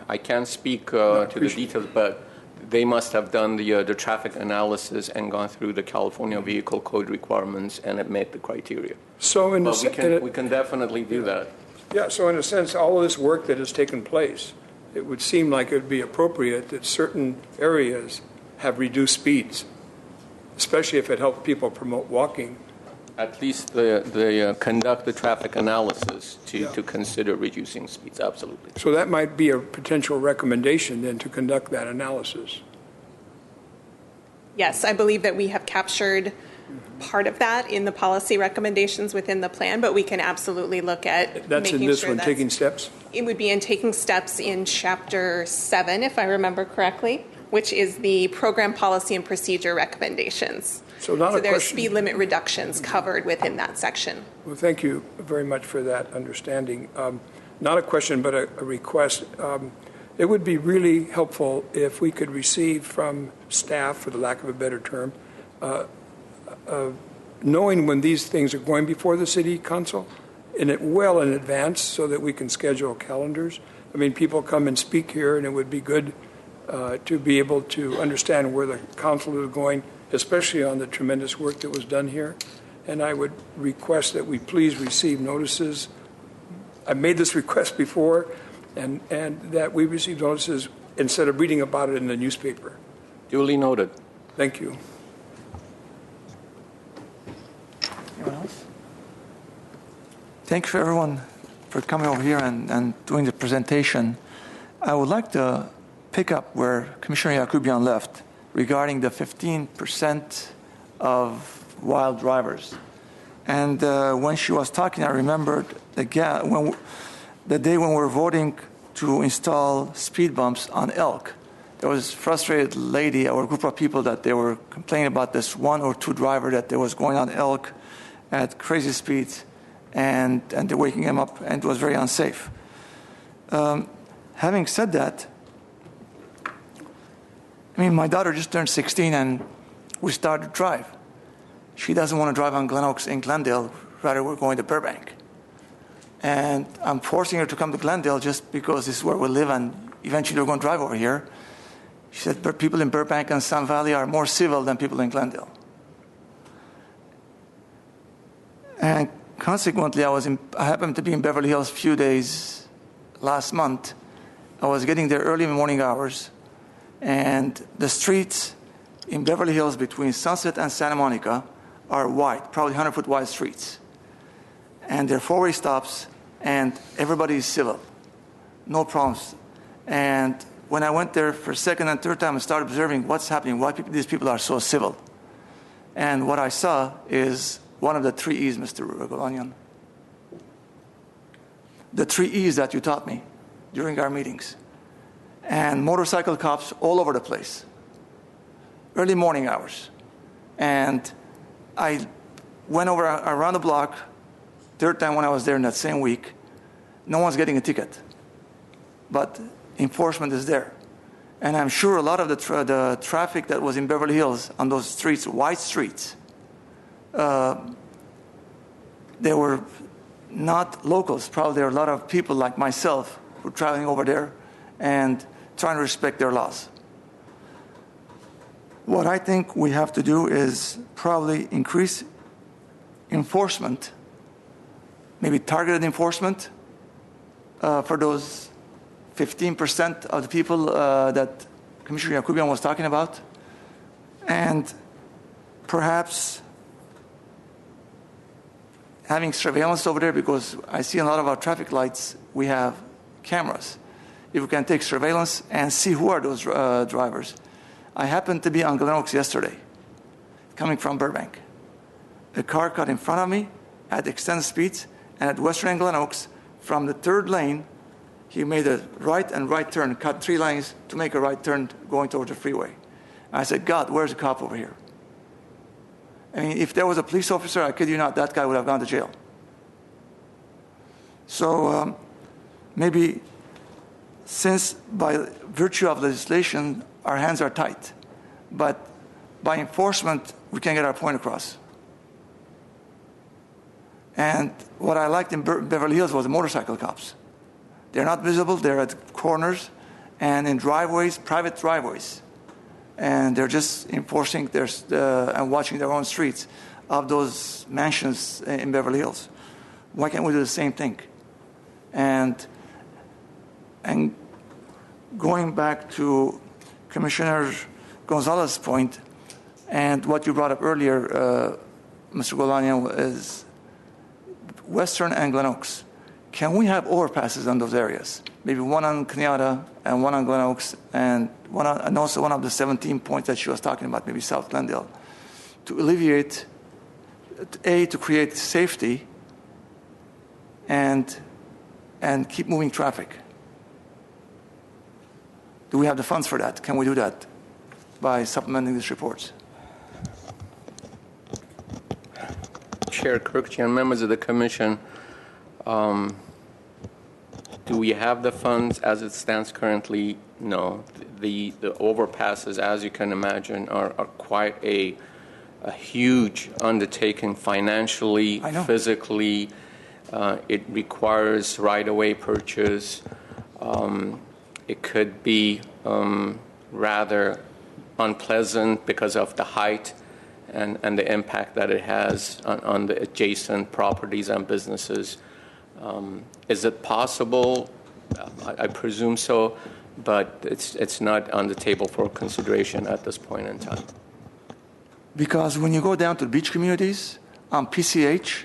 I can't speak to the details, but they must have done the traffic analysis and gone through the California Vehicle Code requirements and it met the criteria. So we can definitely do that. Yeah, so in a sense, all of this work that has taken place, it would seem like it would be appropriate that certain areas have reduced speeds, especially if it helps people promote walking. At least they conduct the traffic analysis to consider reducing speeds, absolutely. So that might be a potential recommendation then to conduct that analysis. Yes, I believe that we have captured part of that in the policy recommendations within the plan, but we can absolutely look at That's making in this sure one, taking steps? It would be in taking steps in Chapter 7, if I remember correctly, which is the program policy and procedure recommendations. So there are speed limit reductions covered within that section. Well, thank you very much for that understanding. Not a question, but a request. It would be really helpful if we could receive from staff, for the lack of a better term, knowing when these things are going before the city council, well in advance, so that we can schedule calendars. I mean, people come and speak here, and it would be good to be able to understand where the council is going, especially on the tremendous work that was done here. And I would request that we please receive notices. I made this request before, and that we receive notices instead of reading about it in the newspaper. Duly noted. Thank you. Anyone else? Thank you for everyone for coming over here and doing the presentation. I would like to pick up where Commissioner Yakubian left regarding the 15% of wild drivers. And when she was talking, I remembered the day when we were voting to install speed bumps on Elk. There was a frustrated lady or a group of people that they were complaining about this one or two driver that was going on Elk at crazy speeds, and they're waking him up, and it was very unsafe. Having said that, I mean, my daughter just turned 16 and we started to drive. She doesn't want to drive on Glen Oaks in Glendale, rather we're going to Burbank. And I'm forcing her to come to Glendale just because this is where we live and eventually we're going to drive over here. She said, but people in Burbank and Sun Valley are more civil than people in Glendale. And consequently, I happened to be in Beverly Hills a few days last month. I was getting there early in the morning hours, and the streets in Beverly Hills between Sunset and Santa Monica are wide, probably 100-foot wide streets. And they're four-way stops, and everybody is civil. No problems. And when I went there for second and third time, I started observing what's happening, why these people are so civil. And what I saw is one of the 3 E's, Mr. Golanian. The 3 E's that you taught me during our meetings. And motorcycle cops all over the place. Early morning hours. And I went over around the block, third time when I was there in that same week. No one's getting a ticket. But enforcement is there. And I'm sure a lot of the traffic that was in Beverly Hills on those streets, wide streets, they were not locals. Probably there are a lot of people like myself who are traveling over there and trying to respect their laws. What I think we have to do is probably increase enforcement, maybe targeted enforcement for those 15% of the people that Commissioner Yakubian was talking about, and perhaps having surveillance over there, because I see in a lot of our traffic lights we have cameras. If we can take surveillance and see who are those drivers. I happened to be on Glen Oaks yesterday, coming from Burbank. A car cut in front of me at extended speeds, and at Western and Glen Oaks, from the third lane, he made a right and right turn, cut 3 lanes to make a right turn going towards the freeway. I said, God, where's the cop over here? I mean, if there was a police officer, I kid you not, that guy would have gone to jail. So maybe since by virtue of legislation, our hands are tight, but by enforcement, we can get our point across. And what I liked in Beverly Hills was the motorcycle cops. They're not visible, they're at corners and in driveways, private driveways. and they're just enforcing and watching their own streets of those mansions in Beverly Hills. Why can't we do the same thing? And going back to Commissioner Gonzalez's point and what you brought up earlier, Mr. Golanian, is Western and Glen Oaks. Can we have overpasses on those areas? Maybe one on Kenyatta and one on Glen Oaks and also one of the 17 points that she was talking about, maybe South Glendale, to alleviate, to create safety and keep moving traffic. Do we have the funds for that? Can we do that by supplementing these reports? Chair Kirkjian, members of the Commission, do we have the funds as it stands currently? No. The overpasses, as you can imagine, are quite a huge undertaking financially, physically. It requires right-of-way purchase. It could be rather unpleasant because of the height and the impact that it has on the adjacent properties and businesses. Is it possible? I presume so, but it's not on the table for consideration at this point in time. Because when you go down to beach communities on PCH,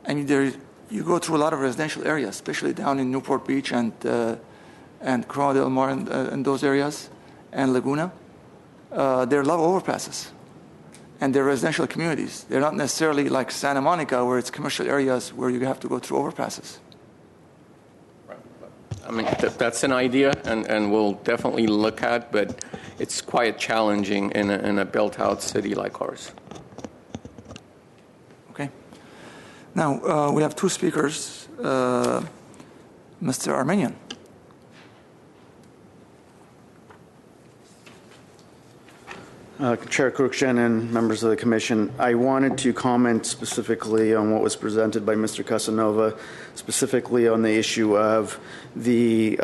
and you go through a lot of residential areas, especially down in Newport Beach and Corona del Mar and those areas, and Laguna, there are a lot of overpasses. And they're residential communities. They're not necessarily like Santa Monica, where it's commercial areas where you have to go through overpasses. I mean, that's an idea, and we'll definitely look at, but it's quite challenging in a built-out city like ours. Okay. Now, we have two speakers. Mr. Armenian. Chair Cruikshank and members of the Commission, I wanted to comment specifically on what was presented by Mr. Casanova, specifically on the issue of the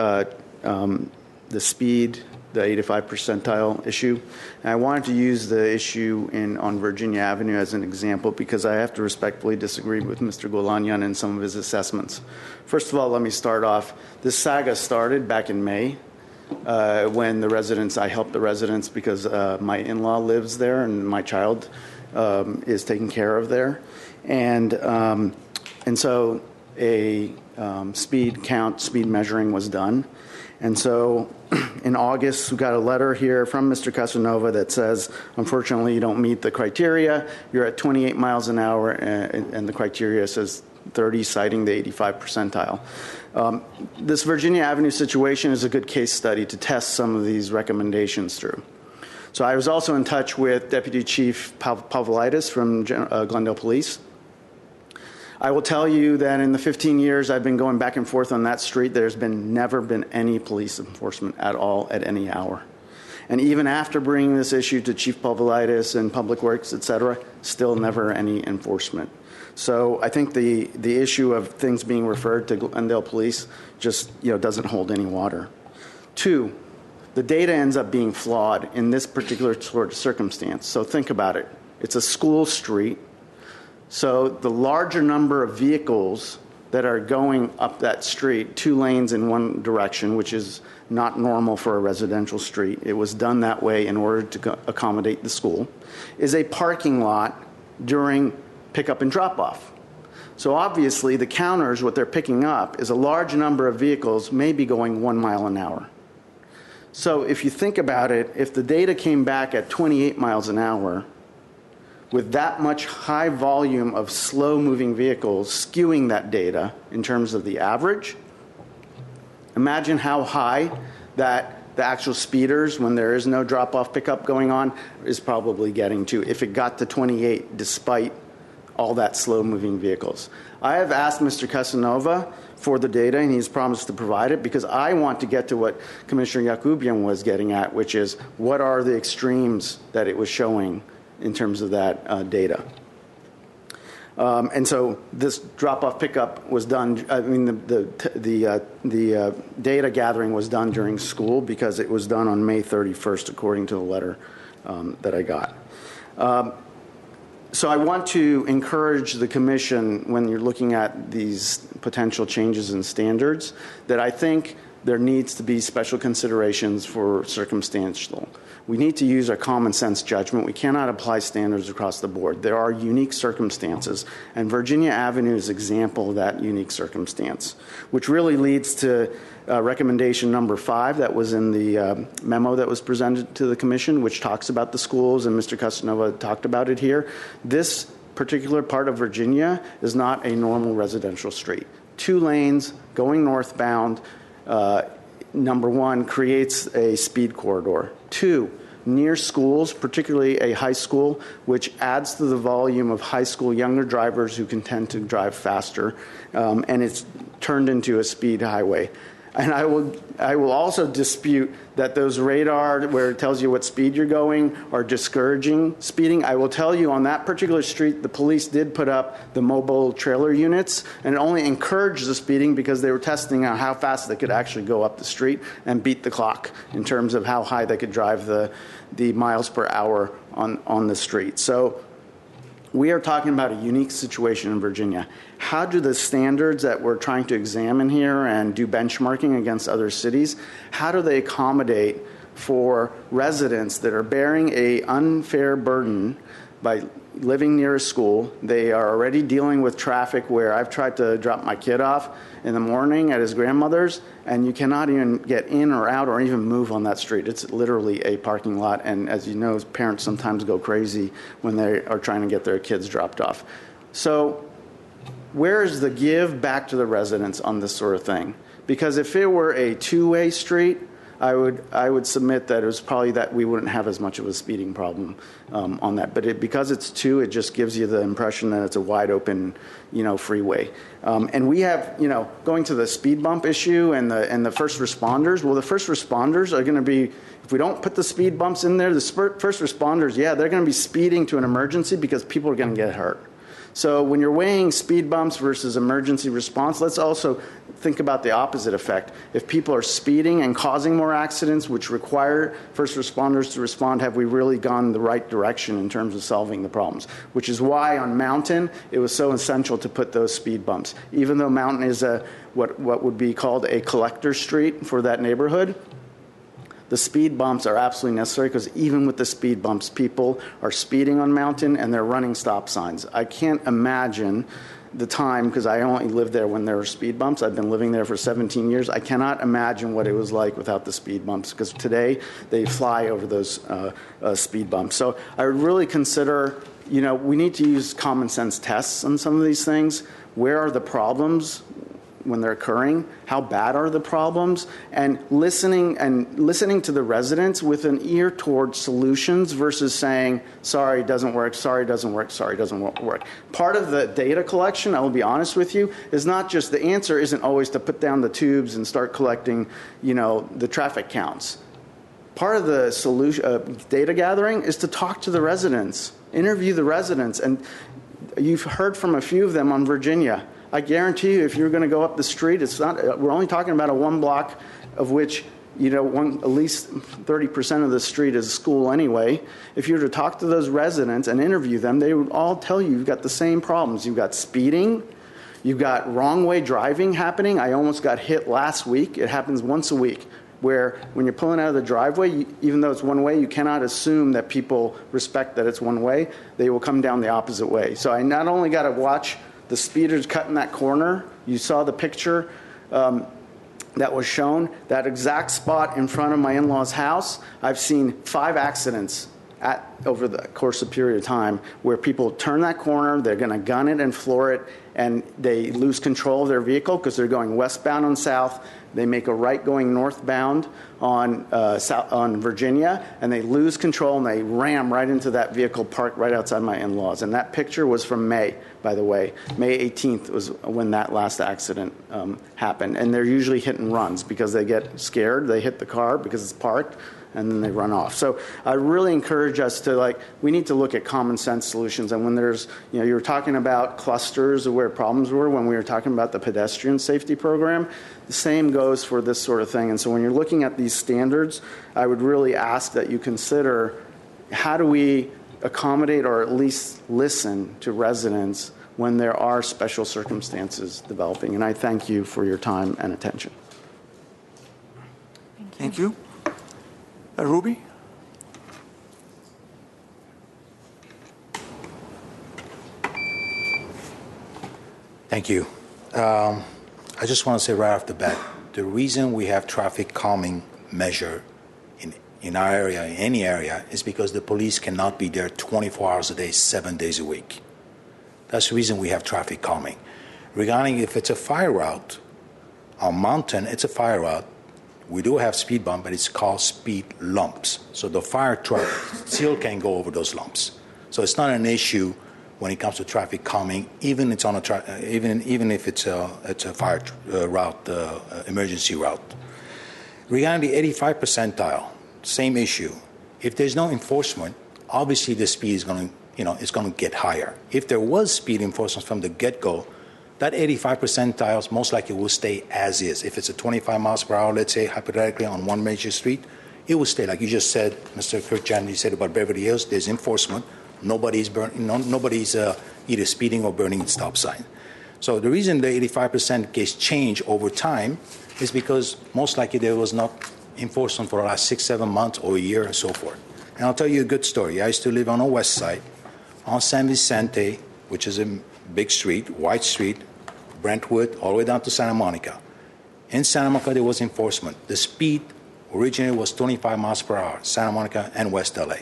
speed, the 85 percentile issue. And I wanted to use the issue on Virginia Avenue as an example because I have to respectfully disagree with Mr. Golanian and some of his assessments. First of all, let me start off. This saga started back in May. When I helped the residents because my in-law lives there and my child is taken care of there. And so a speed measuring was done. And so in August, we got a letter here from Mr. Casanova that says, unfortunately, you don't meet the criteria. You're at 28 miles an hour, and the criteria says 30, citing the 85 percentile. This Virginia Avenue situation is a good case study to test some of these recommendations through. So I was also in touch with Deputy Chief Pavlidis from Glendale Police. I will tell you that in the 15 years I've been going back and forth on that street, there's never been any police enforcement at all at any hour. And even after bringing this issue to Chief Pavlidis and Public Works, et cetera, still never any enforcement. So I think the issue of things being referred to Glendale Police just doesn't hold any water. Two, the data ends up being flawed in this particular sort of circumstance. So think about it. It's a school street. So the larger number of vehicles that are going up that street, 2 lanes in one direction, which is not normal for a residential street. It was done that way in order to accommodate the school, is a parking lot during pickup and drop-off. So obviously the counters, what they're picking up is a large number of vehicles maybe going 1 mile an hour. So if you think about it, if the data came back at 28 miles an hour, with that much high volume of slow-moving vehicles skewing that data in terms of the average, imagine how high that the actual speeders, when there is no drop-off pickup going on, is probably getting to if it got to 28 despite all that slow-moving vehicles. I have asked Mr. Casanova for the data, and he's promised to provide it because I want to get to what Commissioner Yakubian was getting at, which is what are the extremes that it was showing in terms of that data. And so this drop-off pickup was done. I mean, the data gathering was done during school because it was done on May 31st, according to the letter that I got. So I want to encourage the commission, when you're looking at these potential changes in standards, that I think there needs to be special considerations for circumstantial. We need to use our common sense judgment. We cannot apply standards across the board. There are unique circumstances, and Virginia Avenue is an example of that unique circumstance, which really leads to recommendation number 5 that was in the memo that was presented to the commission, which talks about the schools, and Mr. Casanova talked about it here. This particular part of Virginia is not a normal residential street. 2 lanes going northbound, number 1, creates a speed corridor. 2, near schools, particularly a high school, which adds to the volume of high school younger drivers who can tend to drive faster, and it's turned into a speed highway. And I will also dispute that those radar where it tells you what speed you're going are discouraging speeding. I will tell you on that particular street, the police did put up the mobile trailer units, and it only encouraged the speeding because they were testing out how fast they could actually go up the street and beat the clock in terms of how high they could drive the miles per hour on the street. So we are talking about a unique situation in Virginia. How do the standards that we're trying to examine here and do benchmarking against other cities, how do they accommodate for residents that are bearing an unfair burden by living near a school? They are already dealing with traffic where I've tried to drop my kid off in the morning at his grandmother's, and you cannot even get in or out or even move on that street. It's literally a parking lot, and as you know, parents sometimes go crazy when they are trying to get their kids dropped off. So where is the give back to the residents on this sort of thing? Because if it were a 2-way street, I would submit that it was probably that we wouldn't have as much of a speeding problem on that. But because it's 2, it just gives you the impression that it's a wide open, freeway. And we have, going to the speed bump issue and the first responders. Well, the first responders are going to be, if we don't put the speed bumps in there, the first responders, they're going to be speeding to an emergency because people are going to get hurt. So when you're weighing speed bumps versus emergency response, let's also think about the opposite effect. If people are speeding and causing more accidents, which require first responders to respond, have we really gone the right direction in terms of solving the problems? Which is why on Mountain, it was so essential to put those speed bumps. Even though Mountain is what would be called a collector street for that neighborhood, the speed bumps are absolutely necessary because even with the speed bumps, people are speeding on Mountain and they're running stop signs. I can't imagine the time, because I only lived there when there were speed bumps. I've been living there for 17 years. I cannot imagine what it was like without the speed bumps, because today they fly over those speed bumps. So I would really consider, we need to use common sense tests on some of these things. Where are the problems when they're occurring? How bad are the problems? And listening to the residents with an ear towards solutions versus saying, sorry, it doesn't work, sorry, it doesn't work, sorry, it doesn't work. Part of the data collection, I will be honest with you, is not just, the answer isn't always to put down the tubes and start collecting, the traffic counts. Part of the solution, data gathering is to talk to the residents, interview the residents. And you've heard from a few of them on Virginia. I guarantee you, if you're going to go up the street, we're only talking about a 1 block of which, at least 30% of the street is school anyway. If you were to talk to those residents and interview them, they would all tell you you've got the same problems. You've got speeding. You've got wrong way driving happening. I almost got hit last week. It happens once a week, where when you're pulling out of the driveway, even though it's one way, you cannot assume that people respect that it's one way. They will come down the opposite way. So I not only got to watch the speeders cutting that corner. You saw the picture that was shown. That exact spot in front of my in-laws' house, I've seen 5 accidents over the course of a period of time where people turn that corner, they're going to gun it and floor it, and they lose control of their vehicle because they're going westbound on South. They make a right going northbound on Virginia, and they lose control and they ram right into that vehicle parked right outside my in-laws. And that picture was from May, by the way. May 18th was when that last accident happened. And they're usually hit and runs because they get scared. They hit the car because it's parked, and then they run off. So I really encourage us to, we need to look at common sense solutions. And when there's, you were talking about clusters of where problems were when we were talking about the pedestrian safety program. The same goes for this sort of thing. And so when you're looking at these standards, I would really ask that you consider how do we accommodate or at least listen to residents when there are special circumstances developing. And I thank you for your time and attention. Thank you. Ruby? Thank you. I just want to say right off the bat, the reason we have traffic calming measure in our area, in any area, is because the police cannot be there 24 hours a day, 7 days a week. That's the reason we have traffic calming. Regarding if it's a fire route, on mountain, it's a fire route. We do have speed bump, but it's called speed lumps. So the fire truck still can go over those lumps. So it's not an issue when it comes to traffic calming, even it's on even if it's a fire route, emergency route. Regarding the 85 percentile, same issue. If there's no enforcement, obviously the speed is going to, it's going to get higher. If there was speed enforcement from the get-go, that 85 percentiles most likely will stay as is. If it's a 25 miles per hour, let's say hypothetically on one major street, it will stay. Like you just said, Mr. Kirkchan, you said about Beverly Hills, there's enforcement. Nobody's either speeding or burning a stop sign. So the reason the 85% gets changed over time is because most likely there was not enforcement for the last 6-7 months or a year and so forth. And I'll tell you a good story. I used to live on the west side, on San Vicente, which is a big street, wide street, Brentwood, all the way down to Santa Monica. In Santa Monica, there was enforcement. The speed originally was 25 miles per hour, Santa Monica and West LA.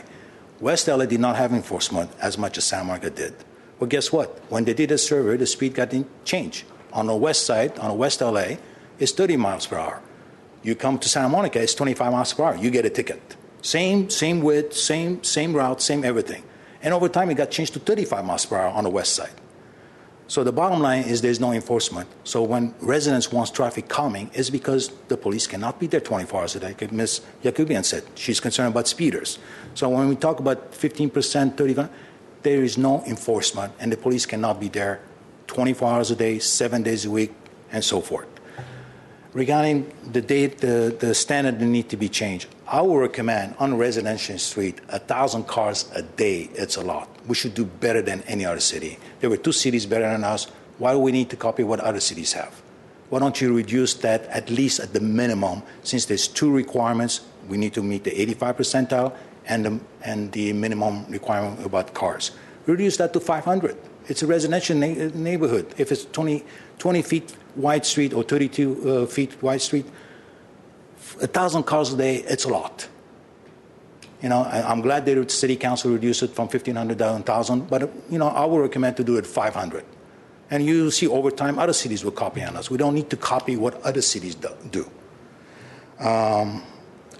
West LA did not have enforcement as much as Santa Monica did. Well, guess what? When they did a survey, the speed got changed. On the west side, on the West LA, it's 30 miles per hour. You come to Santa Monica, it's 25 miles per hour. You get a ticket. Same width, same route, same everything. And over time, it got changed to 35 miles per hour on the west side. So the bottom line is there's no enforcement. So when residents want traffic calming, it's because the police cannot be there 24 hours a day. Like Ms. Yakubian said, she's concerned about speeders. So when we talk about 15%, 35%, there is no enforcement, and the police cannot be there 24 hours a day, 7 days a week, and so forth. Regarding the standard that need to be changed, I will recommend on residential street 1,000 cars a day. It's a lot. We should do better than any other city. There were 2 cities better than us. Why do we need to copy what other cities have? Why don't you reduce that at least at the minimum? Since there's 2 requirements, we need to meet the 85 percentile and the minimum requirement about cars. Reduce that to 500. It's a residential neighborhood. If it's 20 feet wide street or 32 feet wide street, 1,000 cars a day, it's a lot. I'm glad the city council reduced it from 1,500 down to 1,000, but I would recommend to do it 500. And you see over time other cities will copy on us. We don't need to copy what other cities do.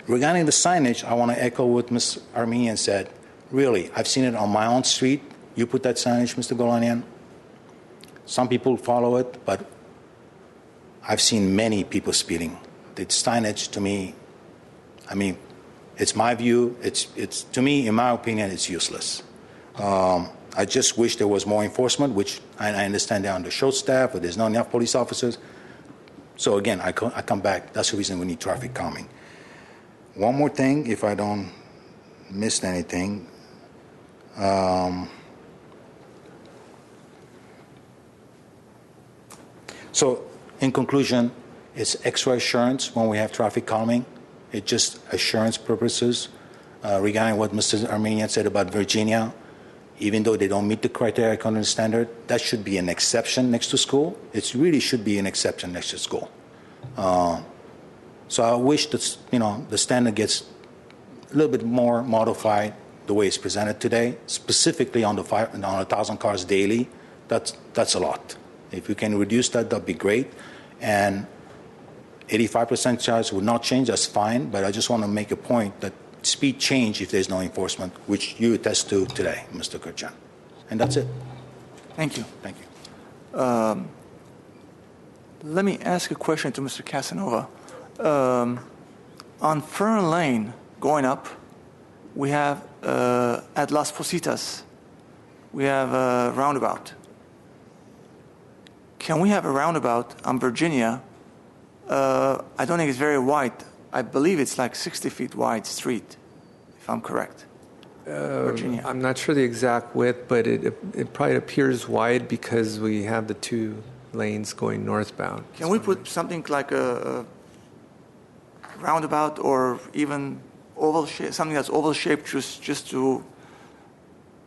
Regarding the signage, I want to echo what Ms. Armenian said. Really, I've seen it on my own street. You put that signage, Mr. Golanian. Some people follow it, but I've seen many people speeding. The signage, to me, it's my view. It's to me, in my opinion, it's useless. I just wish there was more enforcement, which I understand they're under short staff, or there's not enough police officers. So again, I come back. That's the reason we need traffic calming. One more thing, if I don't miss anything. So in conclusion, it's extra assurance when we have traffic calming. It's just assurance purposes. Regarding what Mr. Armenian said about Virginia, even though they don't meet the criteria according to the standard, that should be an exception next to school. It really should be an exception next to school. So I wish that the standard gets a little bit more modified the way it's presented today, specifically on the 1,000 cars daily. That's a lot. If you can reduce that, that'd be great. And 85% charge would not change, that's fine, but I just want to make a point that speed change if there's no enforcement, which you attest to today, Mr. Kurchan. And that's it. Thank you. Thank you. Let me ask a question to Mr. Casanova. On Fern Lane going up, we have at Las Positas, we have a roundabout. Can we have a roundabout on Virginia? I don't think it's very wide. I believe it's like 60 feet wide street, if I'm correct. Virginia. I'm not sure the exact width, but it probably appears wide because we have the two lanes going northbound. Can we put something like a roundabout or even oval shape, something that's oval shaped just to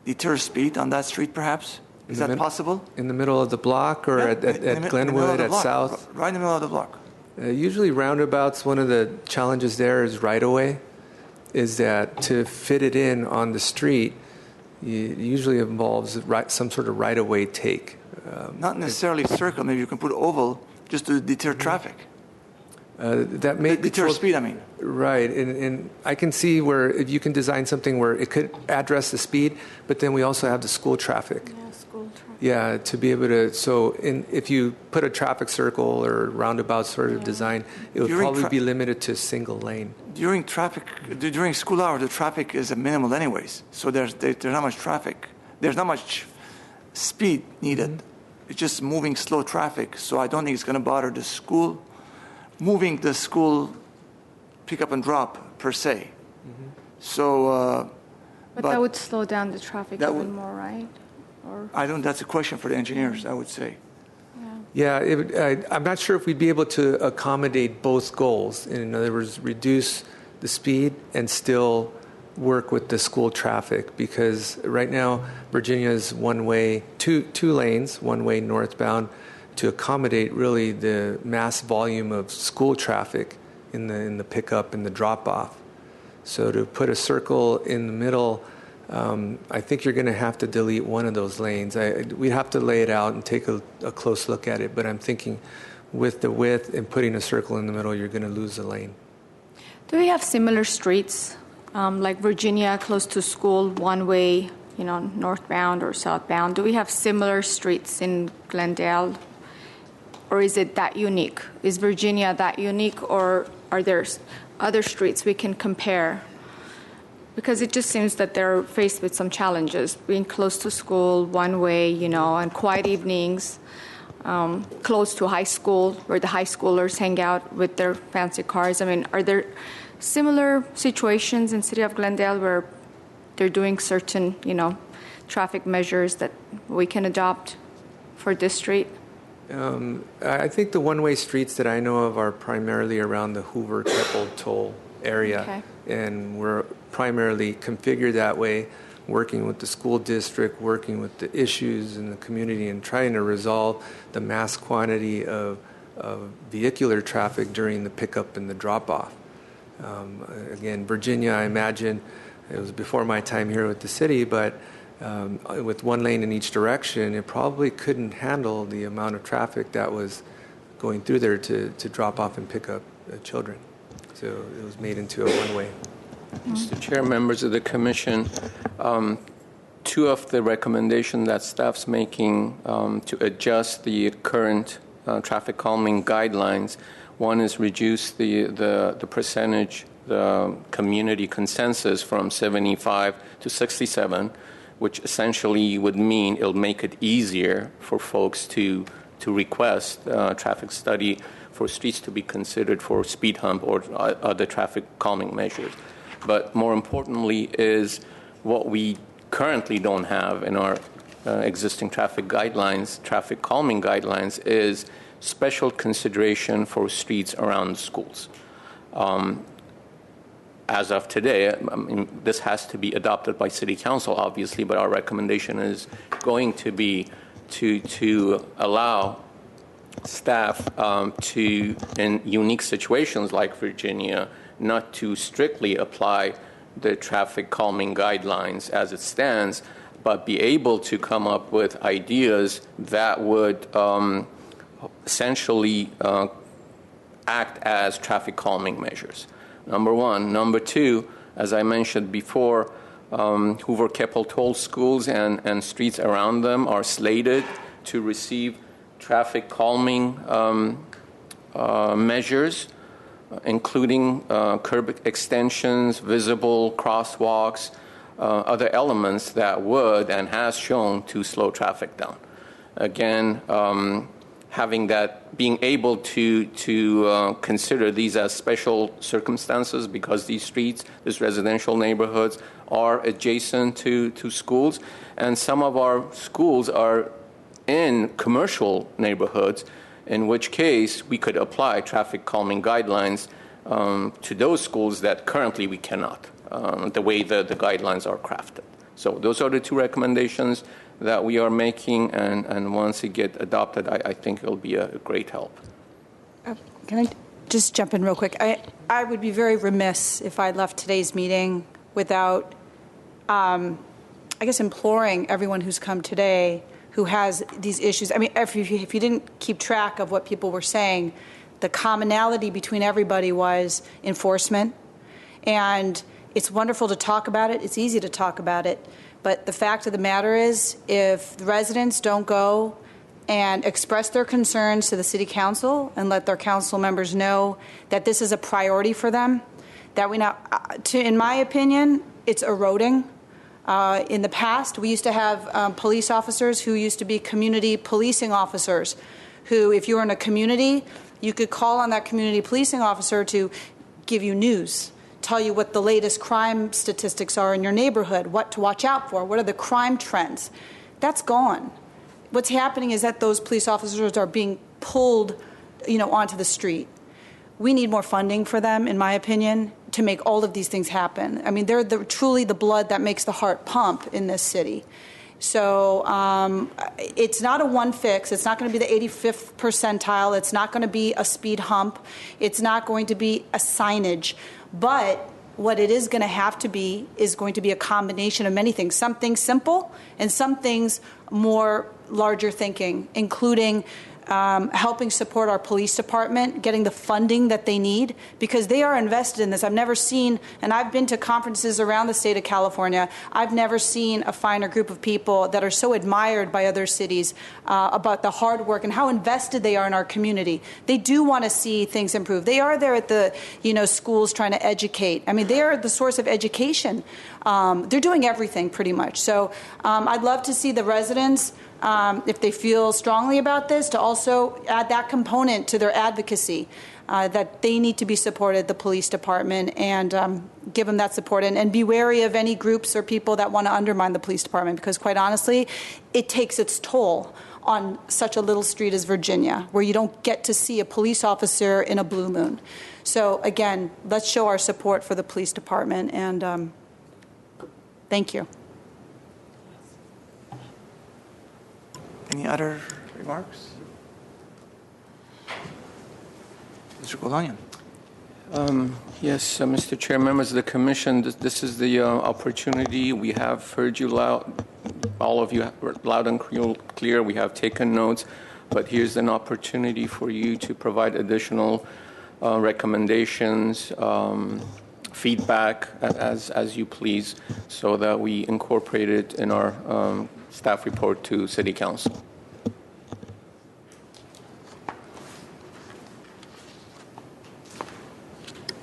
deter speed on that street, perhaps? Is that possible? In the middle of the block or Yeah, at Glenwood, at South? Right in the middle of the block. Usually roundabouts, one of the challenges there is right-of-way, is that to fit it in on the street, it usually involves some sort of right-of-way take. Not necessarily circle. Maybe you can put oval just to deter traffic. That may deter speed, I mean. Right, and I can see where if you can design something where it could address the speed, but then we also have the school traffic. Yeah, school traffic. Yeah, to be able to, so if you put a traffic circle or roundabout sort of design, it would probably be limited to a single lane. During school hours, the traffic is minimal anyways. So there's not much traffic. There's not much speed needed. Mm-hmm. It's just moving slow traffic. So I don't think it's going to bother the school, moving the school pick up and drop per se. Mm-hmm. So, but that would slow down the traffic even more, right? Or I don't. That's a question for the engineers, I would say. Yeah, I'm not sure if we'd be able to accommodate both goals. In other words, reduce the speed and still work with the school traffic, because right now Virginia is one way, two lanes, one way northbound, to accommodate really the mass volume of school traffic in the pickup and the drop off. So to put a circle in the middle, I think you're going to have to delete one of those lanes. We'd have to lay it out and take a close look at it, but I'm thinking with the width and putting a circle in the middle, you're going to lose a lane. Do we have similar streets, like Virginia, close to school, one way, northbound or southbound? Do we have similar streets in Glendale? Or is it that unique? Is Virginia that unique, or are there other streets we can compare? Because it just seems that they're faced with some challenges, being close to school, one way, and quiet evenings, close to high school, where the high schoolers hang out with their fancy cars. I mean, are there similar situations in City of Glendale where they're doing certain, traffic measures that we can adopt for this street? I think the one-way streets that I know of are primarily around the Hoover-Keppel toll area. Okay. And we're primarily configured that way, working with the school district, working with the issues in the community, and trying to resolve the mass quantity of vehicular traffic during the pickup and the drop-off. Again, Virginia, I imagine, it was before my time here with the city, but with one lane in each direction, it probably couldn't handle the amount of traffic that was going through there to drop off and pick up children. So it was made into a one-way. Mr. Chair, members of the Commission, two of the recommendations that staff's making to adjust the current traffic calming guidelines. One is reduce the percentage, the community consensus from 75 to 67, which essentially would mean it'll make it easier for folks to request traffic study for streets to be considered for speed hump or other traffic calming measures. But more importantly is what we currently don't have in our existing traffic guidelines, traffic calming guidelines, is special consideration for streets around schools. As of today, this has to be adopted by City Council, obviously, but our recommendation is going to be to allow staff to, in unique situations like Virginia, not to strictly apply the traffic calming guidelines as it stands, but be able to come up with ideas that would essentially act as traffic calming measures. Number one. Number two, as I mentioned before, Hoover Capitol schools and streets around them are slated to receive traffic calming measures, including curb extensions, visible crosswalks, other elements that would and has shown to slow traffic down. Again, having that, being able to consider these as special circumstances because these streets, these residential neighborhoods are adjacent to schools, and some of our schools are in commercial neighborhoods, in which case we could apply traffic calming guidelines to those schools that currently we cannot, the way the guidelines are crafted. So those are the two recommendations that we are making, and once it get adopted, I think it'll be a great help. Can I just jump in real quick? I would be very remiss if I left today's meeting without, I guess, imploring everyone who's come today who has these issues. I mean, if you didn't keep track of what people were saying, the commonality between everybody was enforcement. And it's wonderful to talk about it. It's easy to talk about it. But the fact of the matter is, if the residents don't go and express their concerns to the city council and let their council members know that this is a priority for them, that we now, in my opinion, it's eroding. In the past, we used to have police officers who used to be community policing officers who, if you were in a community, you could call on that community policing officer to give you news, tell you what the latest crime statistics are in your neighborhood, what to watch out for, what are the crime trends. That's gone. What's happening is that those police officers are being pulled, onto the street. We need more funding for them, in my opinion, to make all of these things happen. I mean, they're truly the blood that makes the heart pump in this city. So it's not a one fix. It's not going to be the 85th percentile. It's not going to be a speed hump. It's not going to be a signage. But what it is going to have to be is going to be a combination of many things. Some things simple and some things more larger thinking, including helping support our police department, getting the funding that they need, because they are invested in this. I've never seen, and I've been to conferences around the state of California, I've never seen a finer group of people that are so admired by other cities about the hard work and how invested they are in our community. They do want to see things improve. They are there at the schools trying to educate. I mean, they are the source of education. They're doing everything pretty much. So I'd love to see the residents, if they feel strongly about this, to also add that component to their advocacy, that they need to be supported, the police department, and give them that support. And be wary of any groups or people that want to undermine the police department, because quite honestly, it takes its toll on such a little street as Virginia, where you don't get to see a police officer in a blue moon. So again, let's show our support for the police department, and thank you. Any other remarks? Mr. Golanian. Yes, Mr. Chair, members of the Commission, this is the opportunity. We have heard you loud, all of you loud and clear. We have taken notes, but here's an opportunity for you to provide additional recommendations, feedback as you please, so that we incorporate it in our staff report to City Council.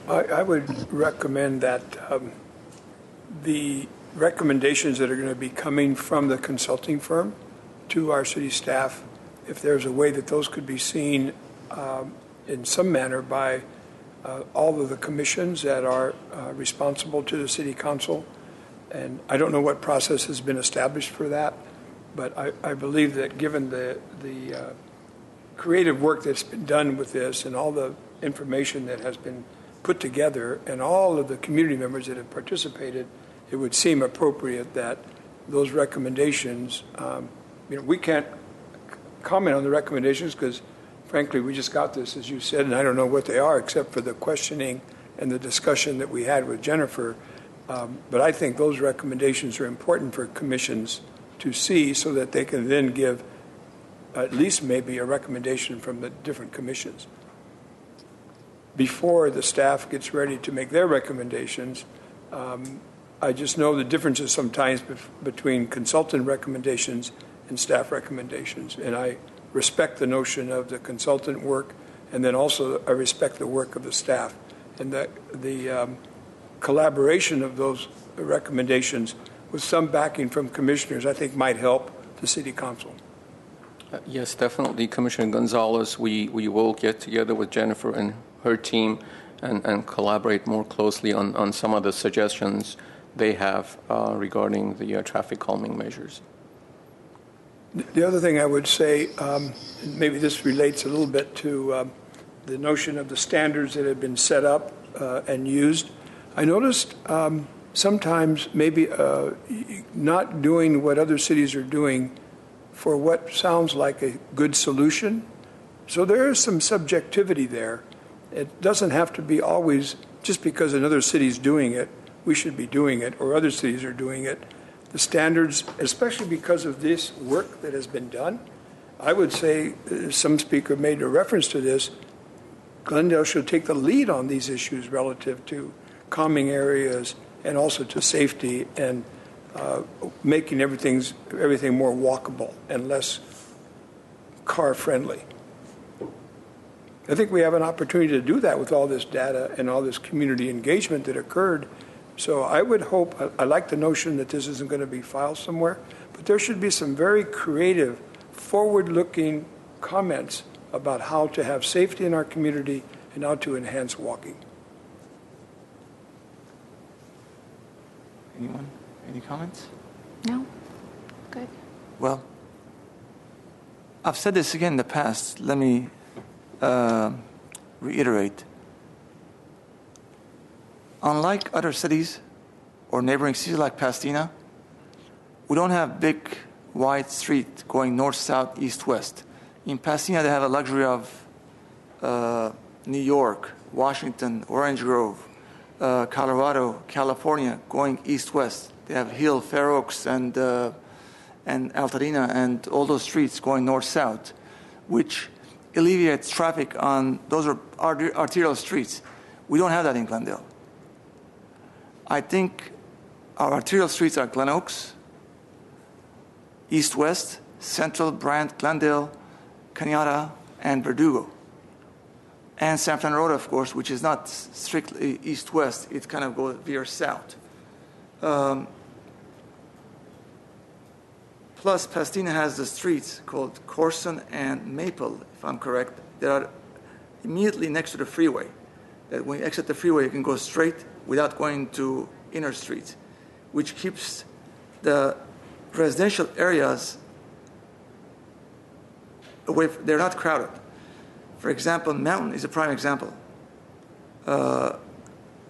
I would recommend that the recommendations that are going to be coming from the consulting firm to our city staff, if there's a way that those could be seen in some manner by all of the commissions that are responsible to the city council. And I don't know what process has been established for that, but I believe that given the creative work that's been done with this and all the information that has been put together and all of the community members that have participated, it would seem appropriate that those recommendations, we can't comment on the recommendations because, frankly, we just got this, as you said, and I don't know what they are except for the questioning and the discussion that we had with Jennifer. But I think those recommendations are important for commissions to see so that they can then give at least maybe a recommendation from the different commissions. Before the staff gets ready to make their recommendations, I just know the differences sometimes between consultant recommendations and staff recommendations. And I respect the notion of the consultant work, and then also I respect the work of the staff. And the collaboration of those recommendations with some backing from commissioners, I think, might help the city council. Yes, definitely, Commissioner Gonzalez. We will get together with Jennifer and her team and collaborate more closely on some of the suggestions they have regarding the traffic calming measures. The other thing I would say, maybe this relates a little bit to the notion of the standards that have been set up and used. I noticed sometimes maybe not doing what other cities are doing for what sounds like a good solution. So there is some subjectivity there. It doesn't have to be always just because another city's doing it, we should be doing it, or other cities are doing it. The standards, especially because of this work that has been done, I would say, some speaker made a reference to this, Glendale should take the lead on these issues relative to calming areas and also to safety and making everything more walkable and less car friendly. I think we have an opportunity to do that with all this data and all this community engagement that occurred. So I would hope, I like the notion that this isn't going to be filed somewhere, but there should be some very creative, forward-looking comments about how to have safety in our community and how to enhance walking. Anyone? Any comments? No? Good. Well, I've said this again in the past. Let me reiterate. Unlike other cities or neighboring cities like Pasadena, we don't have big, wide street going north, south, east, west. In Pasadena, they have a luxury of New York, Washington, Orange Grove, Colorado, California, going east-west. They have Hill, Fair Oaks, and Altadena, and all those streets going north-south, which alleviates traffic on, those are arterial streets. We don't have that in Glendale. I think our arterial streets are Glen Oaks, east-west, Central, Bryant, Glendale, Cañada, and Verdugo. And San Fernando Road, of course, which is not strictly east-west. It kind of goes veers south. Plus, Pasadena has the streets called Corson and Maple, if I'm correct, that are immediately next to the freeway. That when you exit the freeway, you can go straight without going to inner streets, which keeps the residential areas away. They're not crowded. For example, Mountain is a prime example.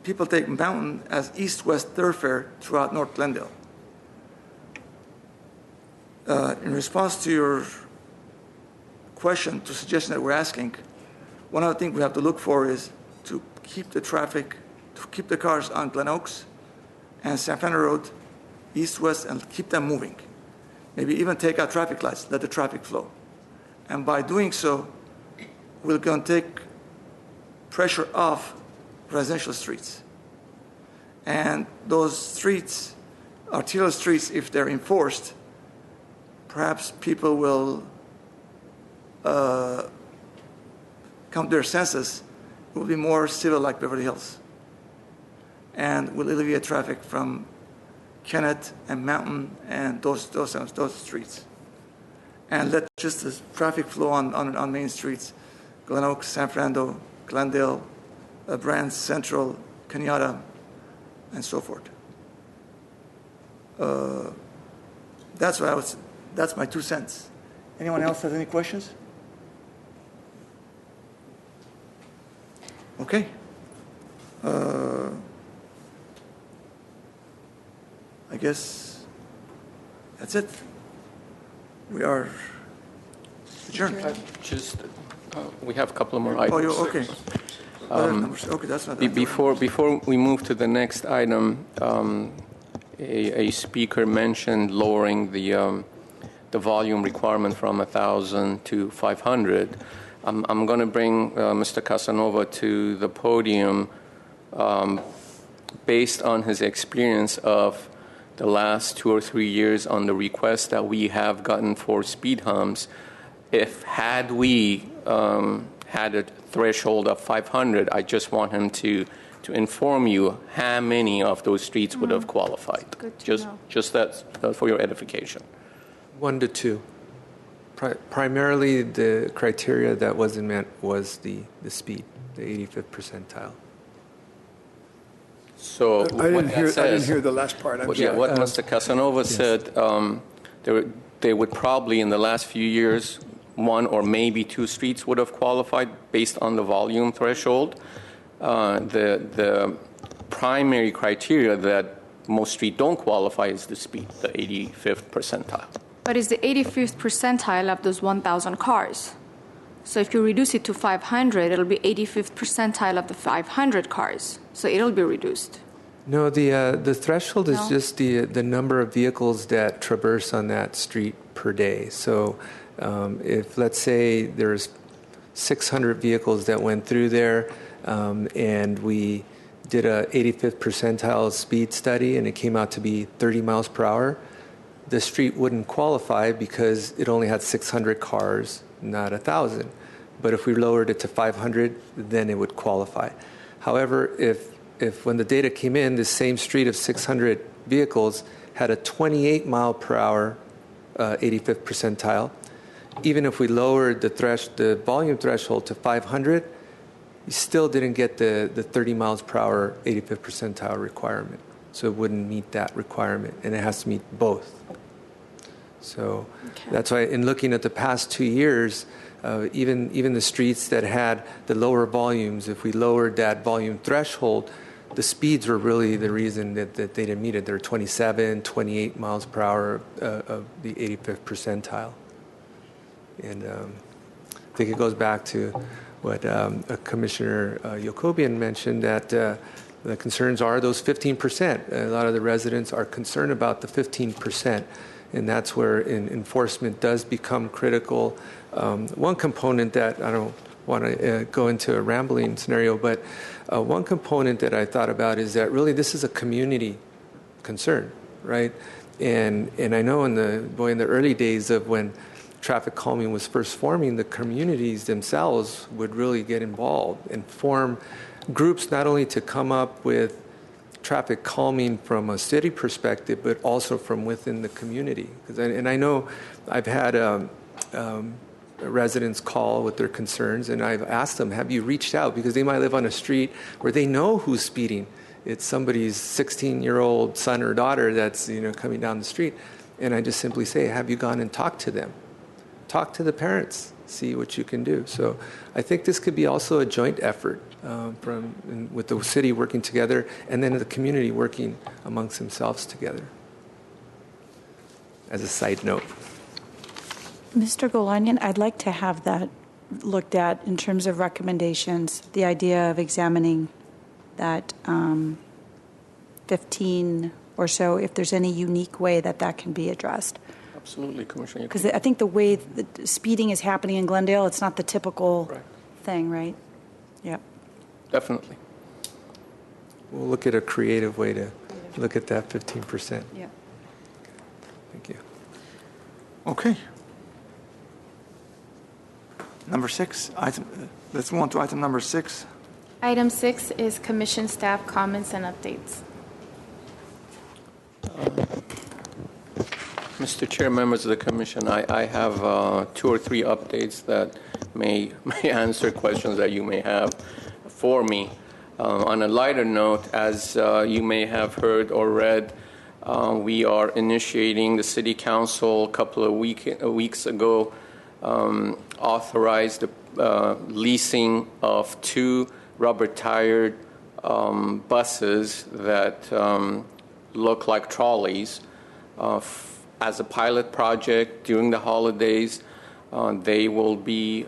People take Mountain as east-west thoroughfare throughout North Glendale. In response to your question, to suggestion that we're asking, one of the things we have to look for is to keep the traffic, to keep the cars on Glen Oaks and San Fernando Road, east-west, and keep them moving. Maybe even take out traffic lights, let the traffic flow. And by doing so, we're going to take pressure off residential streets. And those streets, arterial streets, if they're enforced, perhaps people will come to their senses. It will be more civil like Beverly Hills. And will alleviate traffic from Kennett and Mountain and those streets. And let just the traffic flow on main streets, Glen Oaks, San Fernando, Glendale, Brands, Central, Cañada, and so forth. That's what I was. That's my 2 cents. Anyone else has any questions? Okay. I guess that's it. We are adjourned. We have a couple of more items. Oh, okay. Okay, that's not Before we move to the next item, a speaker mentioned lowering the volume requirement from 1,000 to 500. I'm going to bring Mr. Casanova to the podium based on his experience of the last 2 or 3 years on the requests that we have gotten for speed humps. Had we had a threshold of 500, I just want him to inform you how many of those streets would have qualified. Just that for your edification. 1 to 2. Primarily, the criteria that wasn't met was the speed, the 85th percentile. So I didn't hear the last part. What Mr. Casanova said, they would probably in the last few years, 1 or maybe 2 streets would have qualified based on the volume threshold. The primary criteria that most streets don't qualify is the speed, the 85th percentile. But it's the 85th percentile of those 1,000 cars. So if you reduce it to 500, it'll be 85th percentile of the 500 cars. So it'll be reduced. No, the threshold is just the number of vehicles that traverse on that street per day. So if, let's say, there's 600 vehicles that went through there, and we did a 85th percentile speed study, and it came out to be 30 miles per hour, the street wouldn't qualify because it only had 600 cars, not 1,000. But if we lowered it to 500, then it would qualify. However, if when the data came in, the same street of 600 vehicles had a 28 mile per hour 85th percentile, even if we lowered the volume threshold to 500, you still didn't get the 30 miles per hour 85th percentile requirement. So it wouldn't meet that requirement, and it has to meet both. So that's why in looking at the past 2 years, even the streets that had the lower volumes, if we lowered that volume threshold, the speeds were really the reason that they didn't meet it. They're 27, 28 miles per hour of the 85th percentile. And I think it goes back to what Commissioner Jacobian mentioned, that the concerns are those 15%. A lot of the residents are concerned about the 15%, and that's where enforcement does become critical. One component that I don't want to go into a rambling scenario, but one component that I thought about is that really this is a community concern, right? And I know in the early days of when traffic calming was first forming, the communities themselves would really get involved and form groups not only to come up with traffic calming from a city perspective, but also from within the community. And I know I've had residents call with their concerns, and I've asked them, have you reached out? Because they might live on a street where they know who's speeding. It's somebody's 16-year-old son or daughter that's coming down the street. And I just simply say, have you gone and talked to them? Talk to the parents, see what you can do. So I think this could be also a joint effort with the city working together, and then the community working amongst themselves together. As a side note. Mr. Golanian, I'd like to have that looked at in terms of recommendations, the idea of examining that 15 or so, if there's any unique way that can be addressed. Absolutely, Commissioner. Because I think the way the speeding is happening in Glendale, it's not the typical thing, right? Yep. Definitely. We'll look at a creative way to look at that 15%. Yeah. Thank you. Okay. Number 6. Let's move on to item number 6. Item 6 is Commission staff comments and updates. Mr. Chair, members of the Commission, I have 2 or 3 updates that may answer questions that you may have for me. On a lighter note, as you may have heard or read, we are initiating, the City Council a couple of weeks ago authorized the leasing of 2 rubber-tired buses that look like trolleys. As a pilot project during the holidays, they will be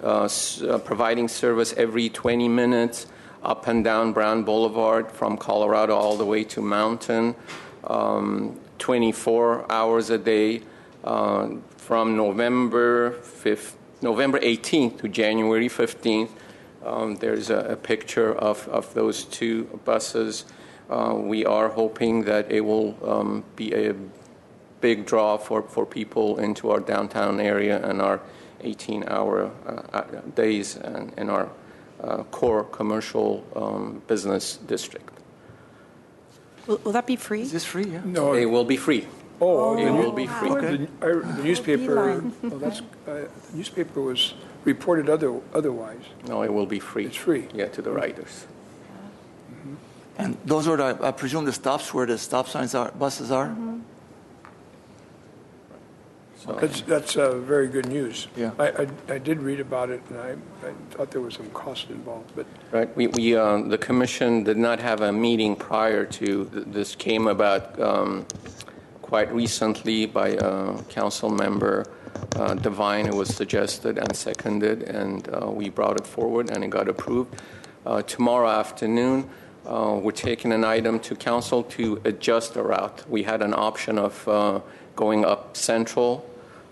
providing service every 20 minutes up and down Brown Boulevard from Colorado all the way to Mountain, 24 hours a day, from November 18th to January 15th. There's a picture of those two buses. We are hoping that it will be a big draw for people into our downtown area and our 18-hour days and in our core commercial business district. Will that be free? Is this free? Yeah. No. It will be free. Oh, it will be free. The newspaper. The newspaper was reported otherwise. No, it will be free. It's free. Yeah, to the riders. And those are, I presume, the stops where the stop signs are, buses are? So, That's very good news. Yeah. I did read about it, and I thought there was some cost involved. But right. We the commission did not have a meeting prior to this. Came about quite recently by council member Devine. It was suggested and seconded, and we brought it forward, and it got approved. Tomorrow afternoon, we're taking an item to council to adjust the route. We had an option of going up Central,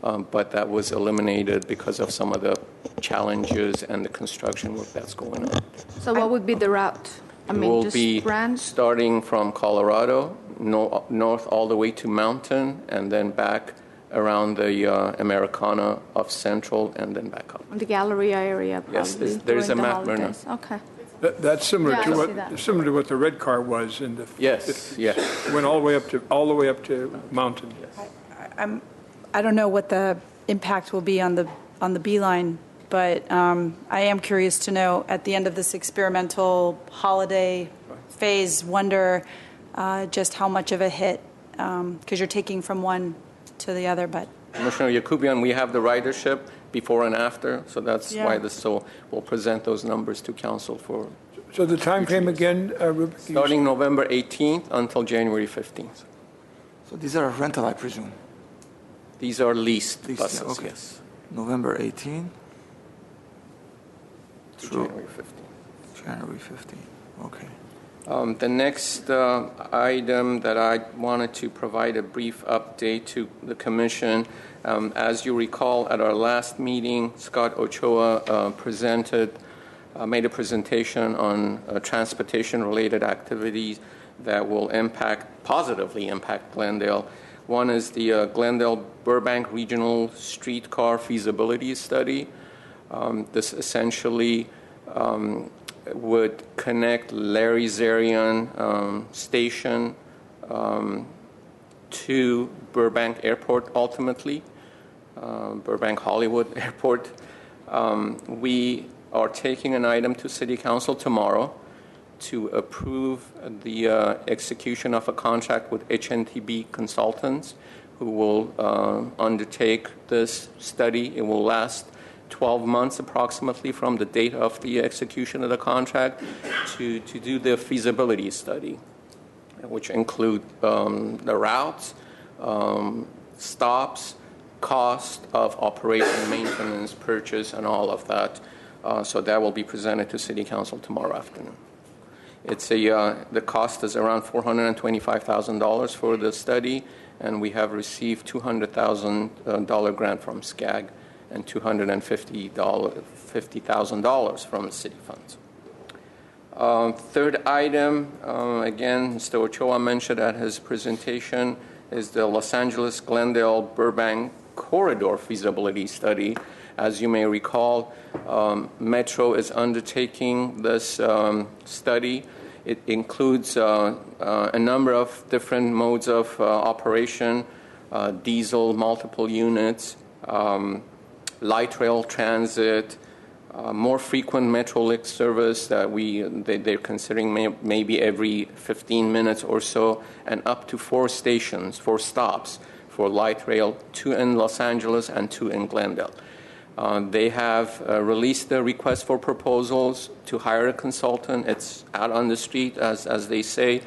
but that was eliminated because of some of the challenges and the construction work that's going on. So what would be the route? I It mean, will just be brand? starting from Colorado, north all the way to Mountain, and then back around the Americana of Central, and then back up. The Galleria area, probably. Yes, there's during a the map, Myrna. holidays. Okay. that's similar Yeah, I see that. to what the red car was in the. Yes, yes. Went all the way up to Mountain. I don't know what the impact will be on the Beeline, but I am curious to know at the end of this experimental holiday phase, wonder just how much of a hit, because you're taking from one to the other. But Commissioner Yakubian, we have the ridership before and after, so that's why this. So we'll present those numbers to council for. So the time frame again, Rubik? Starting November 18th until January 15th. So these are rental, I presume. These are leased Leased, buses, yeah, okay. yes. November 18 To through January 15th. January 15. Okay. The next item that I wanted to provide a brief update to the Commission. As you recall, at our last meeting, Scott Ochoa made a presentation on transportation-related activities that will positively impact Glendale. One is the Glendale Burbank Regional Streetcar Feasibility Study. This essentially would connect Larry Zarian Station to Burbank Airport ultimately, Burbank Hollywood Airport. We are taking an item to City Council tomorrow to approve the execution of a contract with HNTB Consultants, who will undertake this study. It will last 12 months approximately from the date of the execution of the contract to do the feasibility study, which include the routes, stops, cost of operation, maintenance, purchase, and all of that. So that will be presented to City Council tomorrow afternoon. It's the cost is around $425,000 for the study, and we have received $200,000 grant from SCAG and $250,000 from the city funds. Third item, again, Mr. Ochoa mentioned at his presentation, is the Los Angeles Glendale Burbank Corridor Feasibility Study. As you may recall, Metro is undertaking this study. It includes a number of different modes of operation, diesel, multiple units, light rail transit, more frequent Metrolink service that they're considering maybe every 15 minutes or so, and up to 4 stops for light rail, 2 in Los Angeles and 2 in Glendale. They have released the request for proposals to hire a consultant. It's out on the street, as they say,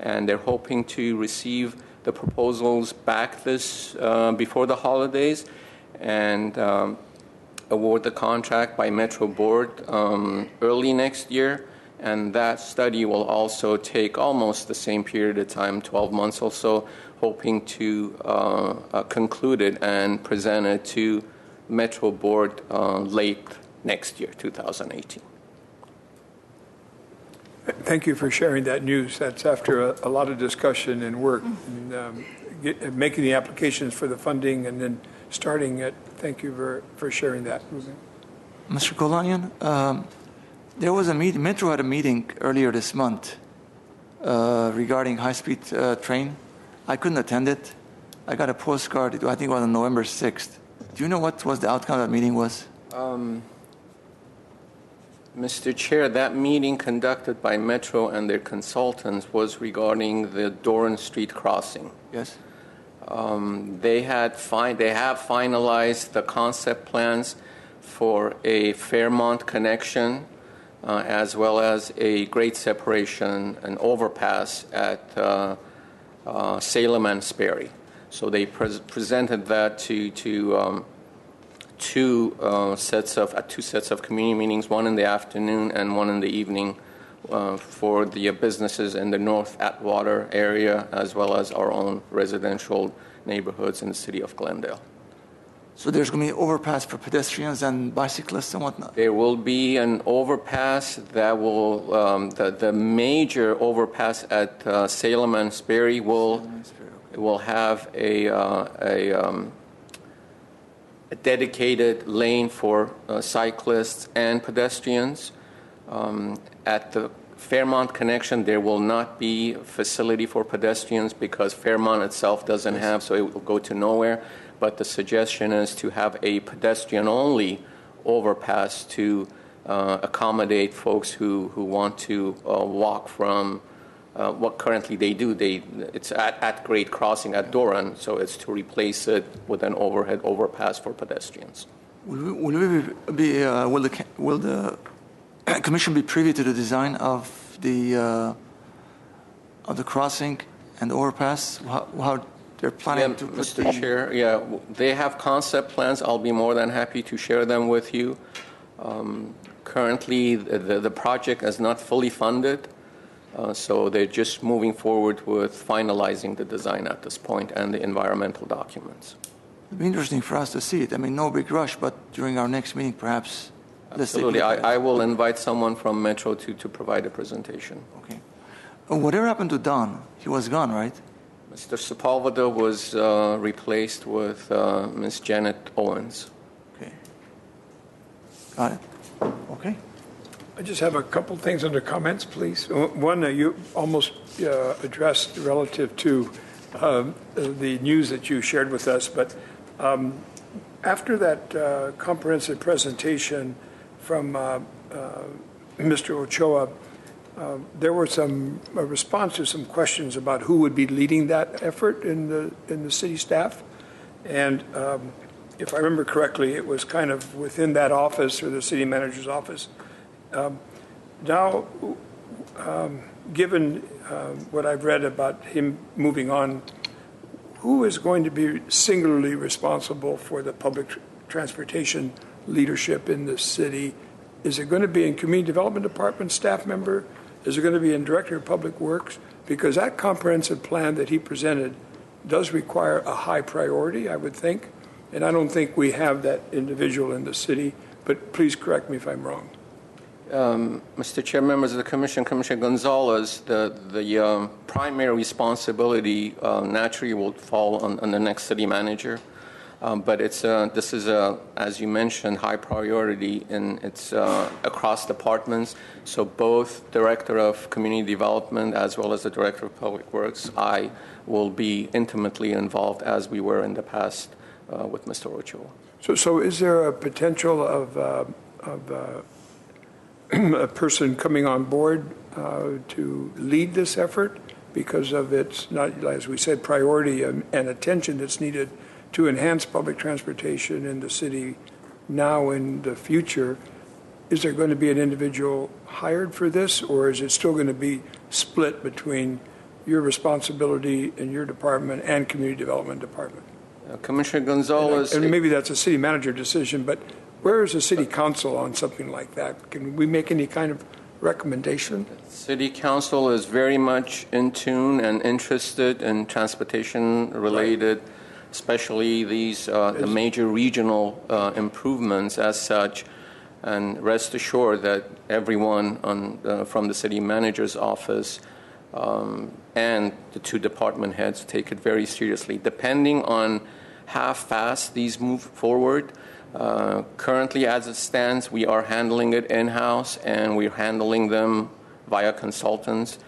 and they're hoping to receive the proposals back before the holidays and award the contract by Metro Board early next year And that study will also take almost the same period of time, 12 months or so, hoping to conclude it and present it to Metro Board late next year, 2018. Thank you for sharing that news. That's after a lot of discussion and work, and making the applications for the funding and then starting it. Thank you for sharing that. Mr. Kolanian, there was a meeting, Metro had a meeting earlier this month regarding high-speed train. I couldn't attend it. I got a postcard, I think it was on November 6th. Do you know what was the outcome of that meeting was? Mr. Chair, that meeting conducted by Metro and their consultants was regarding the Doran Street crossing. Yes. They have finalized the concept plans for a Fairmont connection, as well as a grade separation, an overpass at Salem and Sperry. So they presented that to two sets of community meetings, one in the afternoon and one in the evening, for the businesses in the North Atwater area, as well as our own residential neighborhoods in the city of Glendale. So there's going to be an overpass for pedestrians and bicyclists and whatnot? There will be an overpass that will, the major overpass at Salem and Sperry will have a dedicated lane for cyclists and pedestrians. At the Fairmont connection, there will not be a facility for pedestrians because Fairmont itself doesn't have, so it will go to nowhere. But the suggestion is to have a pedestrian-only overpass to accommodate folks who want to walk from what currently they do. It's at grade crossing at Doran, so it's to replace it with an overhead overpass for pedestrians. Will the commission be privy to the design of the crossing and the overpass? How they're planning to put Mr. Chair, they have concept plans. I'll be more than happy to share them with you. Currently, the project is not fully funded, so they're just moving forward with finalizing the design at this point and the environmental documents. It'd be interesting for us to see it. I mean, no big rush, but during our next meeting, perhaps. Absolutely. I will invite someone from Metro to provide a presentation. Okay. Whatever happened to Don? He was gone, right? Mr. Sepulveda was replaced with Ms. Janet Owens. Okay. Got it. Okay. I just have a couple things under comments, please. One, you almost addressed relative to the news that you shared with us, but after that comprehensive presentation from Mr. Ochoa, there were some response to some questions about who would be leading that effort in the city staff, and if I remember correctly, it was kind of within that office or the city manager's office. Now, given what I've read about him moving on, who is going to be singularly responsible for the public transportation leadership in the city? Is it going to be in Community Development Department staff member? Is it going to be in Director of Public Works? Because that comprehensive plan that he presented does require a high priority, I would think. And I don't think we have that individual in the city, but please correct me if I'm wrong. Mr. Chair, members of the Commission, Commissioner Gonzalez, the primary responsibility naturally will fall on the next city manager. But this is as you mentioned, high priority, and it's across departments. So both Director of Community Development as well as the Director of Public Works, I will be intimately involved as we were in the past with Mr. Ochoa. So is there a potential of a person coming on board to lead this effort because of its, not as we said, priority and attention that's needed to enhance public transportation in the city now and the future? Is there going to be an individual hired for this, or is it still going to be split between your responsibility in your department and Community Development Department? Commissioner Gonzalez. And maybe that's a city manager decision, but where is the city council on something like that? Can we make any kind of recommendation? City Council is very much in tune and interested in transportation-related, especially these the major regional improvements as such. And rest assured that everyone from the city manager's office and the two department heads take it very seriously. Depending on how fast these move forward, currently as it stands, we are handling it in-house and we're handling them via consultants.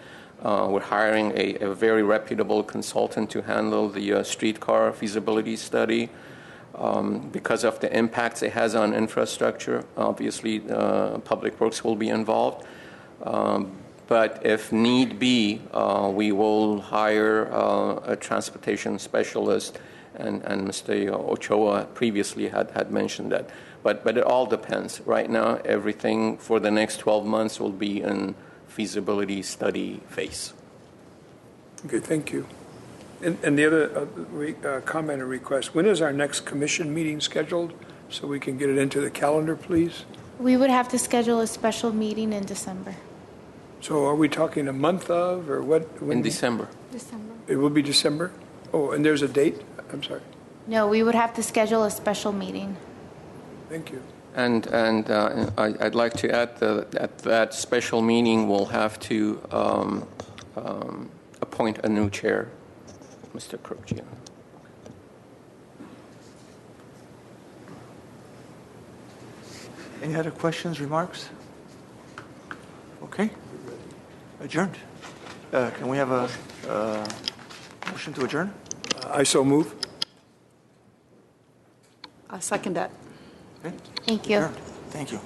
We're hiring a very reputable consultant to handle the streetcar feasibility study. Because of the impacts it has on infrastructure, obviously Public Works will be involved. But if need be, we will hire a transportation specialist, and Mr. Ochoa previously had mentioned that. But it all depends. Right now, everything for the next 12 months will be in feasibility study phase. Okay, thank you. And the other comment or request, when is our next commission meeting scheduled so we can get it into the calendar, please? We would have to schedule a special meeting in December. So are we talking a month of, or what? In December. December. It will be December? Oh, and there's a date? I'm sorry. No, we would have to schedule a special meeting. Thank you. And I'd like to add that at that special meeting, we'll have to appoint a new chair, Mr. Krupjian. Any other questions, remarks? Okay. Adjourned. Can we have a motion to adjourn? I so move. I'll second that. Okay. Thank you. Adjourned. Thank you.